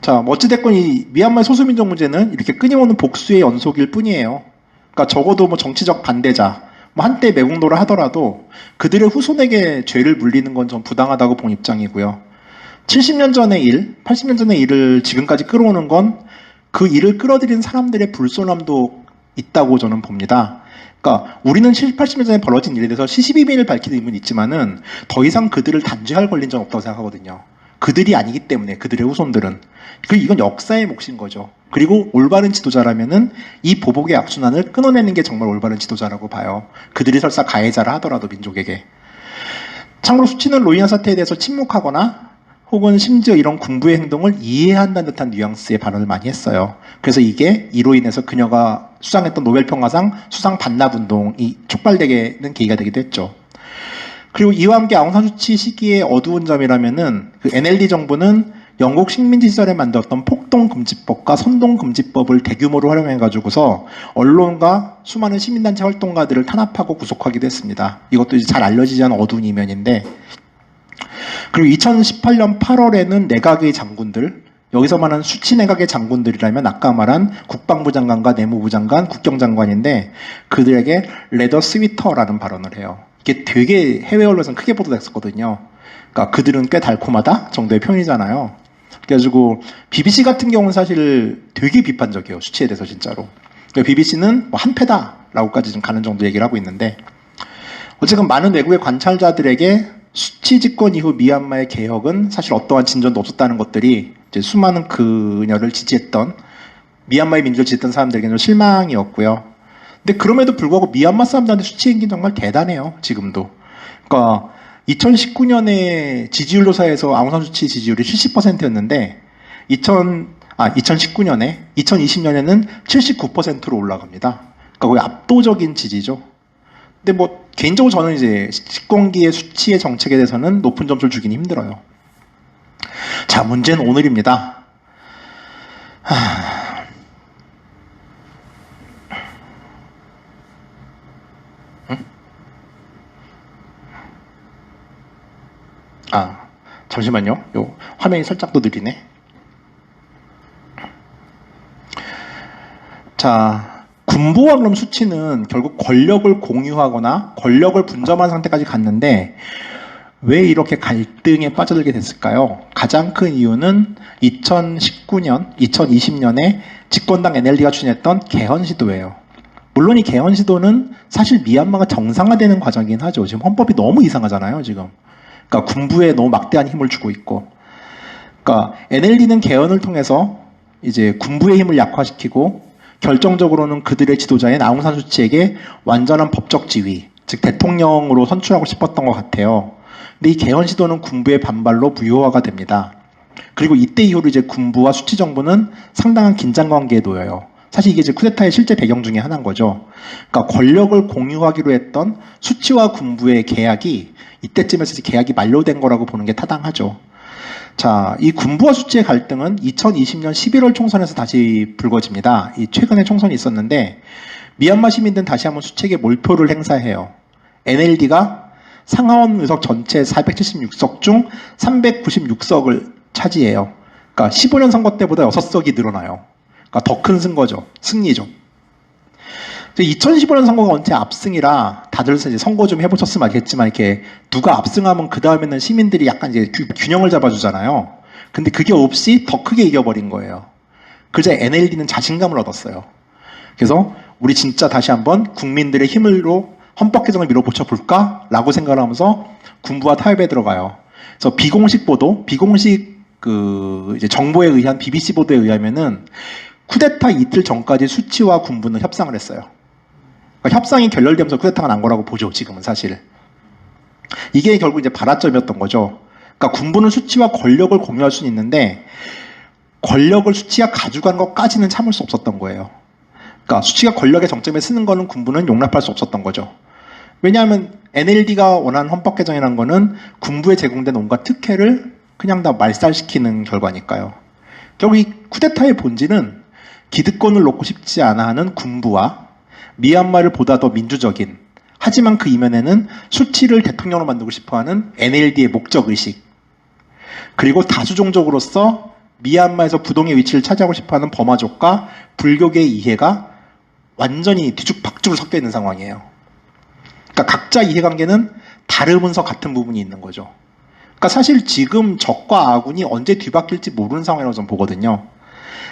자, 어찌됐건 이 미얀마의 소수민족 문제는 이렇게 끊임없는 복수의 연속일 뿐이에요. 그러니까 적어도 뭐 정치적 반대자, 뭐 한때 매국노를 하더라도 그들의 후손에게 죄를 물리는 건 좀 부당하다고 본 입장이고요. 70년 전의 일, 80년 전의 일을 지금까지 끌어오는 건 그 일을 끌어들인 사람들의 불손함도 있다고 저는 봅니다. 그러니까 우리는 70, 80년 전에 벌어진 일에 대해서 시시비비를 밝히는 의무는 있지만은 더 이상 그들을 단죄할 권리는 전 없다고 생각하거든요. 그들이 아니기 때문에 그들의 후손들은. 이건 역사의 몫인 거죠. 그리고 올바른 지도자라면은 이 보복의 악순환을 끊어내는 게 정말 올바른 지도자라고 봐요. 그들이 설사 가해자라 하더라도 민족에게. 참고로 수치는 로힝야 사태에 대해서 침묵하거나 혹은 심지어 이런 군부의 행동을 이해한다는 듯한 뉘앙스의 발언을 많이 했어요. 그래서 이로 인해서 그녀가 수상했던 노벨평화상 수상 반납운동이 촉발되게는 계기가 되기도 했죠. 그리고 이와 함께 아웅산 수치 시기의 어두운 점이라면은 그 NLD 정부는 영국 식민지 시절에 만들었던 폭동금지법과 선동금지법을 대규모로 활용해가지고서 언론과 수많은 시민단체 활동가들을 탄압하고 구속하기도 했습니다. 이것도 이제 잘 알려지지 않은 어두운 이면인데, 그리고 2018년 8월에는 내각의 장군들, 여기서 말하는 수치 내각의 장군들이라면 아까 말한 국방부 장관과 내무부 장관, 국경장관인데 그들에게 레더 스위터라는 발언을 해요. 이게 되게 해외 언론에서는 크게 보도됐었거든요. 그러니까 그들은 꽤 달콤하다 정도의 표현이잖아요. 그래가지고 BBC 같은 경우는 사실 되게 비판적이에요. 수치에 대해서 진짜로. 그러니까 BBC는 뭐 한패다라고까지 좀 가는 정도 얘기를 하고 있는데, 어쨌든 많은 외국의 관찰자들에게 수치 집권 이후 미얀마의 개혁은 사실 어떠한 진전도 없었다는 것들이 이제 수많은 그녀를 지지했던 미얀마의 민주를 지지했던 사람들에게는 실망이었고요. 근데 그럼에도 불구하고 미얀마 사람들한테 수치 행기는 정말 대단해요. 지금도. 그러니까 2019년에 지지율 조사에서 아웅산 수치 지지율이 70%였는데 2019년에 2020년에는 79%로 올라갑니다. 그러니까 거의 압도적인 지지죠. 근데 뭐 개인적으로 저는 이제 집권기의 수치의 정책에 대해서는 높은 점수를 주기는 힘들어요. 자, 문제는 오늘입니다. 잠시만요. 요 화면이 살짝 더 느리네. 자, 군부와 그럼 수치는 결국 권력을 공유하거나 권력을 분점한 상태까지 갔는데 왜 이렇게 갈등에 빠져들게 됐을까요? 가장 큰 이유는 2019년, 2020년에 집권당 NLD가 추진했던 개헌 시도예요. 물론 이 개헌 시도는 사실 미얀마가 정상화되는 과정이긴 하죠. 지금 헌법이 너무 이상하잖아요, 지금. 그러니까 군부에 너무 막대한 힘을 주고 있고. 그러니까 NLD는 개헌을 통해서 이제 군부의 힘을 약화시키고 결정적으로는 그들의 지도자인 아웅산 수치에게 완전한 법적 지위, 즉 대통령으로 선출하고 싶었던 것 같아요. 근데 이 개헌 시도는 군부의 반발로 무효화가 됩니다. 그리고 이때 이후로 이제 군부와 수치 정부는 상당한 긴장 관계에 놓여요. 사실 이게 이제 쿠데타의 실제 배경 중에 하나인 거죠. 그러니까 권력을 공유하기로 했던 수치와 군부의 계약이 이때쯤에서 이제 계약이 만료된 거라고 보는 게 타당하죠. 자, 이 군부와 수치의 갈등은 2020년 11월 총선에서 다시 불거집니다. 이 최근에 총선이 있었는데 미얀마 시민들은 다시 한번 수치에게 몰표를 행사해요. NLD가 상하원 의석 전체 476석 중 396석을 차지해요. 그러니까 15년 선거 때보다 6석이 늘어나요. 그러니까 더 큰 승거죠. 승리죠. 2015년 선거가 언제 압승이라 다들 이제 선거 좀 해보셨으면 알겠지만 이렇게 누가 압승하면 그 다음에는 시민들이 약간 이제 균형을 잡아주잖아요. 근데 그게 없이 더 크게 이겨버린 거예요. 그래서 NLD는 자신감을 얻었어요. 그래서 우리 진짜 다시 한번 국민들의 힘으로 헌법 개정을 밀어붙여 볼까? 라고 생각을 하면서 군부와 타협에 들어가요. 그래서 비공식 보도, 비공식 이제 정보에 의한 BBC 보도에 의하면은 쿠데타 이틀 전까지 수치와 군부는 협상을 했어요. 그러니까 협상이 결렬되면서 쿠데타가 난 거라고 보죠, 지금은 사실. 이게 결국 이제 발화점이었던 거죠. 그러니까 군부는 수치와 권력을 공유할 수는 있는데 권력을 수치가 가져간 것까지는 참을 수 없었던 거예요. 그러니까 수치가 권력의 정점에 쓰는 거는 군부는 용납할 수 없었던 거죠. 왜냐하면 NLD가 원하는 헌법 개정이라는 거는 군부에 제공된 온갖 특혜를 그냥 다 말살시키는 결과니까요. 결국 이 쿠데타의 본질은 기득권을 놓고 싶지 않아 하는 군부와 미얀마를 보다 더 민주적인, 하지만 그 이면에는 수치를 대통령으로 만들고 싶어하는 NLD의 목적의식, 그리고 다수종족으로서 미얀마에서 부동의 위치를 차지하고 싶어하는 버마족과 불교계의 이해가 완전히 뒤죽박죽으로 섞여 있는 상황이에요. 그러니까 각자 이해관계는 다르면서 같은 부분이 있는 거죠. 그러니까 사실 지금 적과 아군이 언제 뒤바뀔지 모르는 상황이라고 저는 보거든요.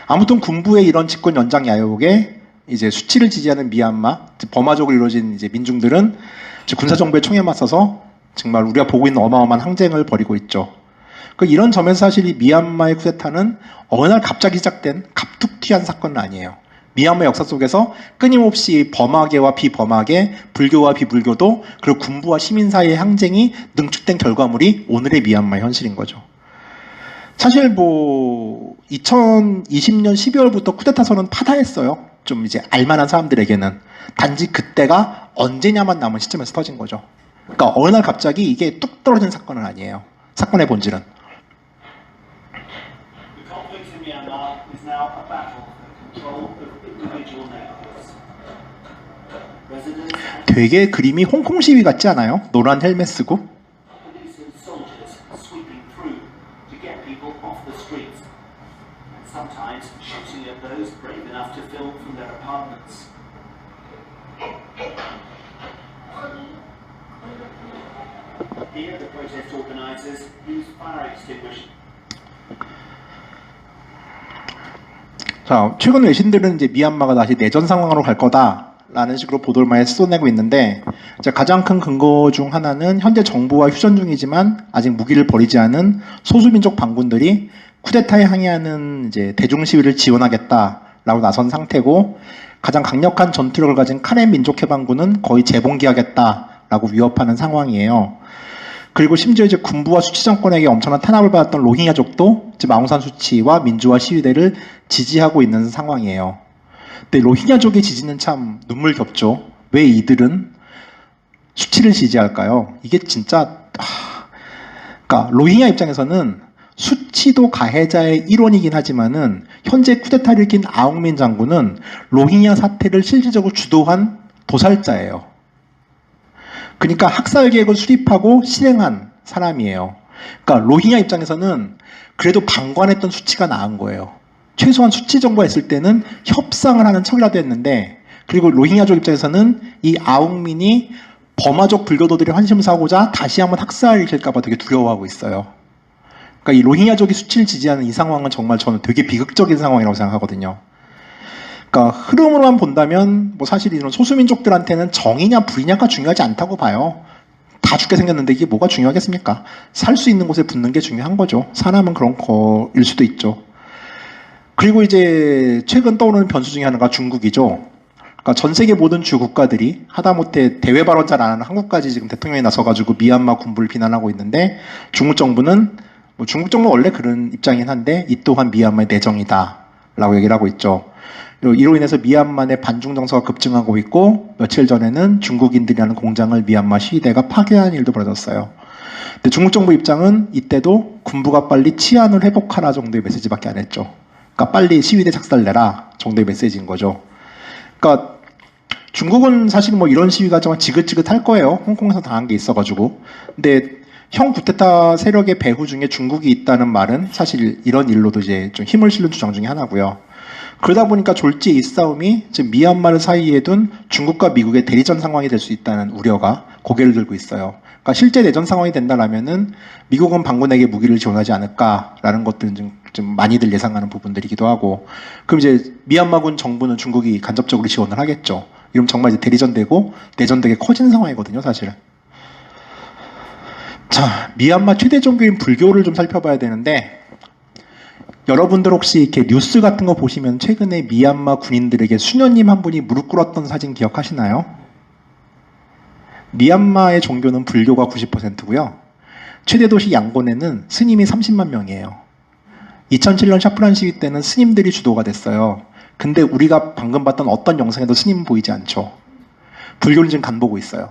아무튼 군부의 이런 집권 연장 야욕에 이제 수치를 지지하는 미얀마, 버마족으로 이루어진 이제 민중들은 군사정부의 총에 맞서서 정말 우리가 보고 있는 어마어마한 항쟁을 벌이고 있죠. 이런 점에서 사실 이 미얀마의 쿠데타는 어느 날 갑자기 시작된 갑툭튀한 사건은 아니에요. 미얀마 역사 속에서 끊임없이 버마계와 비버마계, 불교와 비불교도, 그리고 군부와 시민 사이의 항쟁이 능축된 결과물이 오늘의 미얀마의 현실인 거죠. 사실 2020년 12월부터 쿠데타 선언 파다했어요. 좀 이제 알만한 사람들에게는. 단지 그때가 언제냐만 남은 시점에서 터진 거죠. 그러니까 어느 날 갑자기 이게 뚝 떨어진 사건은 아니에요. 사건의 본질은. The conflict in Myanmar is now a battle for control of individual neighborhoods. Residents and 되게 그림이 홍콩 시위 같지 않아요? 노란 헬멧 쓰고. police and soldiers sweeping through to get people off the streets, and sometimes shooting at those brave enough to film from their apartments. Here, the protest organizers use fire extinguishers. 자, 최근 외신들은 이제 미얀마가 다시 내전 상황으로 갈 거다라는 식으로 보도를 많이 쏟아내고 있는데, 이제 가장 큰 근거 중 하나는 현재 정부와 휴전 중이지만 아직 무기를 버리지 않은 소수민족 반군들이 쿠데타에 항의하는 이제 대중 시위를 지원하겠다라고 나선 상태고, 가장 강력한 전투력을 가진 카렌 민족해방군은 거의 재봉기하겠다라고 위협하는 상황이에요. 그리고 심지어 이제 군부와 수치 정권에게 엄청난 탄압을 받았던 로힝야족도 지금 아웅산 수치와 민주화 시위대를 지지하고 있는 상황이에요. 근데 로힝야족의 지지는 참 눈물겹죠. 왜 이들은 수치를 지지할까요? 이게 진짜 그러니까 로힝야 입장에서는 수치도 가해자의 일원이긴 하지만은 현재 쿠데타를 일으킨 아웅민 장군은 로힝야 사태를 실질적으로 주도한 도살자예요. 그러니까 학살 계획을 수립하고 실행한 사람이에요. 그러니까 로힝야 입장에서는 그래도 방관했던 수치가 나은 거예요. 최소한 수치 정보가 있을 때는 협상을 하는 척이라도 했는데, 그리고 로힝야족 입장에서는 이 아웅민이 버마족 불교도들의 환심을 사고자 다시 한번 학살을 일으킬까봐 되게 두려워하고 있어요. 그러니까 이 로힝야족이 수치를 지지하는 이 상황은 정말 저는 되게 비극적인 상황이라고 생각하거든요. 그러니까 흐름으로만 본다면 사실 이런 소수민족들한테는 정의냐 불의냐가 중요하지 않다고 봐요. 다 죽게 생겼는데 이게 뭐가 중요하겠습니까? 살 수 있는 곳에 붙는 게 중요한 거죠. 사람은 그런 거일 수도 있죠. 그리고 이제 최근 떠오르는 변수 중에 하나가 중국이죠. 그러니까 전 세계 모든 주 국가들이 하다못해 대외 발언 잘 안 하는 한국까지 지금 대통령이 나서가지고 미얀마 군부를 비난하고 있는데, 중국 정부는 뭐 중국 정부는 원래 그런 입장이긴 한데 이 또한 미얀마의 내정이다라고 얘기를 하고 있죠. 이로 인해서 미얀마 내 반중 정서가 급증하고 있고 며칠 전에는 중국인들이 하는 공장을 미얀마 시위대가 파괴한 일도 벌어졌어요. 근데 중국 정부 입장은 이때도 군부가 빨리 치안을 회복하라 정도의 메시지밖에 안 했죠. 그러니까 빨리 시위대 착살내라 정도의 메시지인 거죠. 그러니까 중국은 사실 뭐 이런 시위가 좀 지긋지긋할 거예요. 홍콩에서 당한 게 있어가지고. 근데 형 구테타 세력의 배후 중에 중국이 있다는 말은 사실 이런 일로도 이제 좀 힘을 실는 주장 중에 하나고요. 그러다 보니까 졸지에 이 싸움이 지금 미얀마를 사이에 둔 중국과 미국의 대리전 상황이 될 수 있다는 우려가 고개를 들고 있어요. 그러니까 실제 내전 상황이 된다라면은 미국은 반군에게 무기를 지원하지 않을까라는 것들은 좀 많이들 예상하는 부분들이기도 하고, 그럼 이제 미얀마군 정부는 중국이 간접적으로 지원을 하겠죠. 이러면 정말 이제 대리전 되고 내전 되게 커진 상황이거든요, 사실은. 자, 미얀마 최대 종교인 불교를 좀 살펴봐야 되는데, 여러분들 혹시 이렇게 뉴스 같은 거 보시면 최근에 미얀마 군인들에게 수녀님 한 분이 무릎 꿇었던 사진 기억하시나요? 미얀마의 종교는 불교가 90%고요. 최대 도시 양곤에는 스님이 30만 명이에요. 2007년 샤프란 시위 때는 스님들이 주도가 됐어요. 근데 우리가 방금 봤던 어떤 영상에도 스님 보이지 않죠. 불교는 지금 간보고 있어요.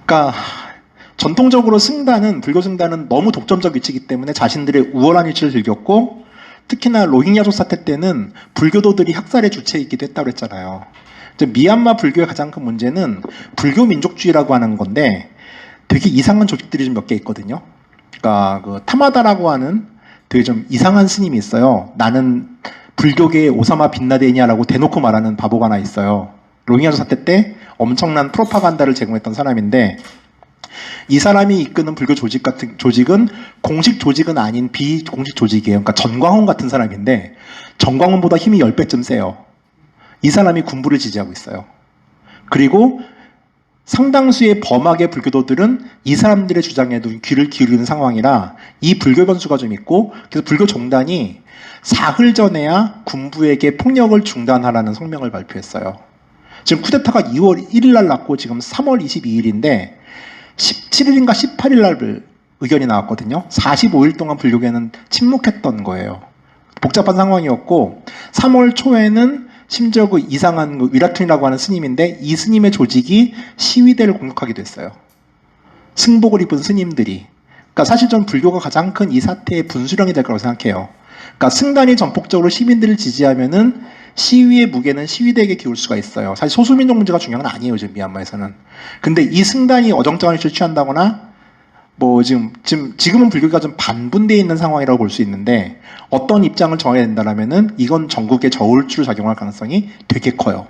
그러니까 전통적으로 승단은, 불교 승단은 너무 독점적 위치이기 때문에 자신들의 우월한 위치를 즐겼고, 특히나 로힝야족 사태 때는 불교도들이 학살의 주체이기도 했다고 했잖아요. 미얀마 불교의 가장 큰 문제는 불교 민족주의라고 하는 건데 되게 이상한 조직들이 좀 몇 개 있거든요. 그러니까 그 타마다라고 하는 되게 좀 이상한 스님이 있어요. 나는 불교계의 오사마 빈라덴이야라고 대놓고 말하는 바보가 하나 있어요. 로힝야족 사태 때 엄청난 프로파간다를 제공했던 사람인데, 이 사람이 이끄는 불교 조직 같은 조직은 공식 조직은 아닌 비공식 조직이에요. 그러니까 전광훈 같은 사람인데 전광훈보다 힘이 10배쯤 세요. 이 사람이 군부를 지지하고 있어요. 그리고 상당수의 범악의 불교도들은 이 사람들의 주장에도 귀를 기울이는 상황이라 이 불교 변수가 좀 있고, 그래서 불교 종단이 사흘 전에야 군부에게 폭력을 중단하라는 성명을 발표했어요. 지금 쿠데타가 2월 1일 날 났고 지금 3월 22일인데 17일인가 18일 날 의견이 나왔거든요. 45일 동안 불교계는 침묵했던 거예요. 복잡한 상황이었고, 3월 초에는 심지어 그 이상한 그 위라툰이라고 하는 스님인데 이 스님의 조직이 시위대를 공격하기도 했어요. 승복을 입은 스님들이. 그러니까 사실 전 불교가 가장 큰 이 사태의 분수령이 될 거라고 생각해요. 그러니까 승단이 전폭적으로 시민들을 지지하면은 시위의 무게는 시위대에게 기울 수가 있어요. 사실 소수민족 문제가 중요한 건 아니에요, 지금 미얀마에서는. 근데 이 승단이 어정쩡한 일을 취한다거나, 뭐 지금은 불교가 좀 반분되어 있는 상황이라고 볼 수 있는데, 어떤 입장을 정해야 된다라면은 이건 전국에 저울추로 작용할 가능성이 되게 커요.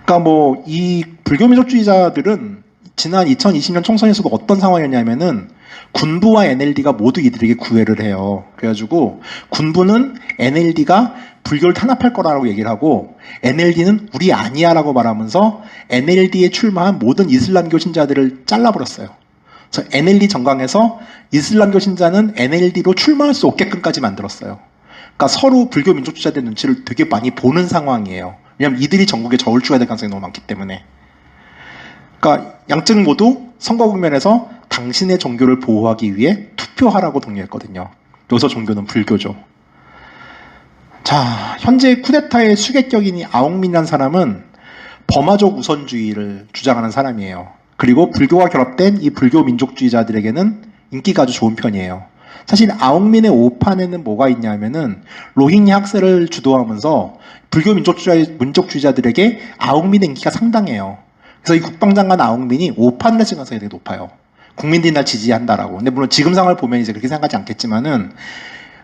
그러니까 뭐 이 불교민족주의자들은 지난 2020년 총선에서도 어떤 상황이었냐면은 군부와 NLD가 모두 이들에게 구애를 해요. 그래가지고 군부는 NLD가 불교를 탄압할 거라고 얘기를 하고, NLD는 우리 아니야라고 말하면서 NLD에 출마한 모든 이슬람교 신자들을 잘라버렸어요. 그래서 NLD 정강에서 이슬람교 신자는 NLD로 출마할 수 없게끔까지 만들었어요. 그러니까 서로 불교 민족주의자들 눈치를 되게 많이 보는 상황이에요. 왜냐하면 이들이 전국에 저울추가 될 가능성이 너무 많기 때문에. 그러니까 양측 모두 선거 국면에서 당신의 종교를 보호하기 위해 투표하라고 독려했거든요. 여기서 종교는 불교죠. 자, 현재 쿠데타의 수객격인 이 아웅민이라는 사람은 버마족 우선주의를 주장하는 사람이에요. 그리고 불교와 결합된 이 불교 민족주의자들에게는 인기가 아주 좋은 편이에요. 사실 아웅민의 오판에는 뭐가 있냐면은 로힝야 학살을 주도하면서 불교 민족주의자들에게 아웅민의 인기가 상당해요. 그래서 이 국방장관 아웅민이 오판을 했을 가능성이 되게 높아요. 국민들이 날 지지한다라고. 근데 물론 지금 상황을 보면 이제 그렇게 생각하지 않겠지만은,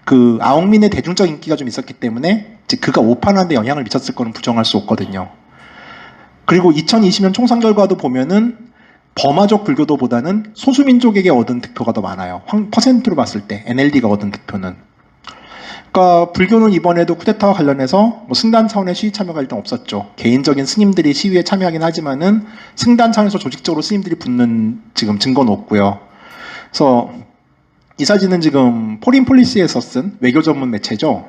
그 아웅민의 대중적 인기가 좀 있었기 때문에 그가 오판하는 데 영향을 미쳤을 거는 부정할 수 없거든요. 그리고 2020년 총선 결과도 보면은 버마족 불교도보다는 소수민족에게 얻은 득표가 더 많아요. 퍼센트로 봤을 때 NLD가 얻은 득표는. 그러니까 불교는 이번에도 쿠데타와 관련해서 뭐 승단 차원의 시위 참여가 일단 없었죠. 개인적인 스님들이 시위에 참여하긴 하지만은 승단 차원에서 조직적으로 스님들이 붙는 지금 증거는 없고요. 그래서 이 사진은 지금 포린폴리스에서 쓴 외교 전문 매체죠.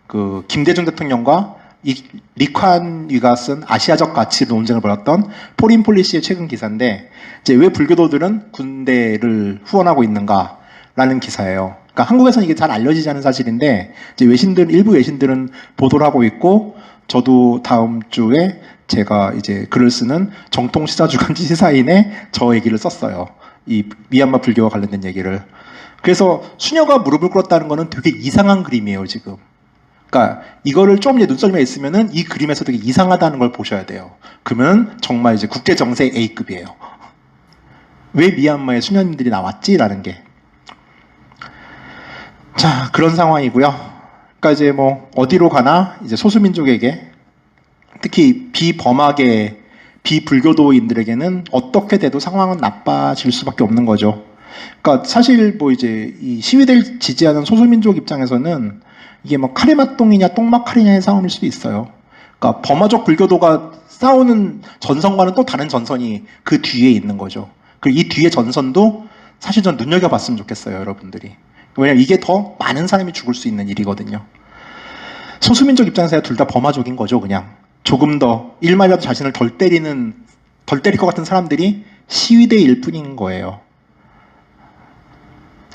그 김대중 대통령과 이 리칸 위가 쓴 아시아적 가치 논쟁을 벌였던 포린 폴리시의 최근 기사인데 이제 왜 불교도들은 군대를 후원하고 있는가라는 기사예요. 그러니까 한국에서는 이게 잘 알려지지 않은 사실인데 이제 일부 외신들은 보도를 하고 있고 저도 다음 주에 제가 이제 글을 쓰는 정통 시사주간 시사인에 저 얘기를 썼어요. 이 미얀마 불교와 관련된 얘기를. 그래서 수녀가 무릎을 꿇었다는 거는 되게 이상한 그림이에요, 지금. 그러니까 이거를 좀 이제 눈썰미가 있으면은 이 그림에서 되게 이상하다는 걸 보셔야 돼요. 그러면 정말 이제 국제 정세 A급이에요. 왜 미얀마에 수녀님들이 나왔지라는 게. 자, 그런 상황이고요. 그러니까 이제 뭐 어디로 가나 이제 소수민족에게 특히 비범하게 비불교도인들에게는 어떻게 돼도 상황은 나빠질 수밖에 없는 거죠. 그러니까 사실 뭐 이제 이 시위대를 지지하는 소수민족 입장에서는 이게 뭐 카레맛동이냐 똥막칼이냐의 싸움일 수도 있어요. 그러니까 범화적 불교도가 싸우는 전선과는 또 다른 전선이 그 뒤에 있는 거죠. 그리고 이 뒤에 전선도 사실 전 눈여겨봤으면 좋겠어요, 여러분들이. 왜냐면 이게 더 많은 사람이 죽을 수 있는 일이거든요. 소수민족 입장에서야 둘 다 범화적인 거죠, 그냥. 조금 더 일말이라도 자신을 덜 때릴 것 같은 사람들이 시위대일 뿐인 거예요.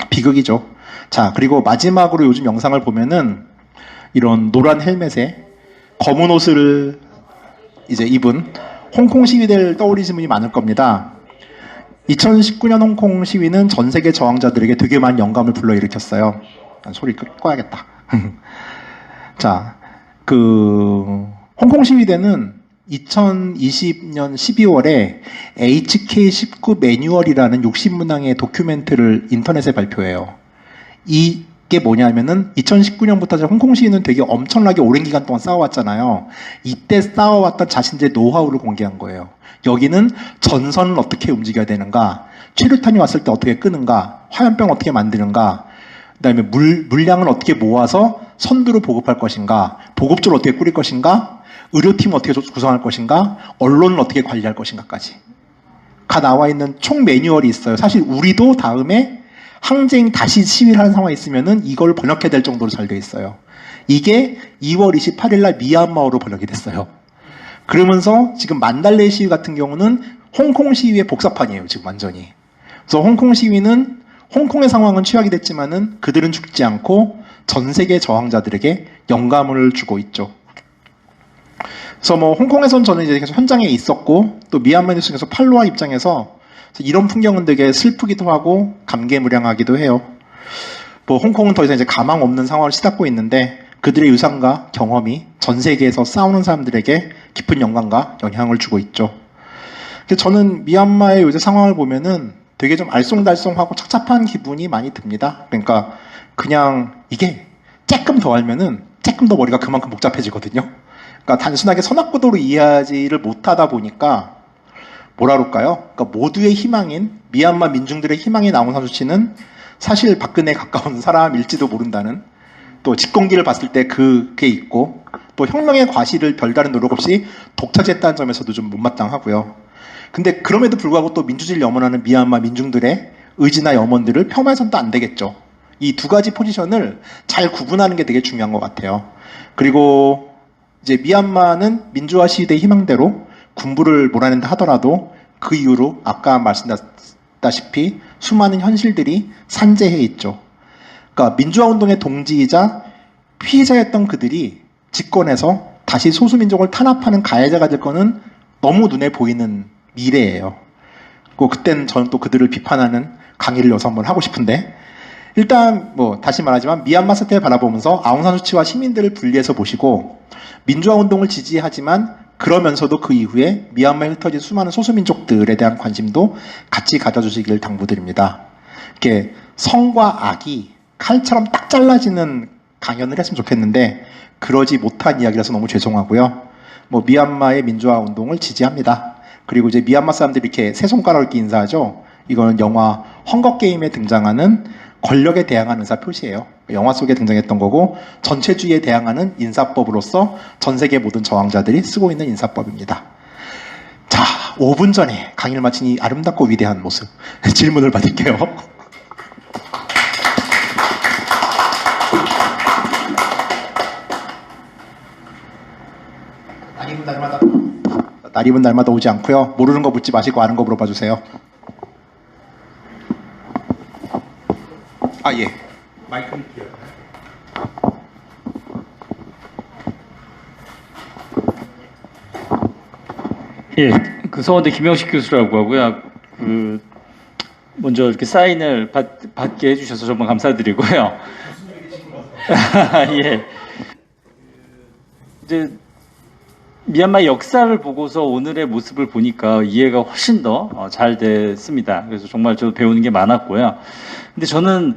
비극이죠. 자, 그리고 마지막으로 요즘 영상을 보면은 이런 노란 헬멧에 검은 옷을 이제 입은 홍콩 시위대를 떠올리시는 분이 많을 겁니다. 2019년 홍콩 시위는 전 세계 저항자들에게 되게 많은 영감을 불러일으켰어요. 소리 꺼야겠다. 자, 홍콩 시위대는 2020년 12월에 HK19 매뉴얼이라는 60문항의 도큐멘트를 인터넷에 발표해요. 이게 뭐냐면은 2019년부터 홍콩 시위는 되게 엄청나게 오랜 기간 동안 싸워왔잖아요. 이때 싸워왔던 자신들의 노하우를 공개한 거예요. 여기는 전선을 어떻게 움직여야 되는가, 최루탄이 왔을 때 어떻게 끄는가, 화염병 어떻게 만드는가, 그 다음에 물량을 어떻게 모아서 선두로 보급할 것인가, 보급조를 어떻게 꾸릴 것인가, 의료팀을 어떻게 구성할 것인가, 언론을 어떻게 관리할 것인가까지 가 나와 있는 총 매뉴얼이 있어요. 사실 우리도 다음에 항쟁 다시 시위를 하는 상황이 있으면은 이걸 번역해야 될 정도로 잘 돼 있어요. 이게 2월 28일 날 미얀마어로 번역이 됐어요. 그러면서 지금 만달레이 시위 같은 경우는 홍콩 시위의 복사판이에요, 지금 완전히. 그래서 홍콩 시위는 홍콩의 상황은 취약이 됐지만은 그들은 죽지 않고 전 세계 저항자들에게 영감을 주고 있죠. 그래서 뭐 홍콩에선 저는 이제 계속 현장에 있었고 또 미얀마 뉴스에서 팔로와 입장에서 이런 풍경은 되게 슬프기도 하고 감개무량하기도 해요. 뭐 홍콩은 더 이상 이제 가망 없는 상황을 치닫고 있는데 그들의 유산과 경험이 전 세계에서 싸우는 사람들에게 깊은 영감과 영향을 주고 있죠. 저는 미얀마의 요새 상황을 보면은 되게 좀 알쏭달쏭하고 착잡한 기분이 많이 듭니다. 그러니까 그냥 이게 조금 더 알면은 조금 더 머리가 그만큼 복잡해지거든요. 그러니까 단순하게 선악구도로 이해하지를 못하다 보니까 뭐라 그럴까요? 그러니까 모두의 희망인 미얀마 민중들의 희망이 나온 선수치는 사실 박근혜에 가까운 사람일지도 모른다는, 또 집권기를 봤을 때 그게 있고, 또 혁명의 과실을 별다른 노력 없이 독차지했다는 점에서도 좀 못마땅하고요. 근데 그럼에도 불구하고 또 민주주의를 염원하는 미얀마 민중들의 의지나 염원들을 폄하해서는 또 안 되겠죠. 이 두 가지 포지션을 잘 구분하는 게 되게 중요한 것 같아요. 그리고 이제 미얀마는 민주화 시위대 희망대로 군부를 몰아낸다 하더라도 그 이후로 아까 말씀드렸다시피 수많은 현실들이 산재해 있죠. 그러니까 민주화 운동의 동지이자 피해자였던 그들이 집권해서 다시 소수민족을 탄압하는 가해자가 될 거는 너무 눈에 보이는 미래예요. 그때는 저는 또 그들을 비판하는 강의를 여기서 한번 하고 싶은데, 일단 뭐 다시 말하지만 미얀마 사태를 바라보면서 아웅산 수치와 시민들을 분리해서 보시고 민주화 운동을 지지하지만 그러면서도 그 이후에 미얀마에 흩어진 수많은 소수민족들에 대한 관심도 같이 가져주시길 당부드립니다. 이렇게 성과 악이 칼처럼 딱 잘라지는 강연을 했으면 좋겠는데 그러지 못한 이야기라서 너무 죄송하고요. 뭐 미얀마의 민주화 운동을 지지합니다. 그리고 이제 미얀마 사람들이 이렇게 세 손가락을 이렇게 인사하죠. 이거는 영화 헝거게임에 등장하는 권력에 대항하는 의사 표시예요. 영화 속에 등장했던 거고 전체주의에 대항하는 인사법으로서 전 세계 모든 저항자들이 쓰고 있는 인사법입니다. 자, 5분 전에 강의를 마친 이 아름답고 위대한 모습 질문을 받을게요. 날이면 날마다 오지 않고요. 모르는 거 묻지 마시고 아는 거 물어봐 주세요. 아, 예. 마이크는 비어요. 예, 그 서원대 김영식 교수라고 하고요. 그 먼저 이렇게 사인을 받게 해주셔서 정말 감사드리고요. 예. 이제 미얀마 역사를 보고서 오늘의 모습을 보니까 이해가 훨씬 더 잘 됐습니다. 그래서 정말 저도 배우는 게 많았고요. 근데 저는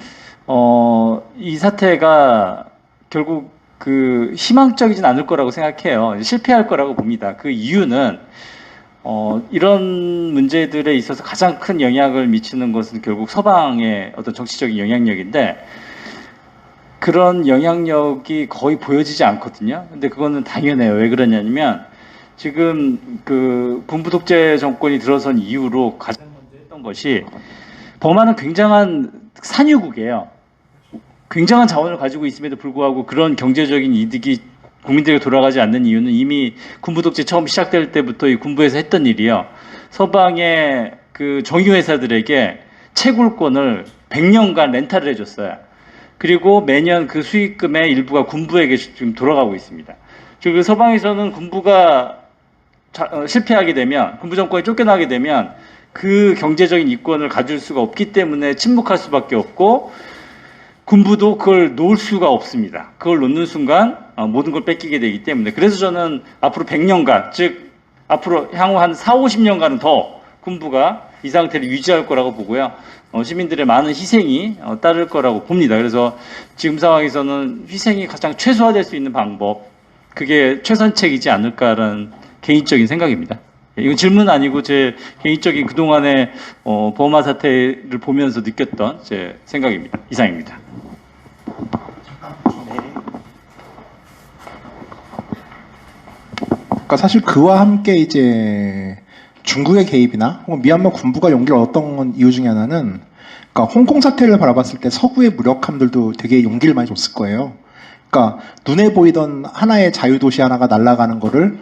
이 사태가 결국 그 희망적이진 않을 거라고 생각해요. 실패할 거라고 봅니다. 그 이유는 이런 문제들에 있어서 가장 큰 영향을 미치는 것은 결국 서방의 어떤 정치적인 영향력인데 그런 영향력이 거의 보여지지 않거든요. 근데 그거는 당연해요. 왜 그러냐면 지금 그 군부 독재 정권이 들어선 이후로 가장 먼저 했던 것이 버마는 굉장한 산유국이에요. 굉장한 자원을 가지고 있음에도 불구하고 그런 경제적인 이득이 국민들에게 돌아가지 않는 이유는 이미 군부 독재 처음 시작될 때부터 이 군부에서 했던 일이요. 서방의 그 정유회사들에게 채굴권을 100년간 렌탈을 해줬어요. 그리고 매년 그 수익금의 일부가 군부에게 지금 돌아가고 있습니다. 즉 서방에서는 군부가 실패하게 되면, 군부 정권이 쫓겨나게 되면 그 경제적인 이권을 가질 수가 없기 때문에 침묵할 수밖에 없고 군부도 그걸 놓을 수가 없습니다. 그걸 놓는 순간 모든 걸 뺏기게 되기 때문에. 그래서 저는 앞으로 100년간, 즉 앞으로 향후 한 4, 50년간은 더 군부가 이 상태를 유지할 거라고 보고요. 시민들의 많은 희생이 따를 거라고 봅니다. 그래서 지금 상황에서는 희생이 가장 최소화될 수 있는 방법, 그게 최선책이지 않을까라는 개인적인 생각입니다. 이건 질문 아니고 제 개인적인 그동안의 버마 사태를 보면서 느꼈던 제 생각입니다. 이상입니다. 그러니까 사실 그와 함께 이제 중국의 개입이나 혹은 미얀마 군부가 용기를 얻었던 이유 중에 하나는, 그러니까 홍콩 사태를 바라봤을 때 서구의 무력함들도 되게 용기를 많이 줬을 거예요. 그러니까 눈에 보이던 하나의 자유도시 하나가 날아가는 거를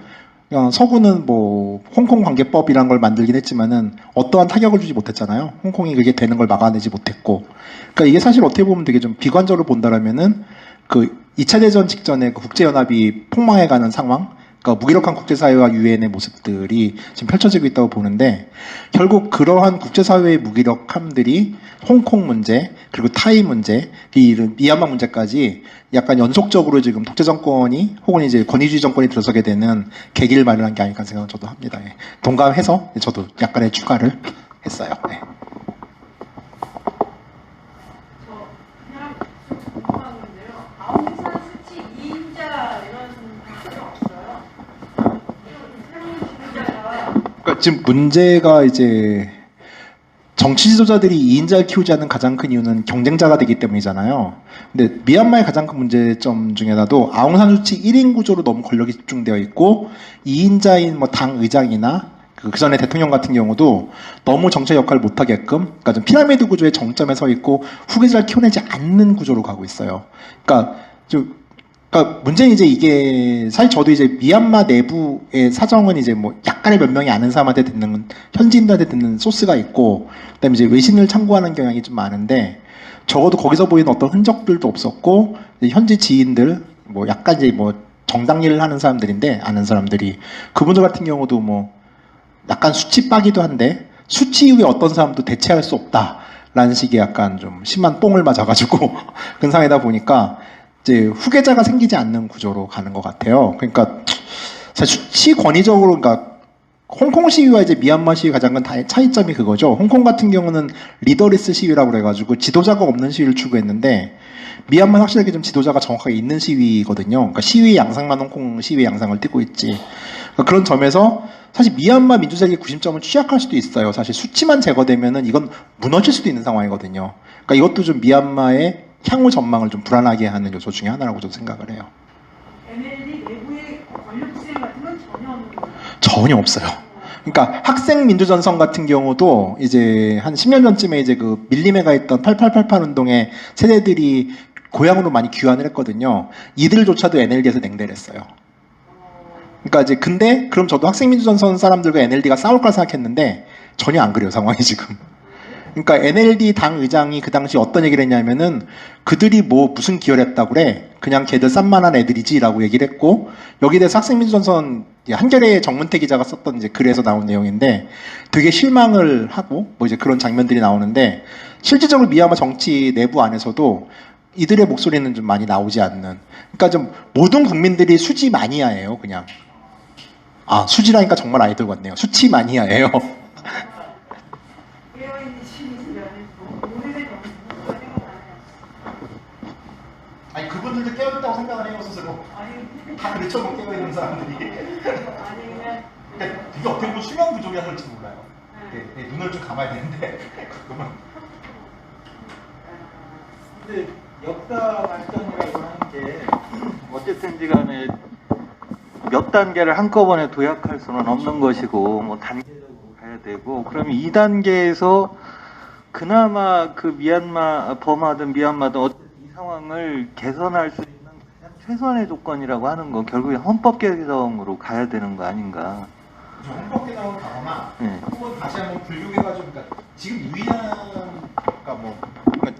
그냥 서구는 뭐 홍콩 관계법이란 걸 만들긴 했지만은 어떠한 타격을 주지 못했잖아요. 홍콩이 그게 되는 걸 막아내지 못했고. 그러니까 이게 사실 어떻게 보면 되게 좀 비관적으로 본다라면은 그 2차 대전 직전에 그 국제연합이 폭망해가는 상황, 그러니까 무기력한 국제사회와 유엔의 모습들이 지금 펼쳐지고 있다고 보는데, 결국 그러한 국제사회의 무기력함들이 홍콩 문제, 그리고 타이 문제, 이 미얀마 문제까지 약간 연속적으로 지금 독재 정권이 혹은 이제 권위주의 정권이 들어서게 되는 계기를 마련한 게 아닐까 생각은 저도 합니다. 예. 동감해서 저도 약간의 추가를 했어요. 네. 저 그냥 좀 궁금한 건데요. 아웅산 수치 2인자 이런 단어가 없어요. 새로운 지도자가 그러니까 지금 문제가 이제 정치 지도자들이 2인자를 키우지 않는 가장 큰 이유는 경쟁자가 되기 때문이잖아요. 근데 미얀마의 가장 큰 문제점 중에라도 아웅산 수치 1인 구조로 너무 권력이 집중되어 있고 2인자인 뭐 당 의장이나 그 전에 대통령 같은 경우도 너무 정책 역할을 못하게끔, 그러니까 좀 피라미드 구조의 정점에 서 있고 후계자를 키워내지 않는 구조로 가고 있어요. 그러니까 문제는 이제 이게 사실 저도 이제 미얀마 내부의 사정은 이제 뭐 약간의 몇 명이 아는 사람한테 듣는, 현지인들한테 듣는 소스가 있고, 그다음에 이제 외신을 참고하는 경향이 좀 많은데, 적어도 거기서 보이는 어떤 흔적들도 없었고, 현지 지인들, 뭐 약간 이제 뭐 정당 일을 하는 사람들인데, 아는 사람들이, 그분들 같은 경우도 뭐 약간 수치 빠기도 한데, 수치 이후에 어떤 사람도 대체할 수 없다라는 식의 약간 좀 심한 뽕을 맞아가지고 그런 상황이다 보니까 이제 후계자가 생기지 않는 구조로 가는 것 같아요. 그러니까 사실 수치 권위적으로, 그러니까 홍콩 시위와 이제 미얀마 시위 가장 큰 차이점이 그거죠. 홍콩 같은 경우는 리더리스 시위라고 그래가지고 지도자가 없는 시위를 추구했는데, 미얀마는 확실하게 좀 지도자가 정확하게 있는 시위거든요. 그러니까 시위 양상만 홍콩 시위 양상을 띠고 있지. 그러니까 그런 점에서 사실 미얀마 민주주의의 구심점은 취약할 수도 있어요. 사실 수치만 제거되면은 이건 무너질 수도 있는 상황이거든요. 그러니까 이것도 좀 미얀마의 향후 전망을 좀 불안하게 하는 요소 중에 하나라고 저도 생각을 해요. NLD 내부의 권력투쟁 같은 건 전혀 없는 거예요. 전혀 없어요. 그러니까 학생 민주전선 같은 경우도 이제 한 10년 전쯤에 이제 그 밀림에가 있던 8888 운동의 세대들이 고향으로 많이 귀환을 했거든요. 이들조차도 NLD에서 냉대를 했어요. 그러니까 이제 근데 그럼 저도 학생민주전선 사람들과 NLD가 싸울 거라 생각했는데 전혀 안 그래요, 상황이 지금. 그러니까 NLD 당 의장이 그 당시 어떤 얘기를 했냐면은 그들이 뭐 무슨 기여를 했다고 그래. 그냥 걔들 싼만한 애들이지라고 얘기를 했고, 여기에 대해서 학생민주전선 한겨레 정문태 기자가 썼던 이제 글에서 나온 내용인데 되게 실망을 하고 뭐 이제 그런 장면들이 나오는데, 실질적으로 미얀마 정치 내부 안에서도 이들의 목소리는 좀 많이 나오지 않는, 그러니까 좀 모든 국민들이 수지 마니아예요, 그냥. 아, 수지라니까 정말 아이들 같네요. 수치 마니아예요. 깨어있는 시민들이 아니고 오늘의 정부가 생각나요. 아니 그분들도 깨어있다고 생각을 해요, 스스로. 아니 다 그렇죠, 뭐 깨어있는 사람들이. 아니면 그러니까 되게 어떻게 보면 수면 부족이라 할지 몰라요. 네, 눈을 좀 감아야 되는데 그러면. 근데 역사 발전이라고 하는 게 어쨌든지 간에 몇 단계를 한꺼번에 도약할 수는 없는 것이고 뭐 단계적으로 가야 되고, 그러면 2단계에서 그나마 그 버마든 미얀마든 어쨌든 이 상황을 개선할 수 있는 가장 최선의 조건이라고 하는 건 결국에 헌법 개정으로 가야 되는 거 아닌가. 헌법 개정을 가거나 네. 혹은 다시 한번 불교해가지고, 그러니까 지금 유일한, 그러니까 뭐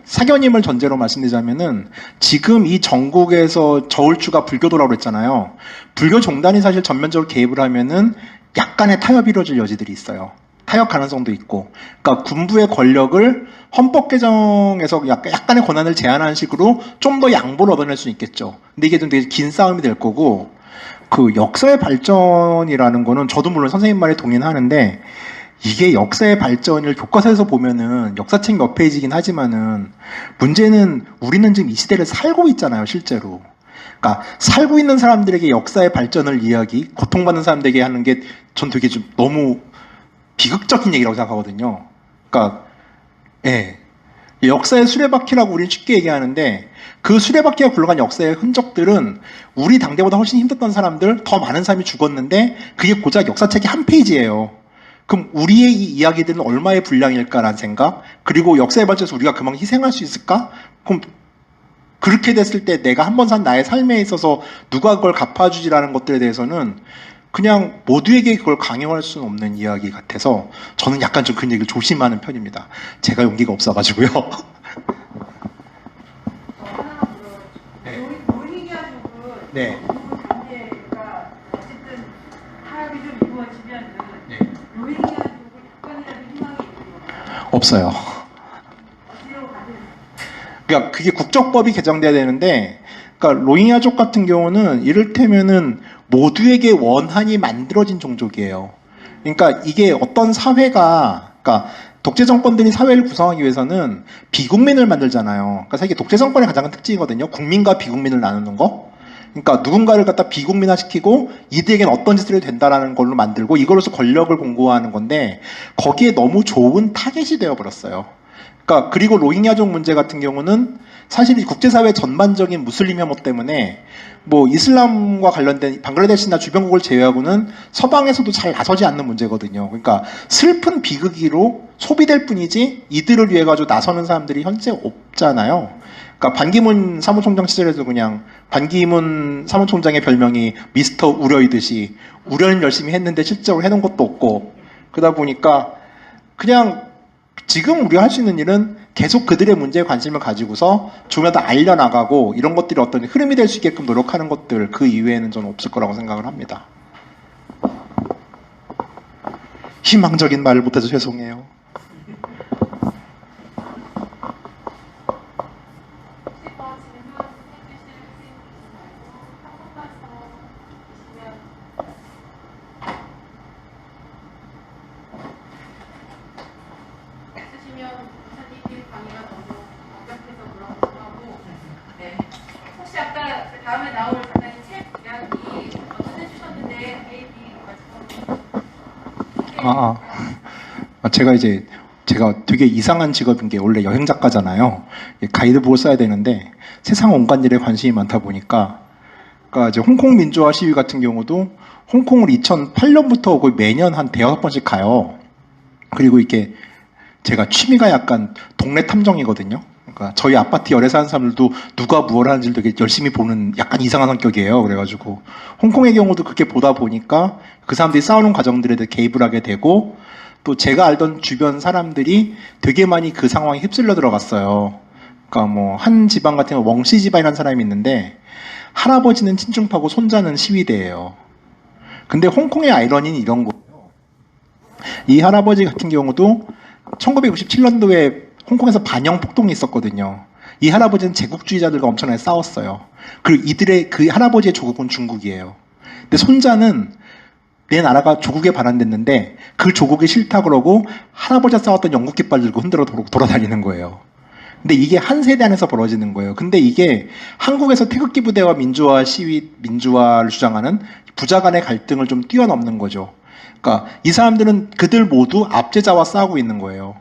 사견임을 전제로 말씀드리자면은 지금 이 전국에서 저울추가 불교도라고 그랬잖아요. 불교 종단이 사실 전면적으로 개입을 하면은 약간의 타협이 이루어질 여지들이 있어요. 타협 가능성도 있고, 그러니까 군부의 권력을 헌법 개정에서 약간의 권한을 제한하는 식으로 좀 더 양보를 얻어낼 수 있겠죠. 근데 이게 좀 되게 긴 싸움이 될 거고, 그 역사의 발전이라는 거는 저도 물론 선생님 말에 동의는 하는데, 이게 역사의 발전을 교과서에서 보면은 역사책 몇 페이지긴 하지만은 문제는 우리는 지금 이 시대를 살고 있잖아요, 실제로. 그러니까 살고 있는 사람들에게 역사의 발전을 고통받는 사람들에게 하는 게 전 되게 좀 너무 비극적인 얘기라고 생각하거든요. 그러니까 예. 역사의 수레바퀴라고 우리는 쉽게 얘기하는데, 그 수레바퀴가 굴러간 역사의 흔적들은 우리 당대보다 훨씬 힘들었던 사람들, 더 많은 사람이 죽었는데 그게 고작 역사책의 한 페이지예요. 그럼 우리의 이 이야기들은 얼마의 분량일까라는 생각, 그리고 역사의 발전에서 우리가 그만큼 희생할 수 있을까? 그럼 그렇게 됐을 때 내가 한 번 산 나의 삶에 있어서 누가 그걸 갚아주지라는 것들에 대해서는 그냥 모두에게 그걸 강요할 수는 없는 이야기 같아서 저는 약간 좀 그런 얘기를 조심하는 편입니다. 제가 용기가 없어가지고요. 하나만 물어요. 네. 로힝야族네. 그 단계가 어쨌든 타협이 좀 이루어지면은 네. 로힝야族약간이라도 희망이 있는 없어요. 어디로 가든 그러니까 그게 국적법이 개정돼야 되는데, 그러니까 로힝야족 같은 경우는 이를테면은 모두에게 원한이 만들어진 종족이에요. 그러니까 이게 어떤 사회가, 그러니까 독재 정권들이 사회를 구성하기 위해서는 비국민을 만들잖아요. 그러니까 사실 독재 정권의 가장 큰 특징이거든요. 국민과 비국민을 나누는 거. 그러니까 누군가를 갖다 비국민화시키고 이들에게는 어떤 짓을 해도 된다라는 걸로 만들고 이걸로서 권력을 공고화하는 건데, 거기에 너무 좋은 타겟이 되어버렸어요. 그러니까 그리고 로힝야족 문제 같은 경우는 사실 이 국제사회 전반적인 무슬림 혐오 때문에 뭐 이슬람과 관련된 방글라데시나 주변국을 제외하고는 서방에서도 잘 나서지 않는 문제거든요. 그러니까 슬픈 비극이로 소비될 뿐이지 이들을 위해 가지고 나서는 사람들이 현재 없잖아요. 그러니까 반기문 사무총장 시절에도 그냥 반기문 사무총장의 별명이 미스터 우려이듯이 우려는 열심히 했는데 실제로 해놓은 것도 없고, 그러다 보니까 그냥 지금 우리가 할 수 있는 일은 계속 그들의 문제에 관심을 가지고서 조금 더 알려나가고 이런 것들이 어떤 흐름이 될 수 있게끔 노력하는 것들, 그 이외에는 저는 없을 거라고 생각을 합니다. 희망적인 말을 못해서 죄송해요. 혹시 아까 그 다음에 나올 작가님 책 이야기 전해주셨는데 그 얘기 제가 되게 이상한 직업인 게, 원래 여행 작가잖아요. 가이드북을 써야 되는데 세상 온갖 일에 관심이 많다 보니까, 그러니까 이제 홍콩 민주화 시위 같은 경우도 홍콩을 2008년부터 거의 매년 한 대여섯 번씩 가요. 그리고 이게 제가 취미가 약간 동네 탐정이거든요. 그러니까 저희 아파트 열에 사는 사람들도 누가 무엇을 하는지를 되게 열심히 보는 약간 이상한 성격이에요. 그래가지고 홍콩의 경우도 그렇게 보다 보니까 그 사람들이 싸우는 과정들에 대해 개입을 하게 되고 또 제가 알던 주변 사람들이 되게 많이 그 상황에 휩쓸려 들어갔어요. 그러니까 뭐 한 집안 같은 경우 웡씨 집안이라는 사람이 있는데 할아버지는 친중파고 손자는 시위대예요. 근데 홍콩의 아이러니는 이런 거예요. 이 할아버지 같은 경우도 1967년도에 홍콩에서 반영 폭동이 있었거든요. 이 할아버지는 제국주의자들과 엄청나게 싸웠어요. 그리고 그 할아버지의 조국은 중국이에요. 근데 손자는 내 나라가 조국에 반환됐는데 그 조국이 싫다 그러고 할아버지가 싸웠던 영국 깃발 들고 흔들어 돌아다니는 거예요. 근데 이게 한 세대 안에서 벌어지는 거예요. 근데 이게 한국에서 태극기 부대와 민주화를 주장하는 부자 간의 갈등을 좀 뛰어넘는 거죠. 그러니까 이 사람들은 그들 모두 압제자와 싸우고 있는 거예요.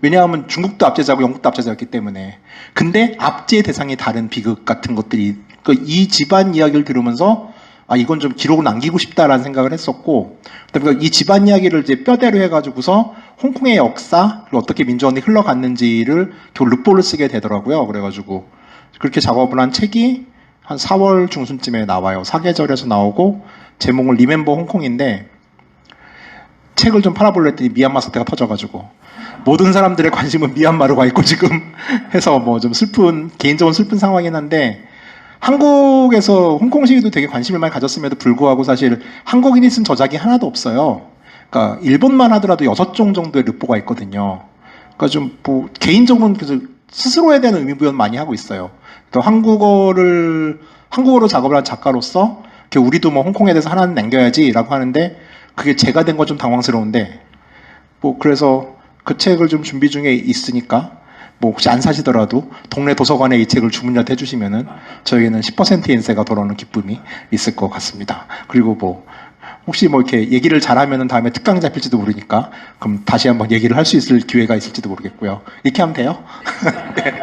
왜냐하면 중국도 압제자고 영국도 압제자였기 때문에. 근데 압제의 대상이 다른 비극 같은 것들이, 그러니까 이 집안 이야기를 들으면서 아, 이건 좀 기록을 남기고 싶다라는 생각을 했었고, 그다음에 이 집안 이야기를 이제 뼈대로 해가지고서 홍콩의 역사, 어떻게 민주화운동이 흘러갔는지를 겨우 르포를 쓰게 되더라고요. 그래가지고 그렇게 작업을 한 책이 한 4월 중순쯤에 나와요. 사계절에서 나오고 제목은 리멤버 홍콩인데 책을 좀 팔아보려 했더니 미얀마 사태가 터져가지고 모든 사람들의 관심은 미얀마로 가 있고 지금 해서 뭐 좀 개인적으로 슬픈 상황이긴 한데 한국에서 홍콩 시위도 되게 관심을 많이 가졌음에도 불구하고 사실 한국인이 쓴 저작이 하나도 없어요. 그러니까 일본만 하더라도 6종 정도의 르포가 있거든요. 그러니까 좀 뭐 개인적으로는 스스로에 대한 의미부여는 많이 하고 있어요. 또 한국어로 작업을 한 작가로서 우리도 뭐 홍콩에 대해서 하나는 남겨야지라고 하는데 그게 제가 된 건 좀 당황스러운데 뭐 그래서 그 책을 좀 준비 중에 있으니까 뭐 혹시 안 사시더라도 동네 도서관에 이 책을 주문이라도 해주시면은 저에게는 10%의 인세가 돌아오는 기쁨이 있을 것 같습니다. 그리고 뭐 혹시 뭐 이렇게 얘기를 잘하면은 다음에 특강 잡힐지도 모르니까 그럼 다시 한번 얘기를 할 수 있을 기회가 있을지도 모르겠고요. 이렇게 하면 돼요? 네.